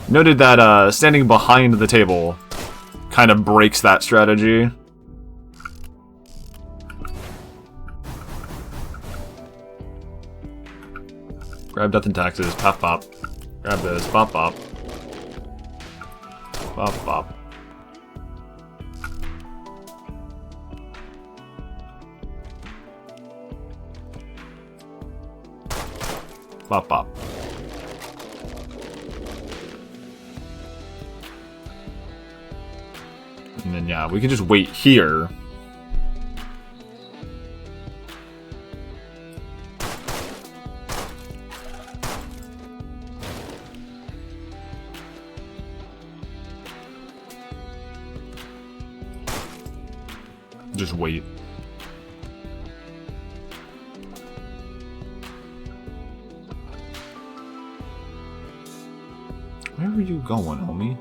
Speaker 1: Noted that standing behind the table kind of breaks that strategy. Grab death and taxes, pop pop. Grab this, pop pop. Pop pop. Pop pop. And then yeah, we can just wait here. Just wait. Where are you going, homie?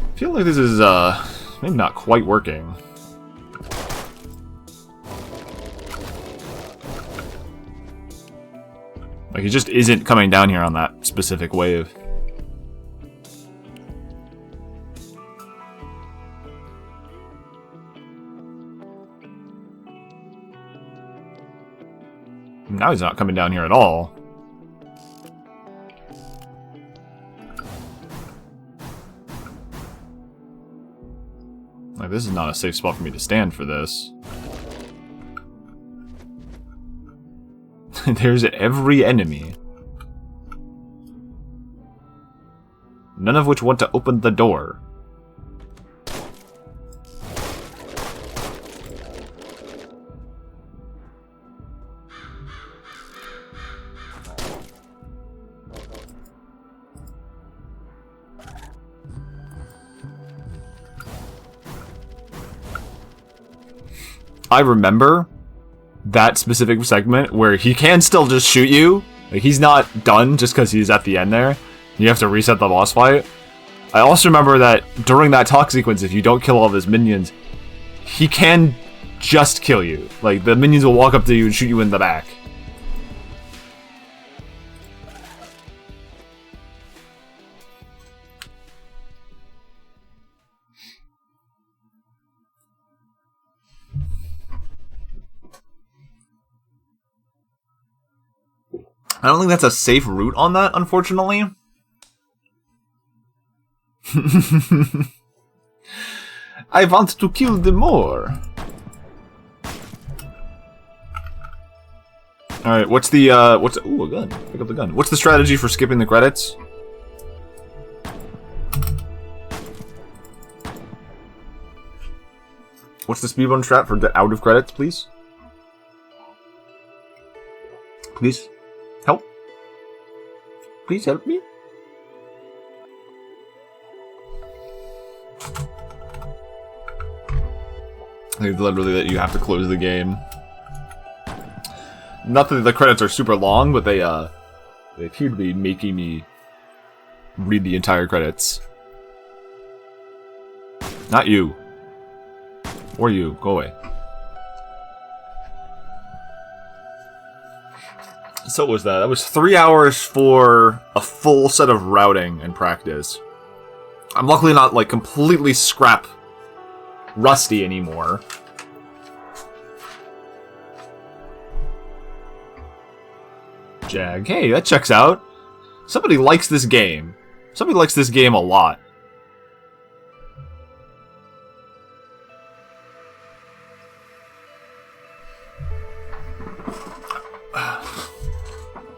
Speaker 1: I feel like this is, maybe not quite working. Like, he just isn't coming down here on that specific wave. Now he's not coming down here at all. Like, this is not a safe spot for me to stand for this. There's every enemy. None of which want to open the door. I remember that specific segment where he can still just shoot you. Like, he's not done just because he's at the end there. You have to reset the boss fight. I also remember that during that talk sequence, if you don't kill all of his minions, he can just kill you. Like, the minions will walk up to you and shoot you in the back. I don't think that's a safe route on that, unfortunately. I want to kill them more. Alright, what's the, ooh, a gun. Pick up the gun. What's the strategy for skipping the credits? What's the speedrun strat for out of credits, please? Please? Help? Please help me? I think literally that you have to close the game. Not that the credits are super long, but they appear to be making me read the entire credits. Not you. Or you. Go away. So what was that? That was 3 hours for a full set of routing and practice. I'm luckily not, like, completely scrap rusty anymore. Jag. Hey, that checks out. Somebody likes this game. Somebody likes this game a lot.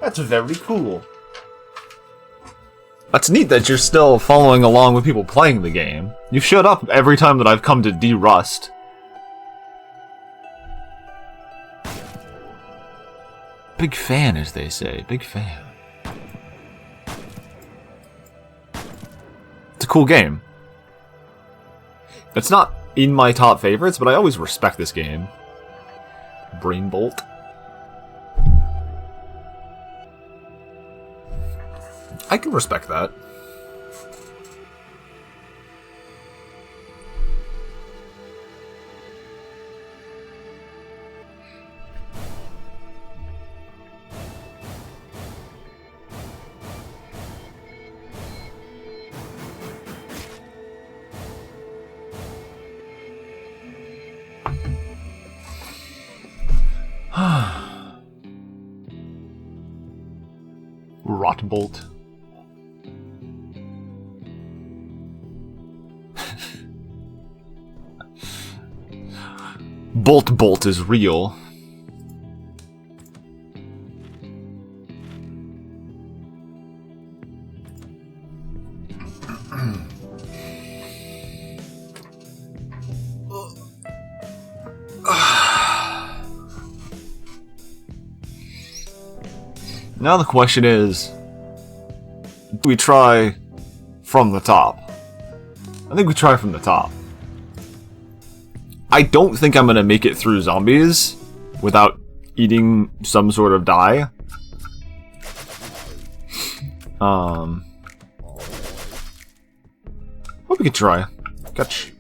Speaker 1: That's very cool. That's neat that you're still following along with people playing the game. You've showed up every time that I've come to de-rust. Big fan, as they say. Big fan. It's a cool game. It's not in my top favorites, but I always respect this game. Brainbolt. I can respect that. Rotbolt. Bolt is real. Now the question is, we try from the top. I think we try from the top. I don't think I'm gonna make it through zombies without eating some sort of dye. Well, we could try. Catch.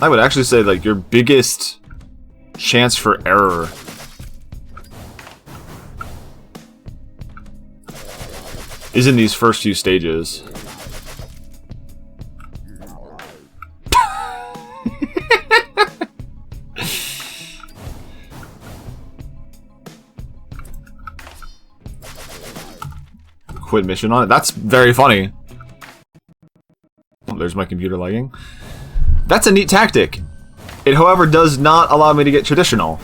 Speaker 1: I would actually say, like, your biggest chance for error is in these first few stages. Quit mission on it. That's very funny. Oh, there's my computer lagging. That's a neat tactic. It, however, does not allow me to get traditional.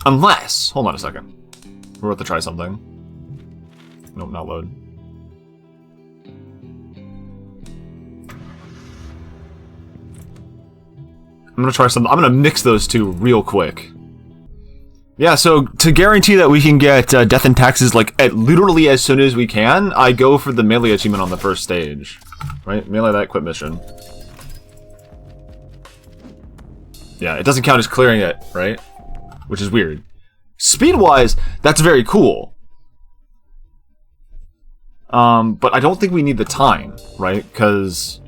Speaker 1: Unless... Hold on a second. We're about to try something. Nope, not load. I'm gonna try something. I'm gonna mix those two real quick. Yeah, so to guarantee that we can get Death and Taxes like at literally as soon as we can, I go for the melee achievement on the first stage. Right? Melee that quit mission. Yeah, it doesn't count as clearing it, right? Which is weird. Speed-wise, that's very cool. But I don't think we need the time, right? Because...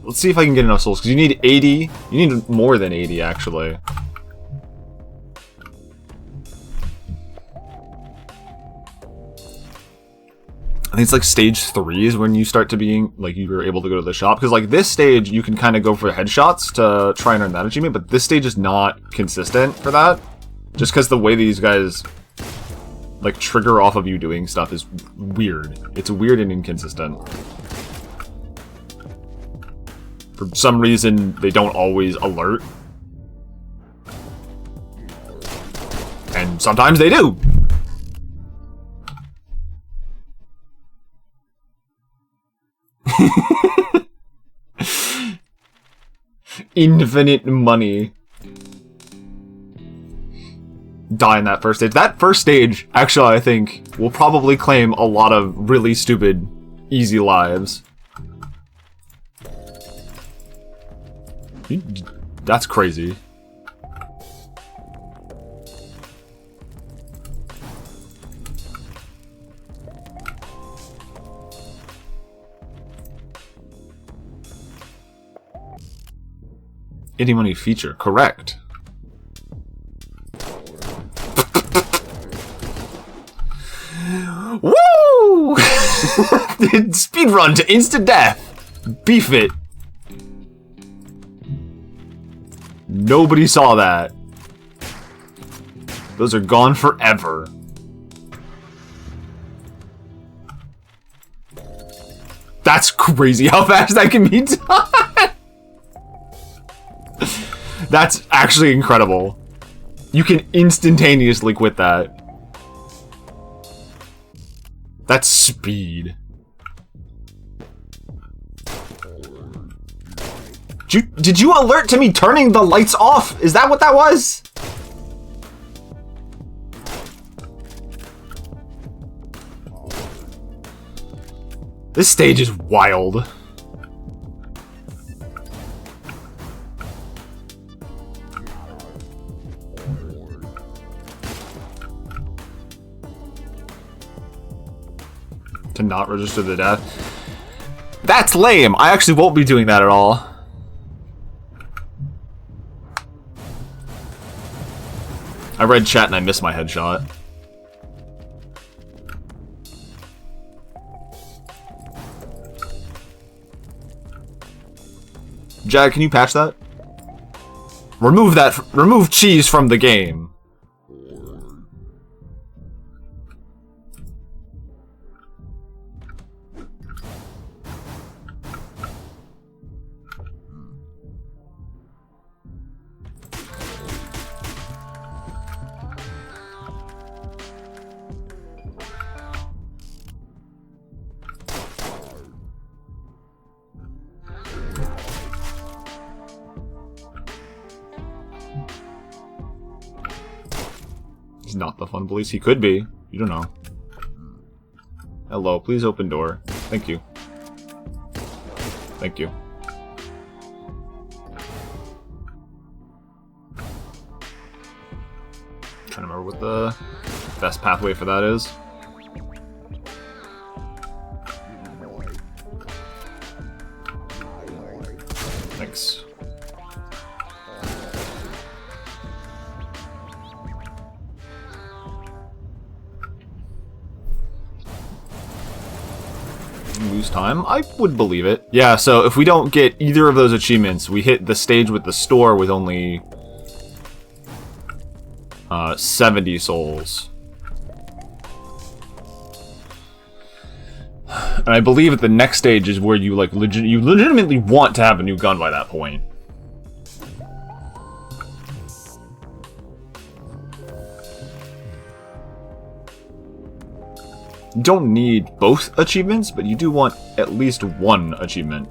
Speaker 1: Let's see if I can get enough souls, because you need 80. You need more than 80, actually. I think it's like stage 3 is when you start to being, like, you're able to go to the shop. Because, like, this stage, you can kind of go for headshots to try and earn that achievement, but this stage is not consistent for that. Just because the way these guys, like, trigger off of you doing stuff is weird. It's weird and inconsistent. For some reason, they don't always alert. And sometimes they do! Infinite money. Die in that first stage. That first stage, actually, I think, will probably claim a lot of really stupid, easy lives. That's crazy. Indie money feature, correct. Woo! Speedrun to instant death. Beef it. Nobody saw that. Those are gone forever. That's crazy how fast that can be done. That's actually incredible. You can instantaneously quit that. That's speed. Did you alert to me turning the lights off? Is that what that was? This stage is wild. To not register the death. That's lame. I actually won't be doing that at all. I read chat and I missed my headshot. Jag, can you patch that? Remove that. Remove cheese from the game. He's not the fun police. He could be. You don't know. Hello, please open door. Thank you. Thank you. Trying to remember what the best pathway for that is. Thanks. Lose time? I would believe it. Yeah, so if we don't get either of those achievements, we hit the stage with the store with only 70 souls. And I believe that the next stage is where you like legitimately want to have a new gun by that point. You don't need both achievements, but you do want at least one achievement.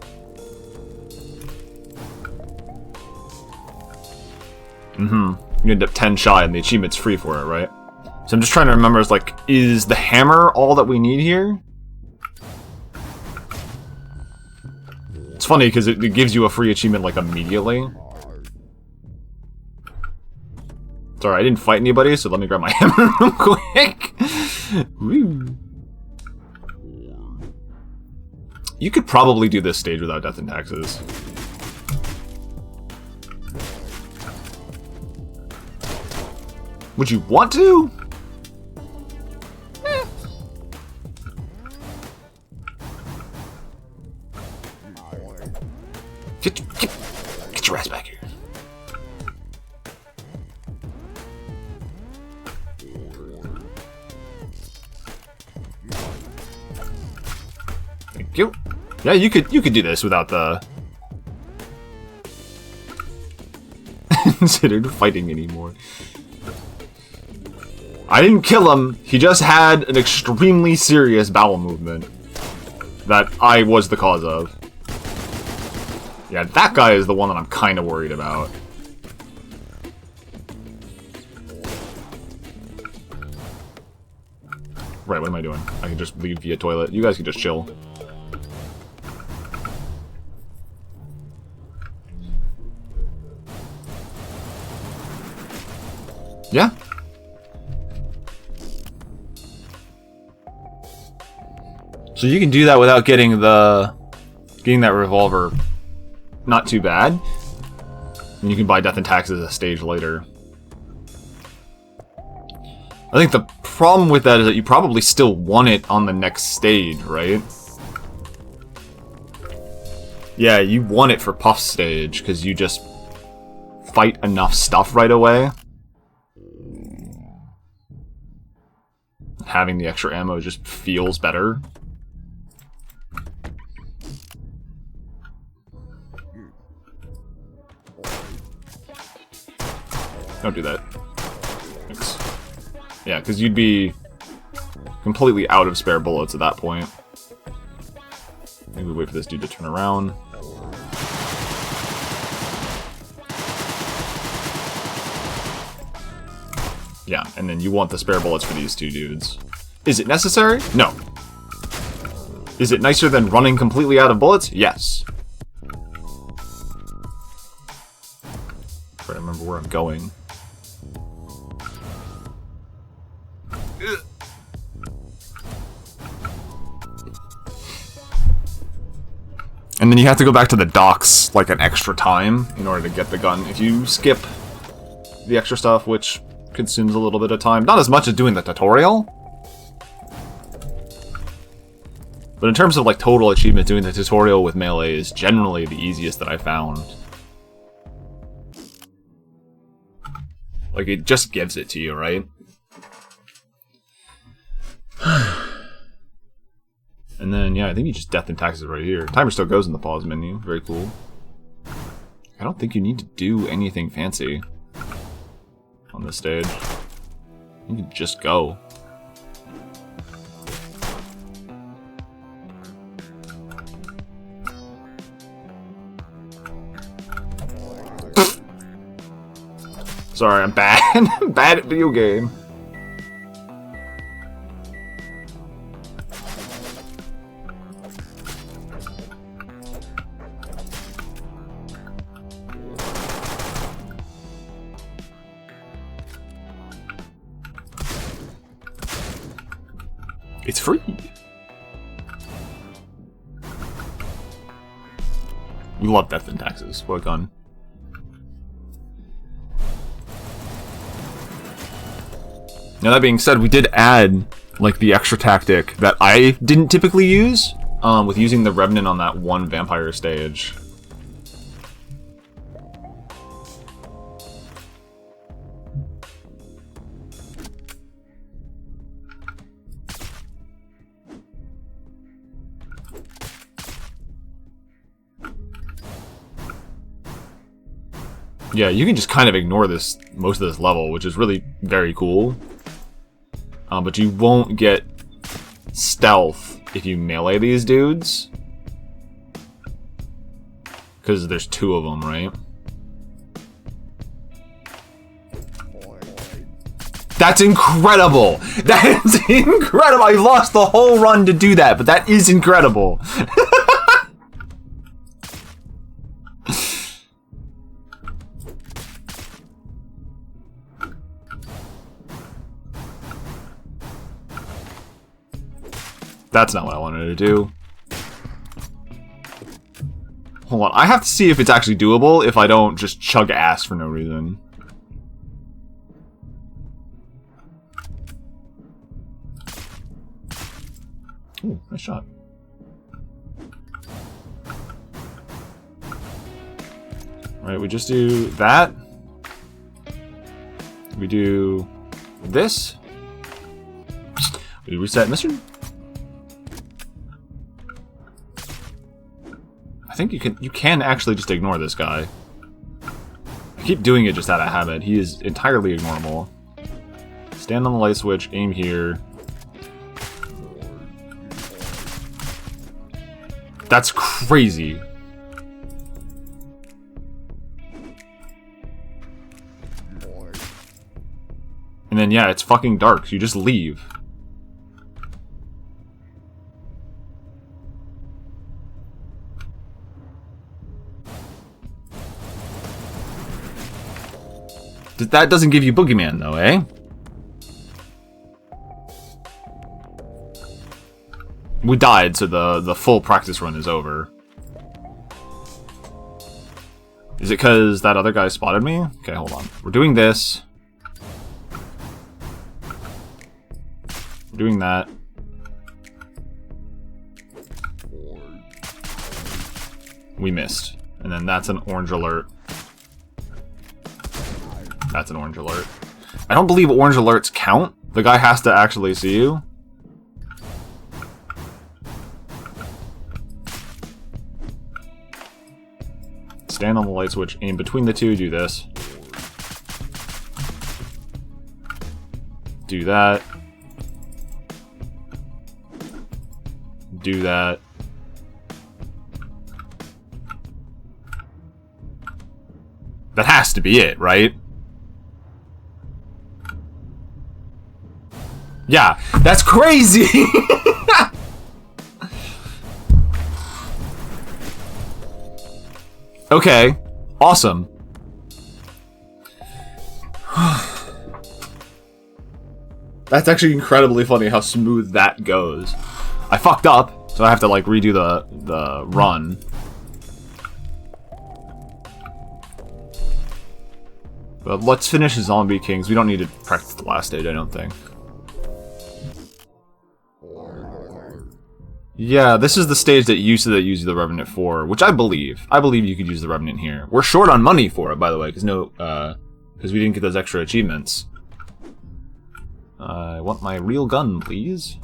Speaker 1: You end up 10 shy and the achievement's free for it, right? So I'm just trying to remember, is like, is the hammer all that we need here? It's funny because it gives you a free achievement like immediately. Sorry, I didn't fight anybody, so let me grab my hammer real quick. Woo. You could probably do this stage without death and taxes. Would you want to? Get your ass back here. Thank you. Yeah, you could do this without the considered fighting anymore. I didn't kill him. He just had an extremely serious bowel movement that I was the cause of. Yeah, that guy is the one that I'm kind of worried about. Right, what am I doing? I can just leave via toilet. You guys can just chill. Yeah. So you can do that without getting that revolver. Not too bad. And you can buy Death and Taxes a stage later. I think the problem with that is that you probably still want it on the next stage, right? Yeah, you want it for Puff's stage, because you just fight enough stuff right away. Having the extra ammo just feels better. Don't do that. Thanks. Yeah, because you'd be completely out of spare bullets at that point. Maybe we wait for this dude to turn around. Yeah, and then you want the spare bullets for these two dudes. Is it necessary? No. Is it nicer than running completely out of bullets? Yes. Try to remember where I'm going. And then you have to go back to the docks like an extra time in order to get the gun. If you skip the extra stuff, which consumes a little bit of time, not as much as doing the tutorial. But in terms of like total achievement, doing the tutorial with melee is generally the easiest that I found. Like, it just gives it to you, right? And then, yeah, I think you just Death and Taxes right here. Timer still goes in the pause menu. Very cool. I don't think you need to do anything fancy on this stage. You can just go. Sorry, I'm bad. I'm bad at video game. It's free. We love death and taxes. What a gun. Now that being said, we did add like the extra tactic that I didn't typically use with using the Revenant on that one vampire stage. Yeah, you can just kind of ignore this most of this level, which is really very cool. But you won't get stealth if you melee these dudes. Because there's two of them, right? That's incredible! That is incredible! I lost the whole run to do that, but that is incredible! That's not what I wanted to do. Hold on, I have to see if it's actually doable if I don't just chug ass for no reason. Ooh, nice shot. Alright, we just do that. We do this. We reset mission. I think you can actually just ignore this guy. I keep doing it just out of habit. He is entirely ignorable. Stand on the light switch, aim here. That's crazy. And then yeah, it's fucking dark, so you just leave. That doesn't give you Boogeyman, though, eh? We died, so the full practice run is over. Is it because that other guy spotted me? Okay, hold on. We're doing this. We're doing that. We missed. And then that's an orange alert. That's an orange alert. I don't believe orange alerts count. The guy has to actually see you. Stand on the light switch, aim between the two, do this. Do that. Do that. That has to be it, right? Yeah, that's crazy! Okay, awesome. That's actually incredibly funny how smooth that goes. I fucked up, so I have to like redo the run. But let's finish Zombie Kings. We don't need to practice the last stage, I don't think. Yeah, this is the stage that used the Revenant for, which I believe. I believe you could use the Revenant here. We're short on money for it, by the way, because we didn't get those extra achievements. I want my real gun, please.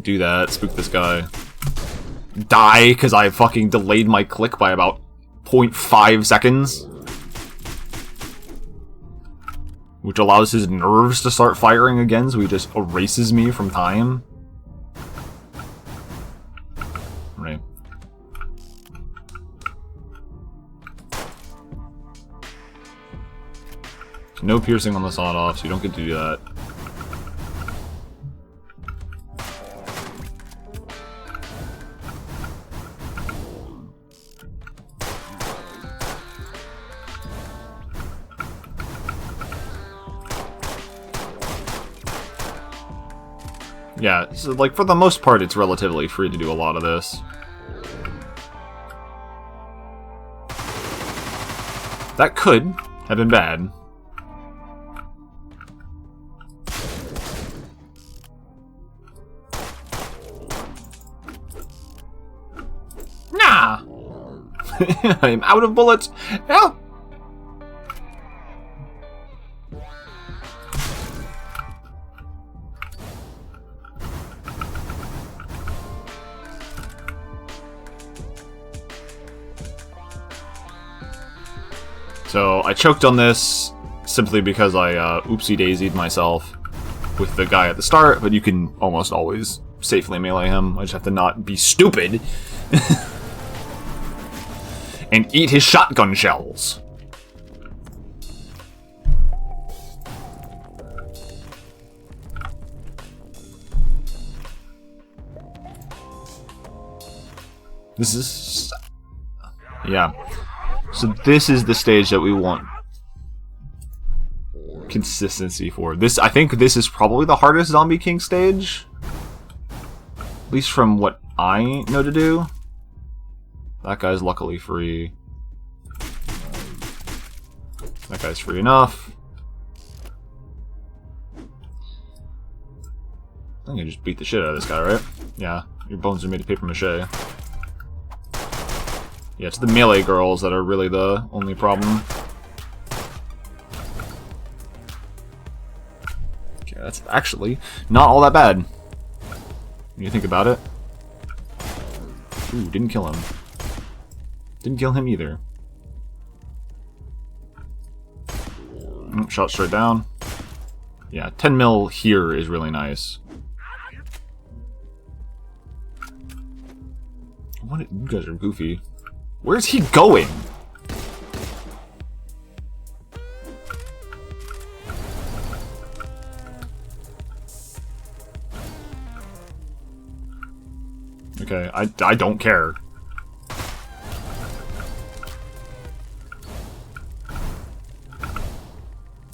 Speaker 1: Do that, spook this guy. Die, because I fucking delayed my click by about 0.5 seconds. Which allows his nerves to start firing again, so he just erases me from time. Right. No piercing on the sawed-off, so you don't get to do that. Yeah, so like for the most part, it's relatively free to do a lot of this. That could have been bad. Nah! I'm out of bullets! Help! So, I choked on this simply because I oopsie-daisied myself with the guy at the start, but you can almost always safely melee him. I just have to not be stupid and eat his shotgun shells. This is... yeah. So this is the stage that we want consistency for. This, I think this is probably the hardest Zombie King stage. At least from what I know to do. That guy's luckily free. That guy's free enough. I think I just beat the shit out of this guy, right? Yeah, your bones are made of paper mache. Yeah, it's the melee girls that are really the only problem. Okay, that's actually not all that bad when you think about it. Ooh, didn't kill him. Didn't kill him either. Shot straight down. Yeah, 10 mil here is really nice. What? You guys are goofy. Where's he going? Okay, I don't care.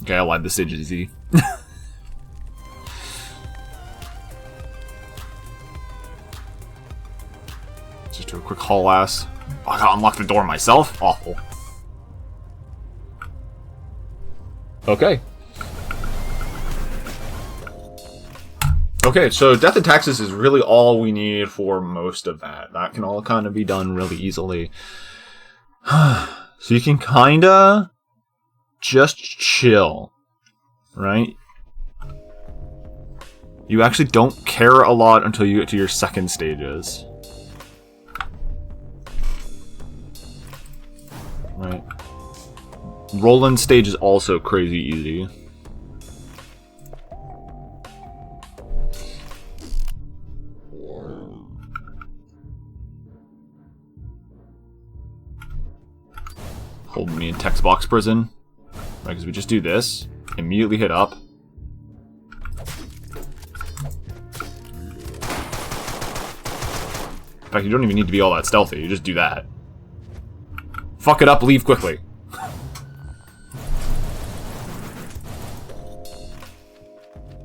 Speaker 1: Okay, I lied, this stage is easy. Just do a quick haul ass. Oh, I gotta unlock the door myself? Awful. Okay. Okay, so Death and Taxes is really all we need for most of that. That can all kind of be done really easily. So you can kinda just chill, right? You actually don't care a lot until you get to your second stages. Right. Roland stage is also crazy easy. Hold me in text box prison. Right, because we just do this, immediately hit up. In fact, you don't even need to be all that stealthy, you just do that. Fuck it up, leave quickly.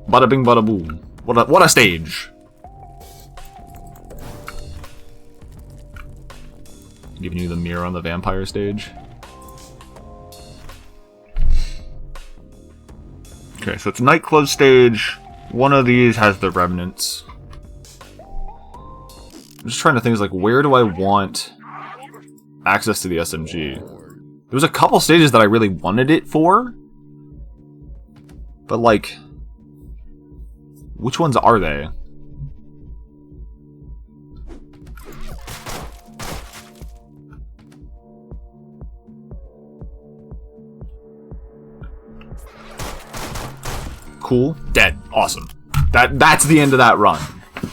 Speaker 1: Bada bing, bada boom. What a stage! Giving you the mirror on the vampire stage. Okay, so it's nightclub stage. One of these has the remnants. I'm just trying to think, like, where do I want access to the SMG? There was a couple stages that I really wanted it for. But, like, which ones are they? Cool. Dead. Awesome. That's the end of that run.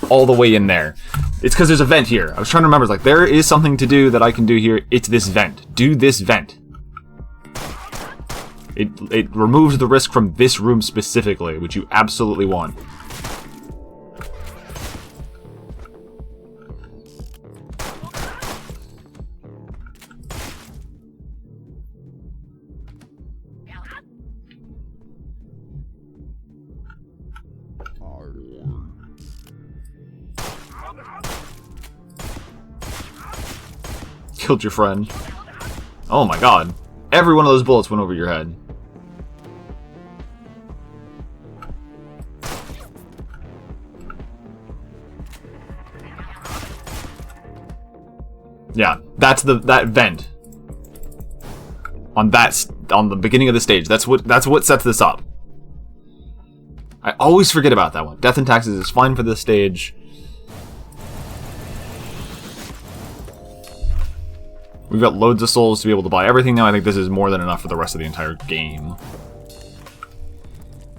Speaker 1: All the way in there. It's because there's a vent here. I was trying to remember, it's like, there is something to do that I can do here. It's this vent. Do this vent. It removes the risk from this room specifically, which you absolutely want. Killed your friend. Oh my god. Every one of those bullets went over your head. Yeah, that's that vent. On the beginning of the stage. That's what sets this up. I always forget about that one. Death and Taxes is fine for this stage. We've got loads of souls to be able to buy everything now. I think this is more than enough for the rest of the entire game.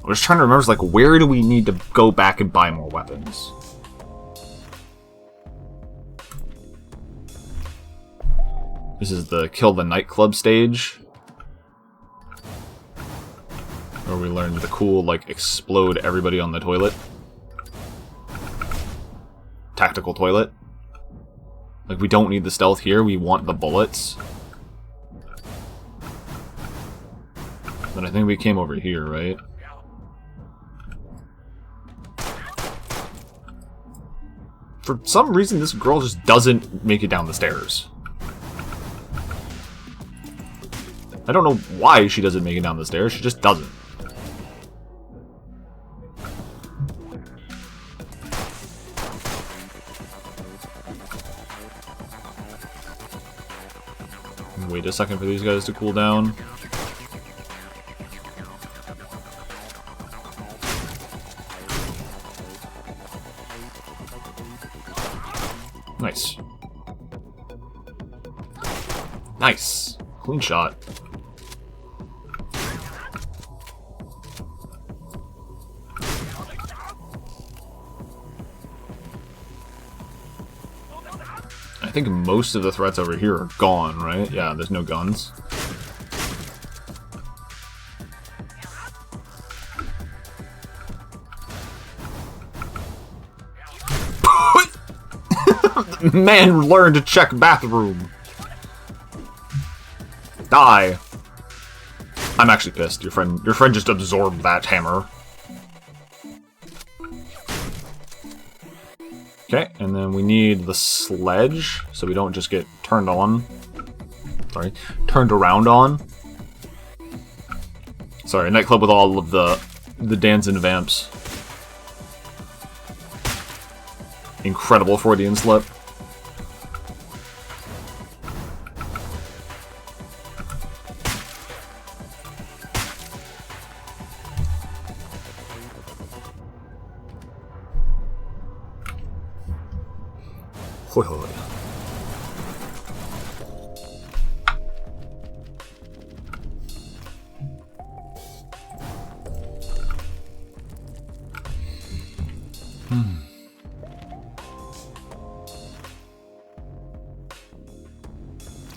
Speaker 1: I was trying to remember, like, where do we need to go back and buy more weapons? This is the Kill the Nightclub stage. Where we learned the cool, like, explode everybody on the toilet. Tactical toilet. Like, we don't need the stealth here, we want the bullets. Then I think we came over here, right? For some reason, this girl just doesn't make it down the stairs. I don't know why she doesn't make it down the stairs, she just doesn't. Wait a second for these guys to cool down. Nice. Nice. Clean shot. I think most of the threats over here are gone, right? Yeah, there's no guns. Man, learn to check bathroom. Die. I'm actually pissed. Your friend just absorbed that hammer. Okay, and then we need the sledge, so we don't just get turned on. Sorry, turned around on. Sorry, a nightclub with all of the dancing vamps. Incredible Freudian slip. Hoi hoi.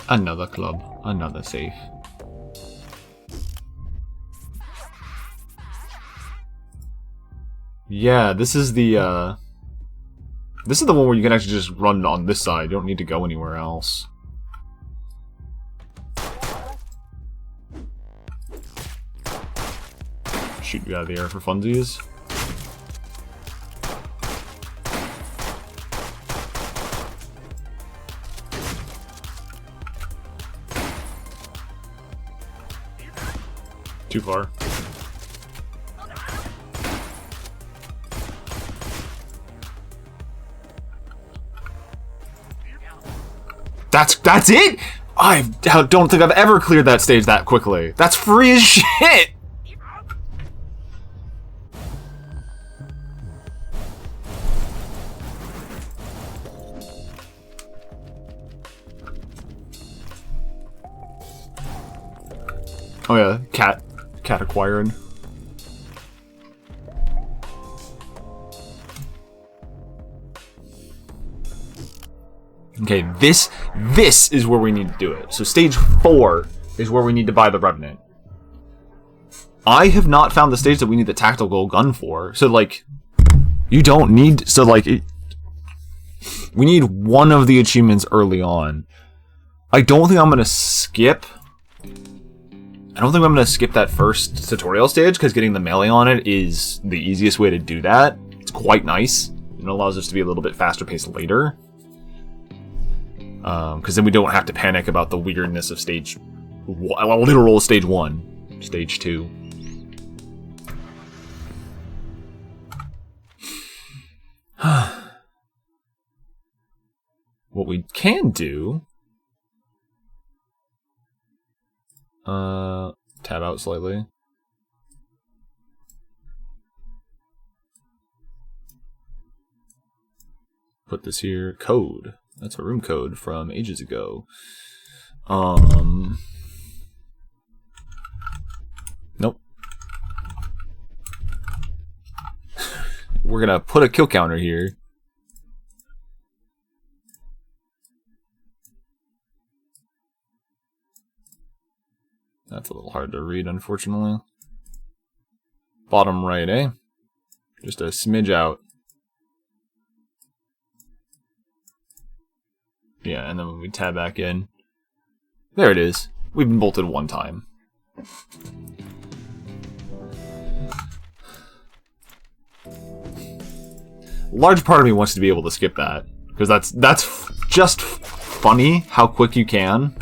Speaker 1: Another club, another safe. Yeah, this is the one where you can actually just run on this side. You don't need to go anywhere else. Shoot you out of the air for funsies. Too far. That's it? I don't think I've ever cleared that stage that quickly. That's free as shit! Oh yeah, cat acquiring. Okay, this is where we need to do it. So stage 4 is where we need to buy the Revenant. I have not found the stage that we need the tactical gun for. So like, you don't need, so like, we need one of the achievements early on. I don't think I'm gonna skip. I don't think I'm gonna skip that first tutorial stage because getting the melee on it is the easiest way to do that. It's quite nice. It allows us to be a little bit faster paced later. Because then we don't have to panic about the weirdness of stage... literal stage 1. Stage 2. What we can do... tab out slightly. Put this here. Code. That's a room code from ages ago. Nope. We're gonna put a kill counter here. That's a little hard to read, unfortunately. Bottom right, eh? Just a smidge out. Yeah, and then when we tab back in, there it is. We've been bolted one time. Large part of me wants to be able to skip that, because that's just funny how quick you can.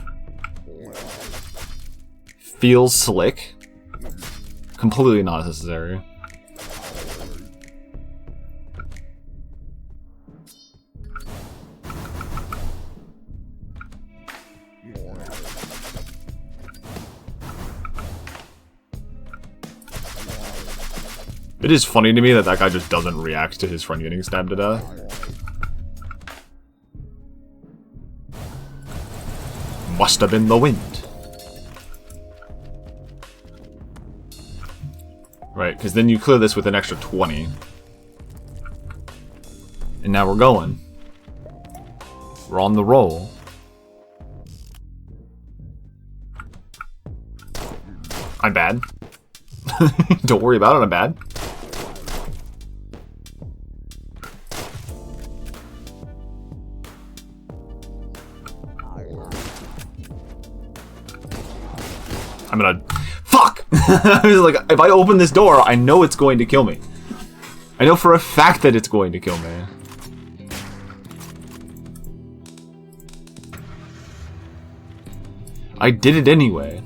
Speaker 1: Feels slick. Completely not necessary. It is funny to me that that guy just doesn't react to his friend getting stabbed to death. Must have been the wind. Right, because then you clear this with an extra 20. And now we're going. We're on the roll. I'm bad. Don't worry about it, I'm bad. I'm gonna... Fuck! I was like, if I open this door, I know it's going to kill me. I know for a fact that it's going to kill me. I did it anyway.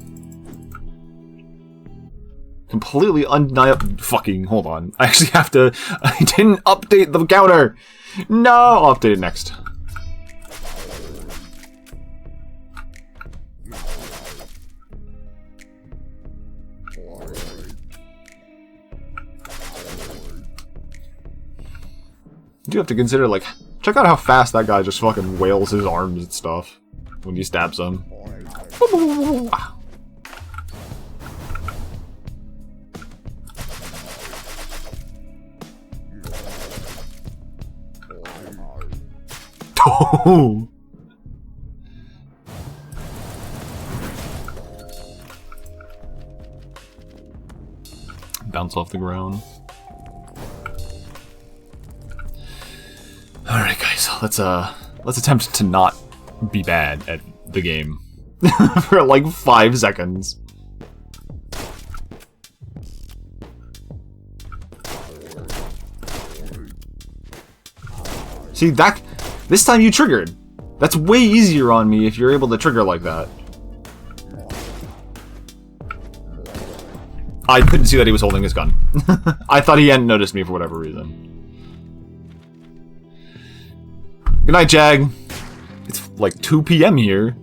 Speaker 1: Completely undeniable. Fucking, hold on. I actually have to... I didn't update the counter! No! I'll update it next. You do have to consider, like, check out how fast that guy just fucking wails his arms and stuff when he stabs him. Oh! Bounce off the ground. Alright guys, let's attempt to not be bad at the game. For like 5 seconds. See, that... This time you triggered. That's way easier on me if you're able to trigger like that. I couldn't see that he was holding his gun. I thought he hadn't noticed me for whatever reason. Good night, Jag. It's like 2 PM here.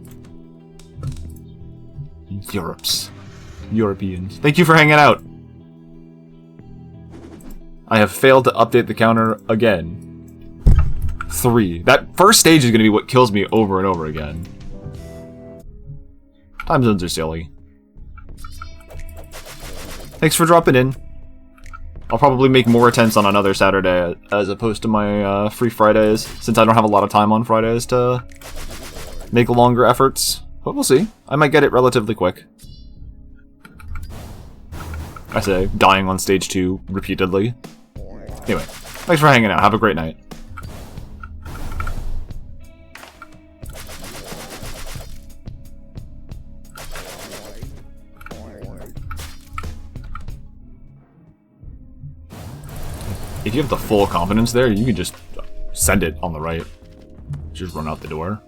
Speaker 1: Europeans. Thank you for hanging out. I have failed to update the counter again. 3. That first stage is going to be what kills me over and over again. Time zones are silly. Thanks for dropping in. I'll probably make more attempts on another Saturday as opposed to my free Fridays, since I don't have a lot of time on Fridays to make longer efforts. But we'll see. I might get it relatively quick. I say, dying on stage 2 repeatedly. Anyway, thanks for hanging out. Have a great night. If you have the full confidence there, you can just send it on the right. Just run out the door.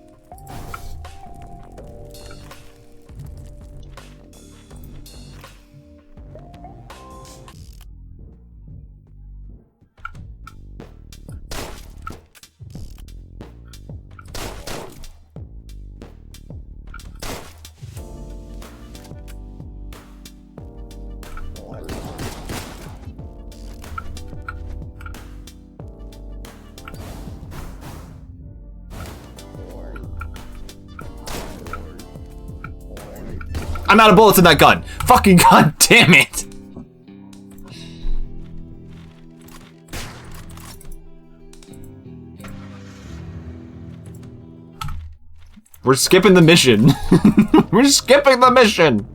Speaker 1: I'm out of bullets in that gun. Fucking god damn it. We're skipping the mission. We're skipping the mission.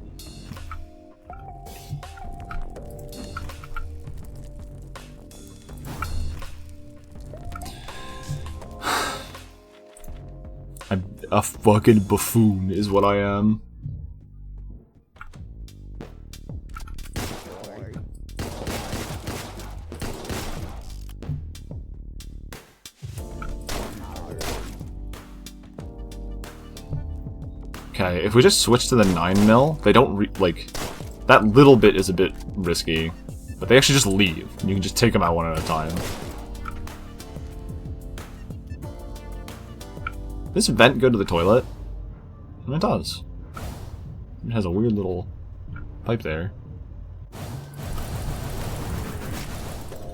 Speaker 1: I'm a fucking buffoon is what I am. Okay, if we just switch to the 9mm, they don't like, that little bit is a bit risky, but they actually just leave. You can just take them out one at a time. Does this vent go to the toilet? And it does. It has a weird little pipe there.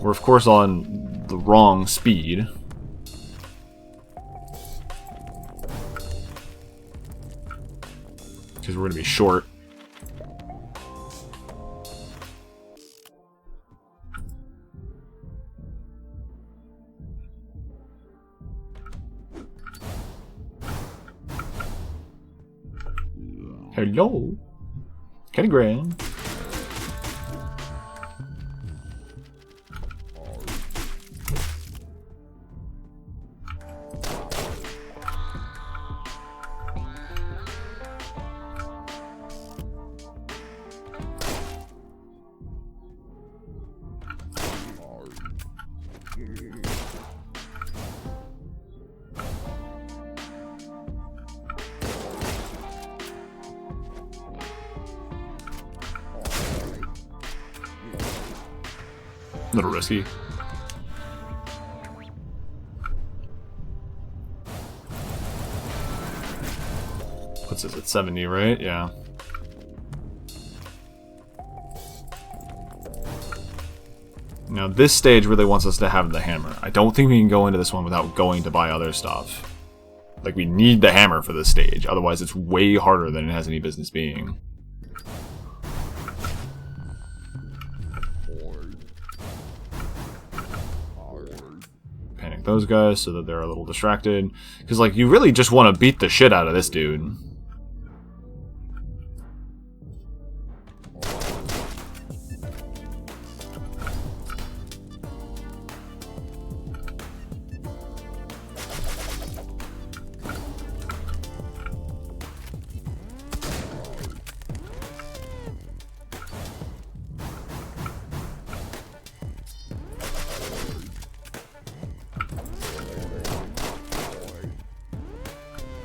Speaker 1: We're of course on the wrong speed. Because we're going to be short. Hello? Kenny Grand. A little risky. What's this at 70, right? Yeah. Now this stage really wants us to have the hammer. I don't think we can go into this one without going to buy other stuff. Like, we need the hammer for this stage, otherwise it's way harder than it has any business being. Panic those guys so that they're a little distracted. Because, like, you really just want to beat the shit out of this dude.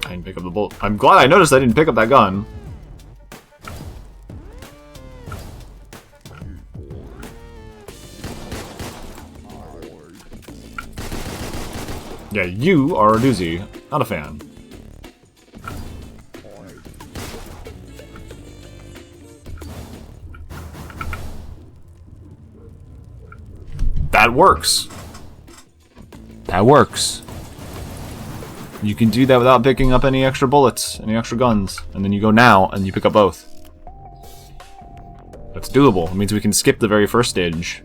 Speaker 1: I didn't pick up the bolt. I'm glad I noticed I didn't pick up that gun. Yeah, you are a doozy. Not a fan. That works. That works. You can do that without picking up any extra bullets, any extra guns. And then you go now, and you pick up both. That's doable. It means we can skip the very first stage.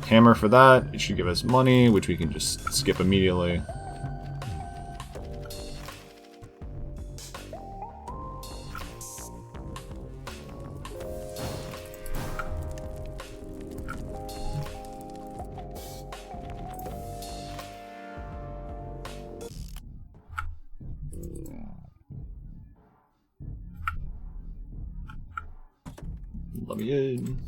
Speaker 1: Hammer for that. It should give us money, which we can just skip immediately. Let me in.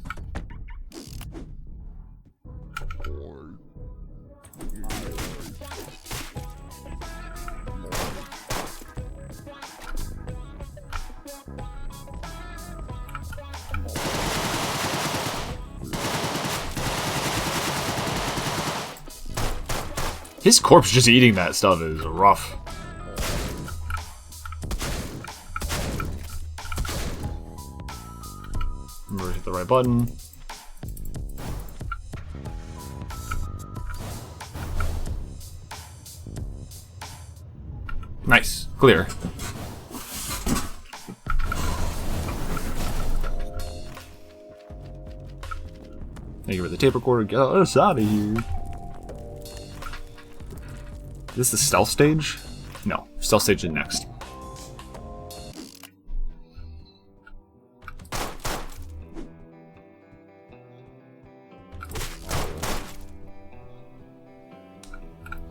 Speaker 1: His corpse just eating that stuff is rough. Remember to hit the right button. Nice. Clear. Thank you for the tape recorder. Get us out of here. Is this the stealth stage? No. Stealth stage is next.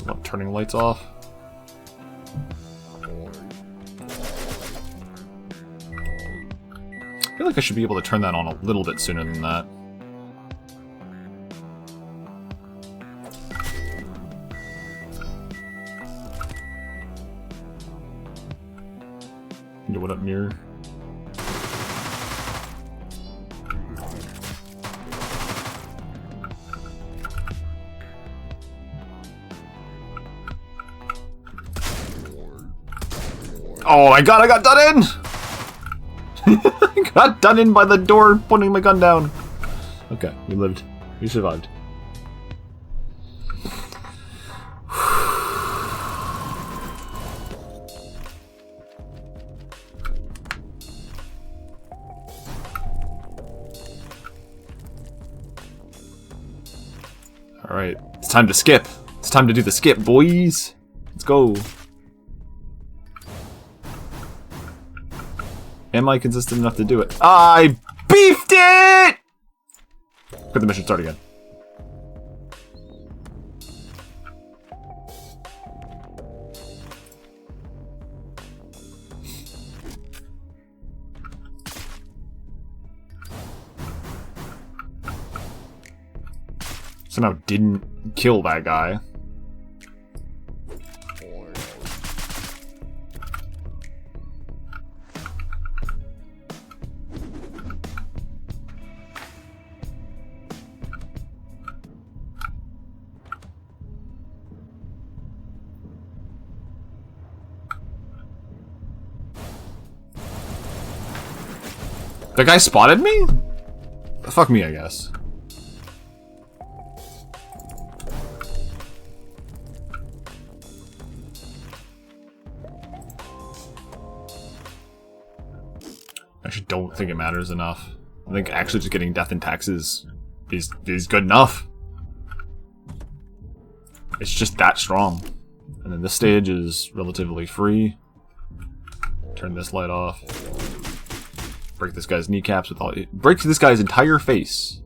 Speaker 1: What, turning lights off? I feel like I should be able to turn that on a little bit sooner than that. Yo, what up, mirror? Oh my god, I got done in! I got done in by the door, pointing my gun down. Okay, we lived. We survived. Alright, it's time to skip. It's time to do the skip, boys. Let's go. Am I consistent enough to do it? I beefed it! Could the mission start again? Somehow didn't kill that guy. The guy spotted me? Fuck me, I guess. I actually don't think it matters enough. I think actually just getting death and taxes is good enough. It's just that strong. And then this stage is relatively free. Turn this light off. Break this guy's kneecaps with all... Break this guy's entire face.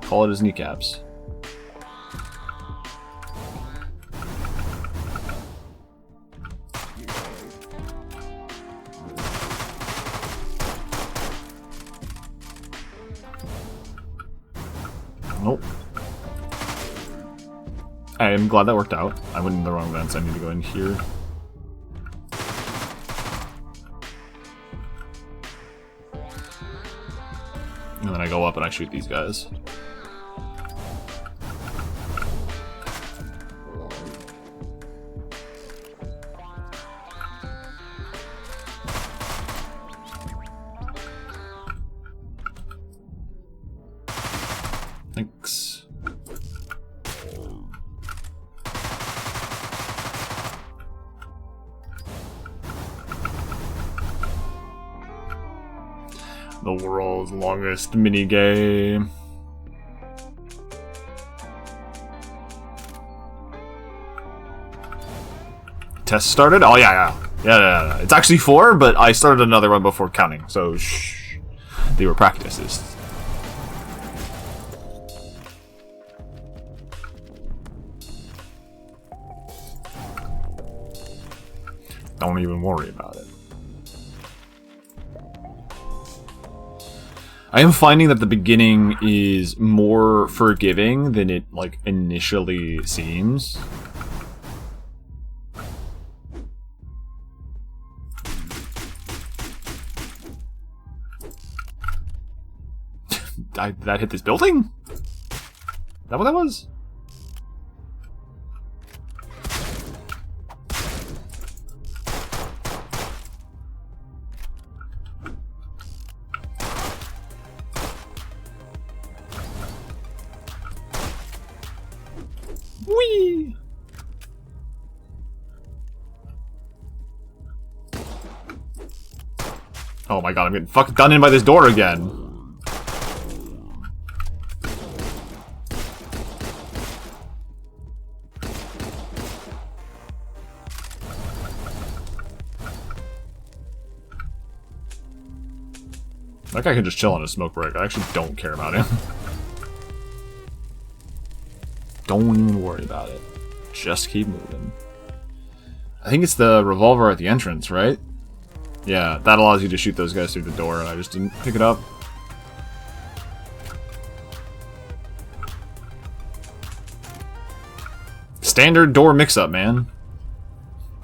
Speaker 1: Call it his kneecaps. Nope. I am glad that worked out. I went in the wrong vents. I need to go in here. And then I go up and I shoot these guys. Thanks. The world's longest minigame. Test started? Oh yeah. It's actually 4, but I started another one before counting, so shh. They were practices. Don't even worry about it. I am finding that the beginning is more forgiving than it, like, initially seems. Did that hit this building? Is that what that was? Whee! Oh my god, I'm getting fucking done in by this door again. That guy can just chill on a smoke break. I actually don't care about him. Don't even worry about it. Just keep moving. I think it's the revolver at the entrance, right? Yeah, that allows you to shoot those guys through the door, and I just didn't pick it up. Standard door mix-up, man.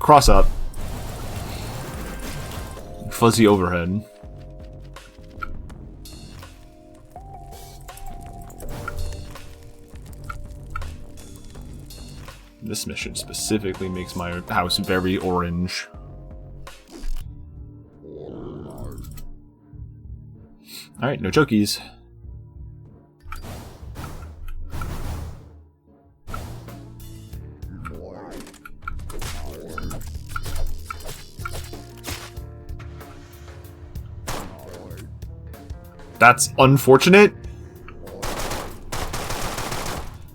Speaker 1: Cross up. Fuzzy overhead. This mission specifically makes my house very orange. Alright, no chokies. That's unfortunate.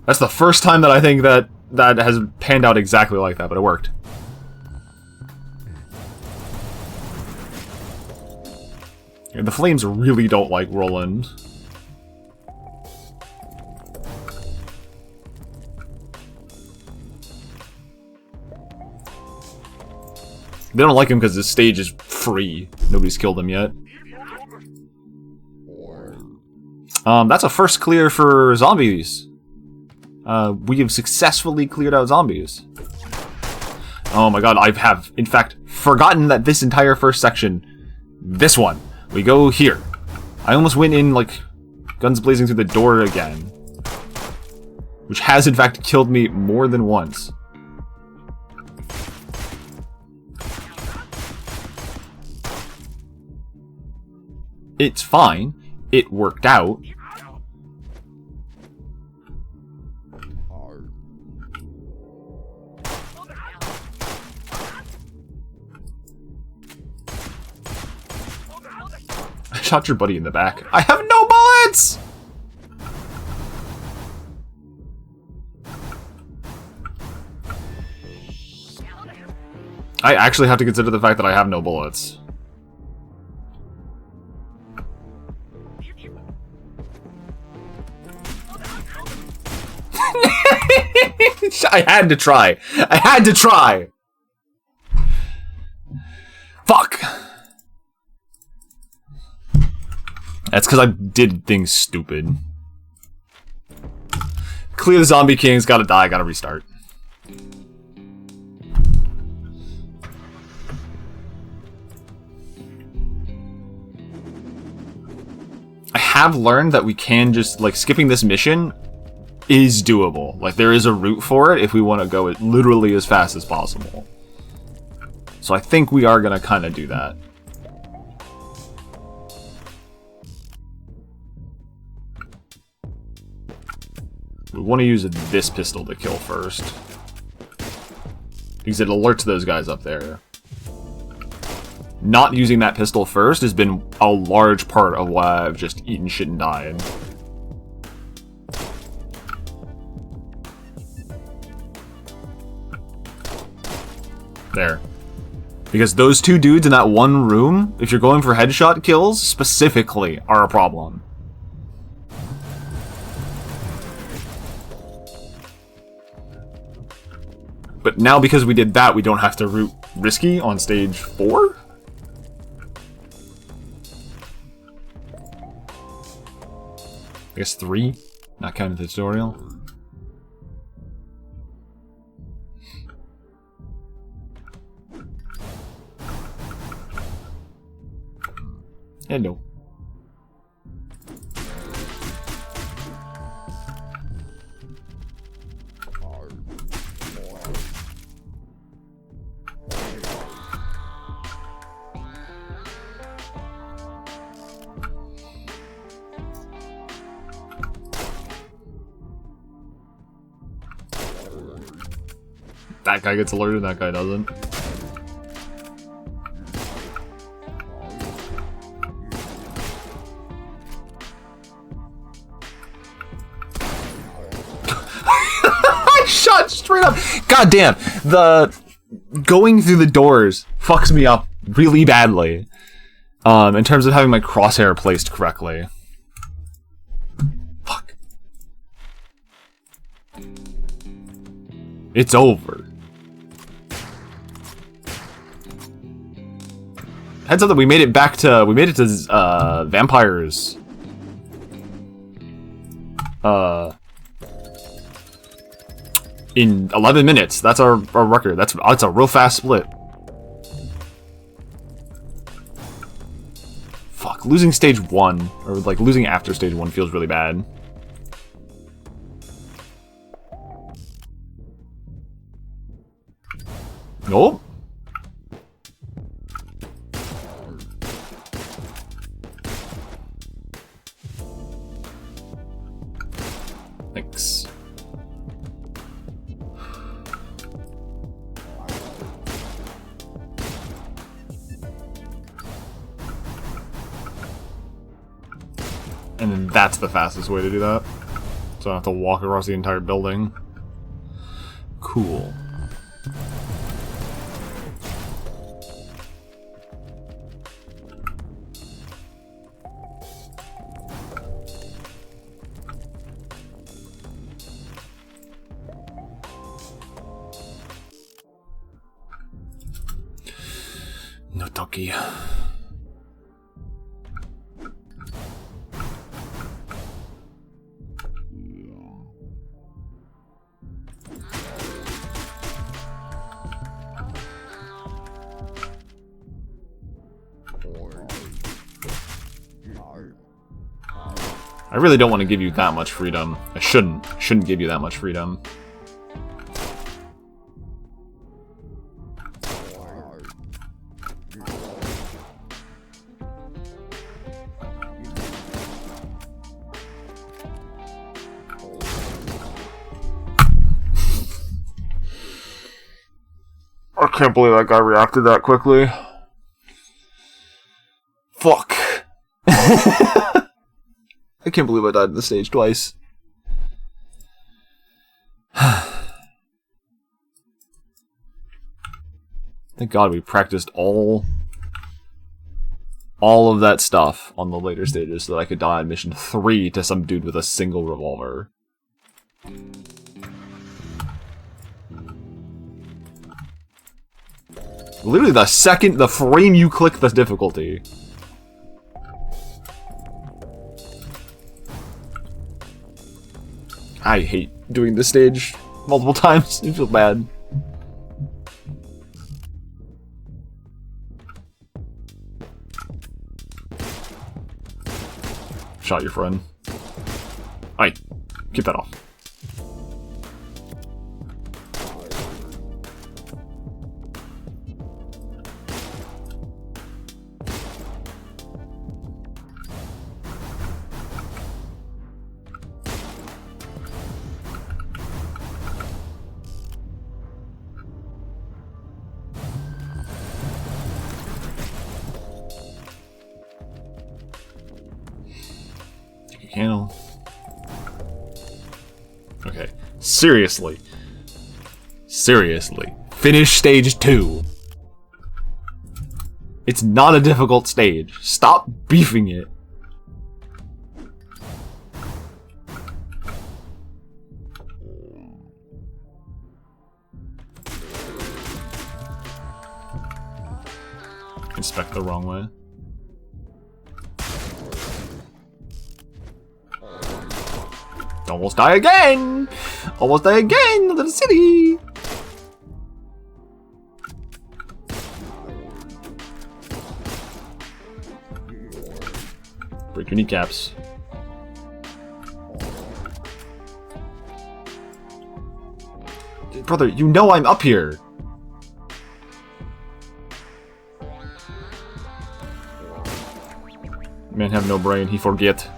Speaker 1: That's the first time that I think that has panned out exactly like that, but it worked. And the flames really don't like Roland. They don't like him because this stage is free. Nobody's killed him yet. That's a first clear for zombies. We have successfully cleared out zombies. Oh my god, I have, in fact, forgotten that this entire first section, this one, we go here. I almost went in, like, guns blazing through the door again. Which has, in fact, killed me more than once. It's fine. It worked out. I shot your buddy in the back. I have no bullets! I actually have to consider the fact that I have no bullets. I had to try. I had to try. Fuck. That's because I did things stupid. Clear the zombie kings, gotta die, gotta restart. I have learned that we can just, like, skipping this mission is doable. Like, there is a route for it if we want to go literally as fast as possible. So I think we are gonna kind of do that. We want to use this pistol to kill first. Because it alerts those guys up there. Not using that pistol first has been a large part of why I've just eaten shit and died. There. Because those two dudes in that one room, if you're going for headshot kills, specifically, are a problem. But now because we did that, we don't have to root risky on stage 4? I guess 3? Not counting the tutorial. Hello. That guy gets alerted, that guy doesn't. shot straight up. God damn. The going through the doors fucks me up really badly. In terms of having my crosshair placed correctly. Fuck. It's over. Heads up that we made it back to vampires. In 11 minutes. That's our record. That's a real fast split. Fuck, losing stage 1 or like losing after stage 1 feels really bad. Nope. Thanks. And then that's the fastest way to do that. So I don't have to walk across the entire building. Cool. No doggy. I really don't want to give you that much freedom. I shouldn't give you that much freedom. I can't believe that guy reacted that quickly. Fuck. I can't believe I died in the stage twice. Thank God we practiced all of that stuff on the later stages so that I could die on mission 3 to some dude with a single revolver. Literally the frame you click the difficulty. I hate doing this stage multiple times. I feel bad. Shot your friend. Aye, keep that off. Candle. Okay. Seriously. Seriously. Finish stage 2. It's not a difficult stage. Stop beefing it. Inspect the wrong way. Almost die again! Almost die again to the city! Break your kneecaps. Brother, you know I'm up here! Man have no brain, he forget.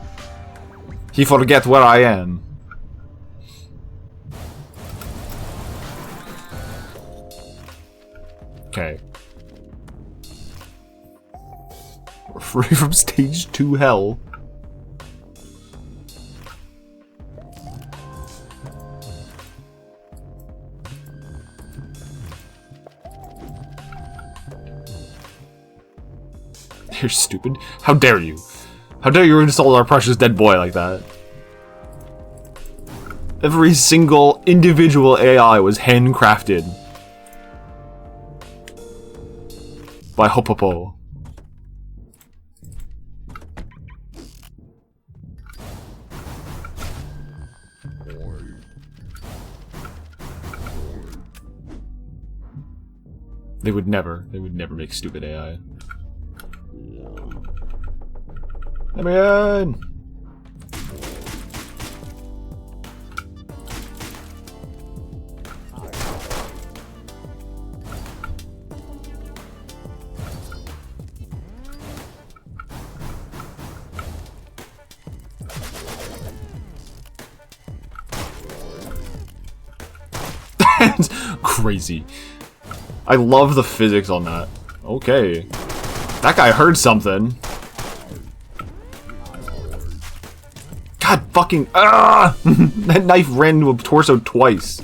Speaker 1: He forget where I am. Okay. We're free from stage 2 hell. You're stupid. How dare you? How dare you insult our precious dead boy like that? Every single individual AI was handcrafted by Hopopo. They would never make stupid AI. Let me in! That's crazy. I love the physics on that. Okay. That guy heard something. God fucking... Ah! That knife ran into a torso twice.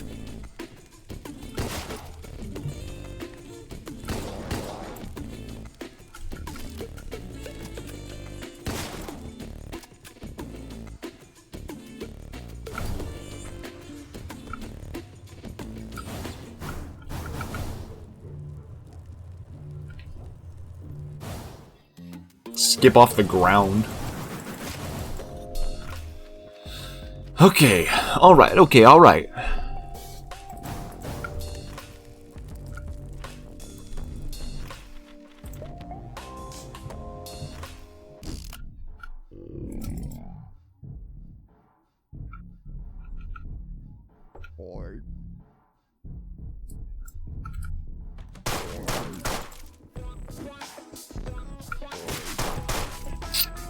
Speaker 1: Skip off the ground. Okay, alright, okay, alright.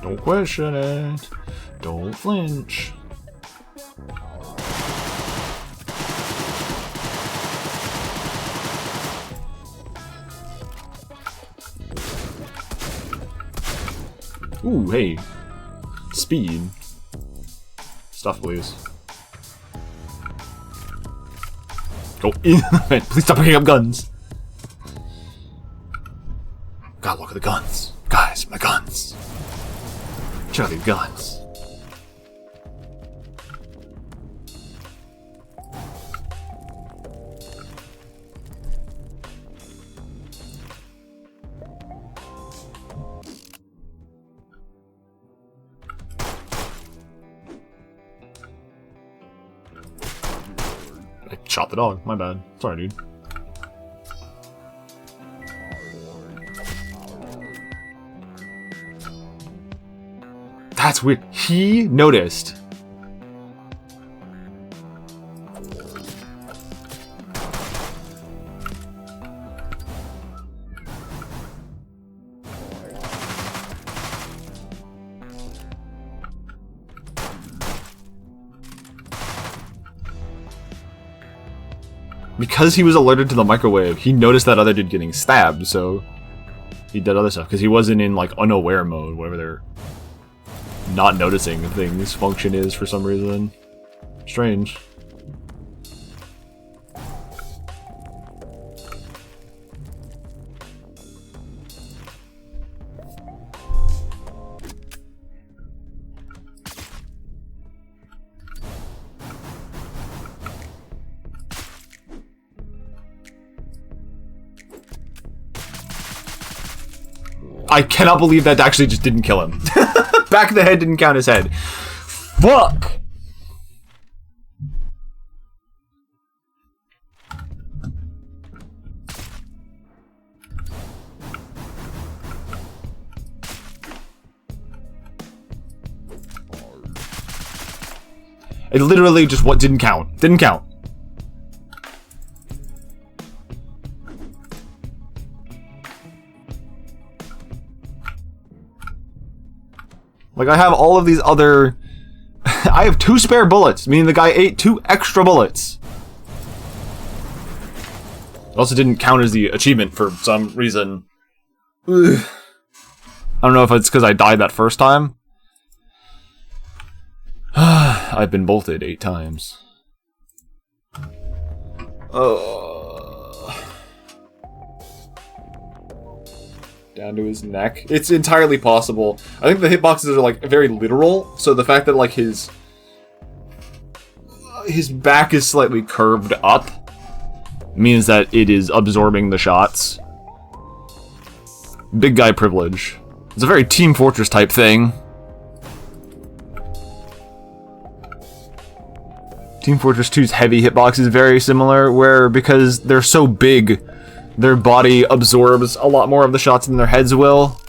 Speaker 1: Don't question it. Don't flinch. Ooh, hey. Speed. Stuff, please. Go in the vent. Please stop picking up guns. God, look at the guns. Guys, my guns. Check out these guns. I shot the dog. My bad. Sorry, dude. That's weird. He noticed. Because he was alerted to the microwave, he noticed that other dude getting stabbed, so he did other stuff. Because he wasn't in, like, unaware mode, whatever they're not noticing things function is for some reason. Strange. I cannot believe that actually just didn't kill him. Back of the head didn't count his head. Fuck! It literally just what didn't count. Didn't count. Like, I have all of these other... I have 2 spare bullets, meaning the guy ate 2 extra bullets. It also didn't count as the achievement for some reason. Ugh. I don't know if it's because I died that first time. I've been bolted 8 times. down to his neck. It's entirely possible. I think the hitboxes are like very literal, so the fact that like his back is slightly curved up means that it is absorbing the shots. Big guy privilege. It's a very Team Fortress type thing. Team Fortress 2's heavy hitbox is very similar, where because they're so big, their body absorbs a lot more of the shots than their heads will.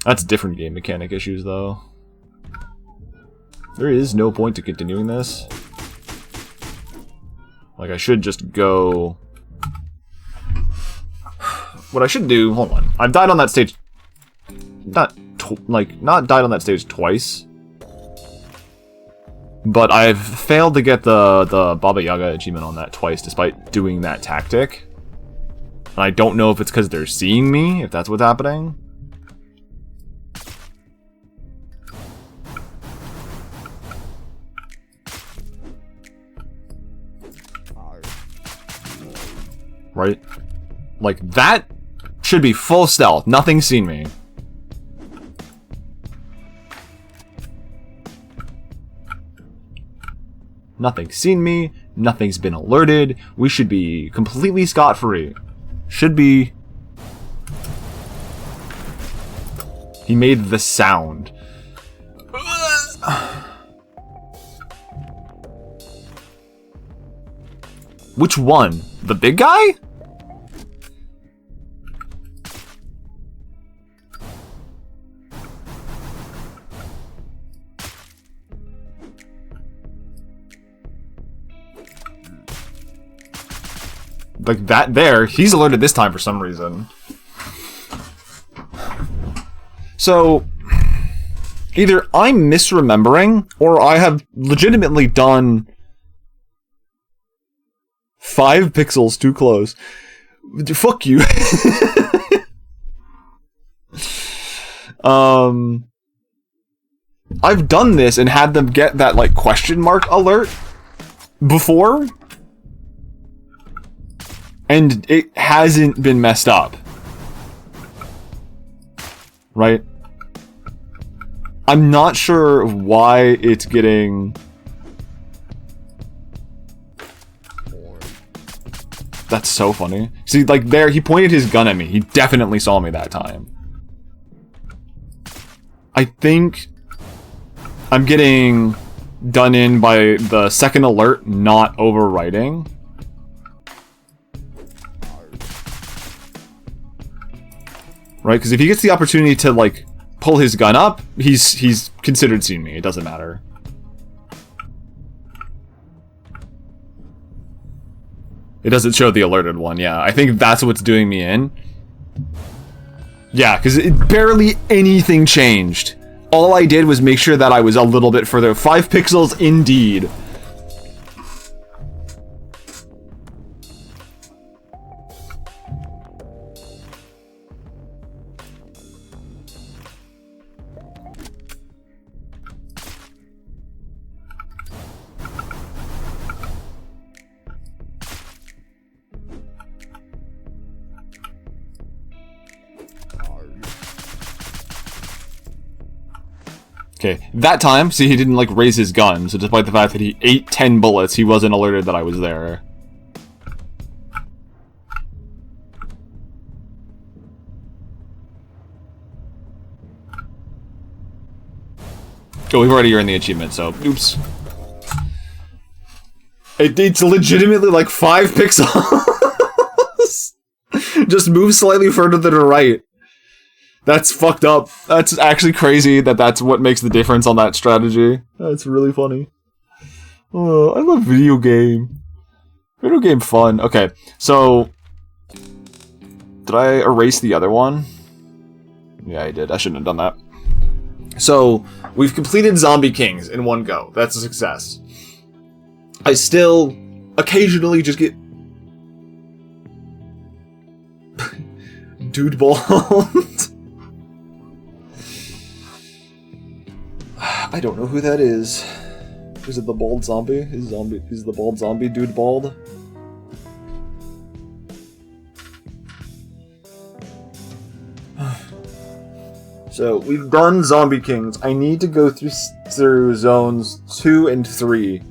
Speaker 1: That's different game mechanic issues, though. There is no point to continuing this. Like, I should just go... What I should do... Hold on. I've died on that stage... Not died on that stage twice. But I've failed to get the Baba Yaga achievement on that twice, despite doing that tactic. And I don't know if it's because they're seeing me, if that's what's happening. Right? Like, that should be full stealth. Nothing's seen me. Nothing's seen me. Nothing's been alerted. We should be completely scot-free. Should be. He made the sound. Which one? The big guy? Like that there, he's alerted this time for some reason. So, either I'm misremembering, or I have legitimately done 5 pixels too close. Fuck you. I've done this and had them get that, like, question mark alert before. And it hasn't been messed up. Right? I'm not sure why it's getting... That's so funny. See, like, there, he pointed his gun at me. He definitely saw me that time. I think I'm getting done in by the second alert not overwriting. Right? Because if he gets the opportunity to, like, pull his gun up, he's considered seeing me. It doesn't matter. It doesn't show the alerted one, yeah. I think that's what's doing me in. Yeah, because barely anything changed. All I did was make sure that I was a little bit further. 5 pixels indeed. Okay, that time, see, he didn't, like, raise his gun, so despite the fact that he ate 10 bullets, he wasn't alerted that I was there. Oh, we've already earned the achievement, so, oops. It's legitimately, like, 5 pixels! Just move slightly further to the right. That's fucked up. That's actually crazy that that's what makes the difference on that strategy. That's really funny. Oh, I love video game. Video game fun. Okay, so... Did I erase the other one? Yeah, I did. I shouldn't have done that. So, we've completed Zombie Kings in one go. That's a success. I still occasionally just get... Deadbolt. I don't know who that is. Is it the bald zombie? Is the bald zombie dude bald? So, we've done Zombie Kings. I need to go through zones 2 and 3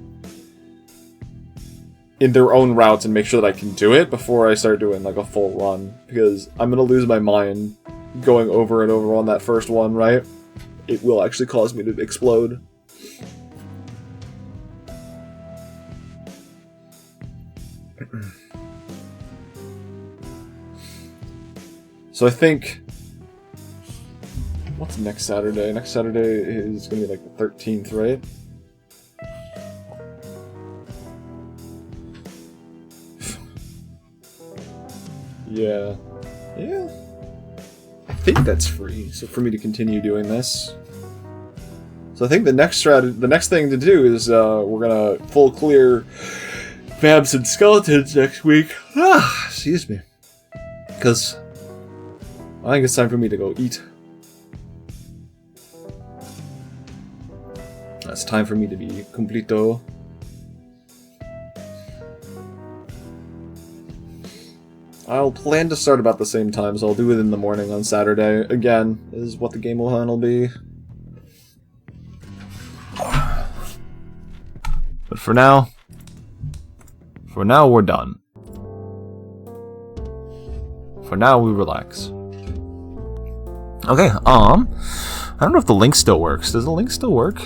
Speaker 1: in their own routes and make sure that I can do it before I start doing, like, a full run. Because I'm gonna lose my mind going over and over on that first one, right? It will actually cause me to explode. So I think... What's next Saturday? Next Saturday is going to be like the 13th, right? Yeah. Yeah. I think that's free, so for me to continue doing this. So I think the next thing to do is we're gonna full clear Vamps and Skeletons next week. Excuse me. Because I think it's time for me to go eat. It's time for me to be completo. I'll plan to start about the same time, so I'll do it in the morning on Saturday. Again, is what the game will be. But for now we're done. For now, we relax. Okay, I don't know if the link still works. Does the link still work?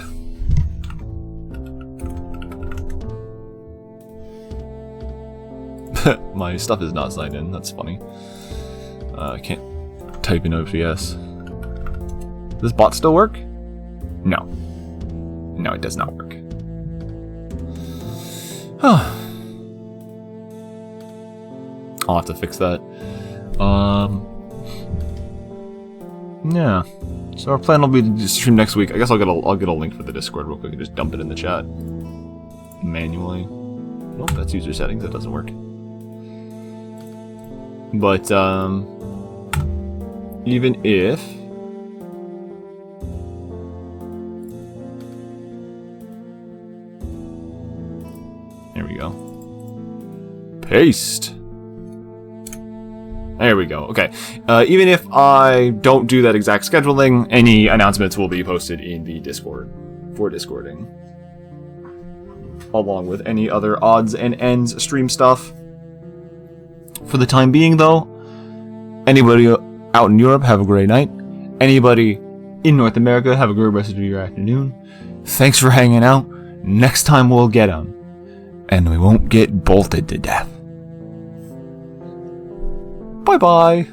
Speaker 1: My stuff is not signed in. That's funny. I can't type in OPS. Does this bot still work? No. No, it does not work. I'll have to fix that. Yeah. So our plan will be to stream next week. I guess I'll get a link for the Discord real quick and just dump it in the chat manually. Nope, that's user settings. That doesn't work. But even if there we go. Paste. There we go. Okay. Even if I don't do that exact scheduling, any announcements will be posted in the Discord for Discording. Along with any other odds and ends stream stuff. For the time being, though, anybody out in Europe, have a great night. Anybody in North America, have a great rest of your afternoon. Thanks for hanging out. Next time we'll get them. And we won't get bolted to death. Bye-bye.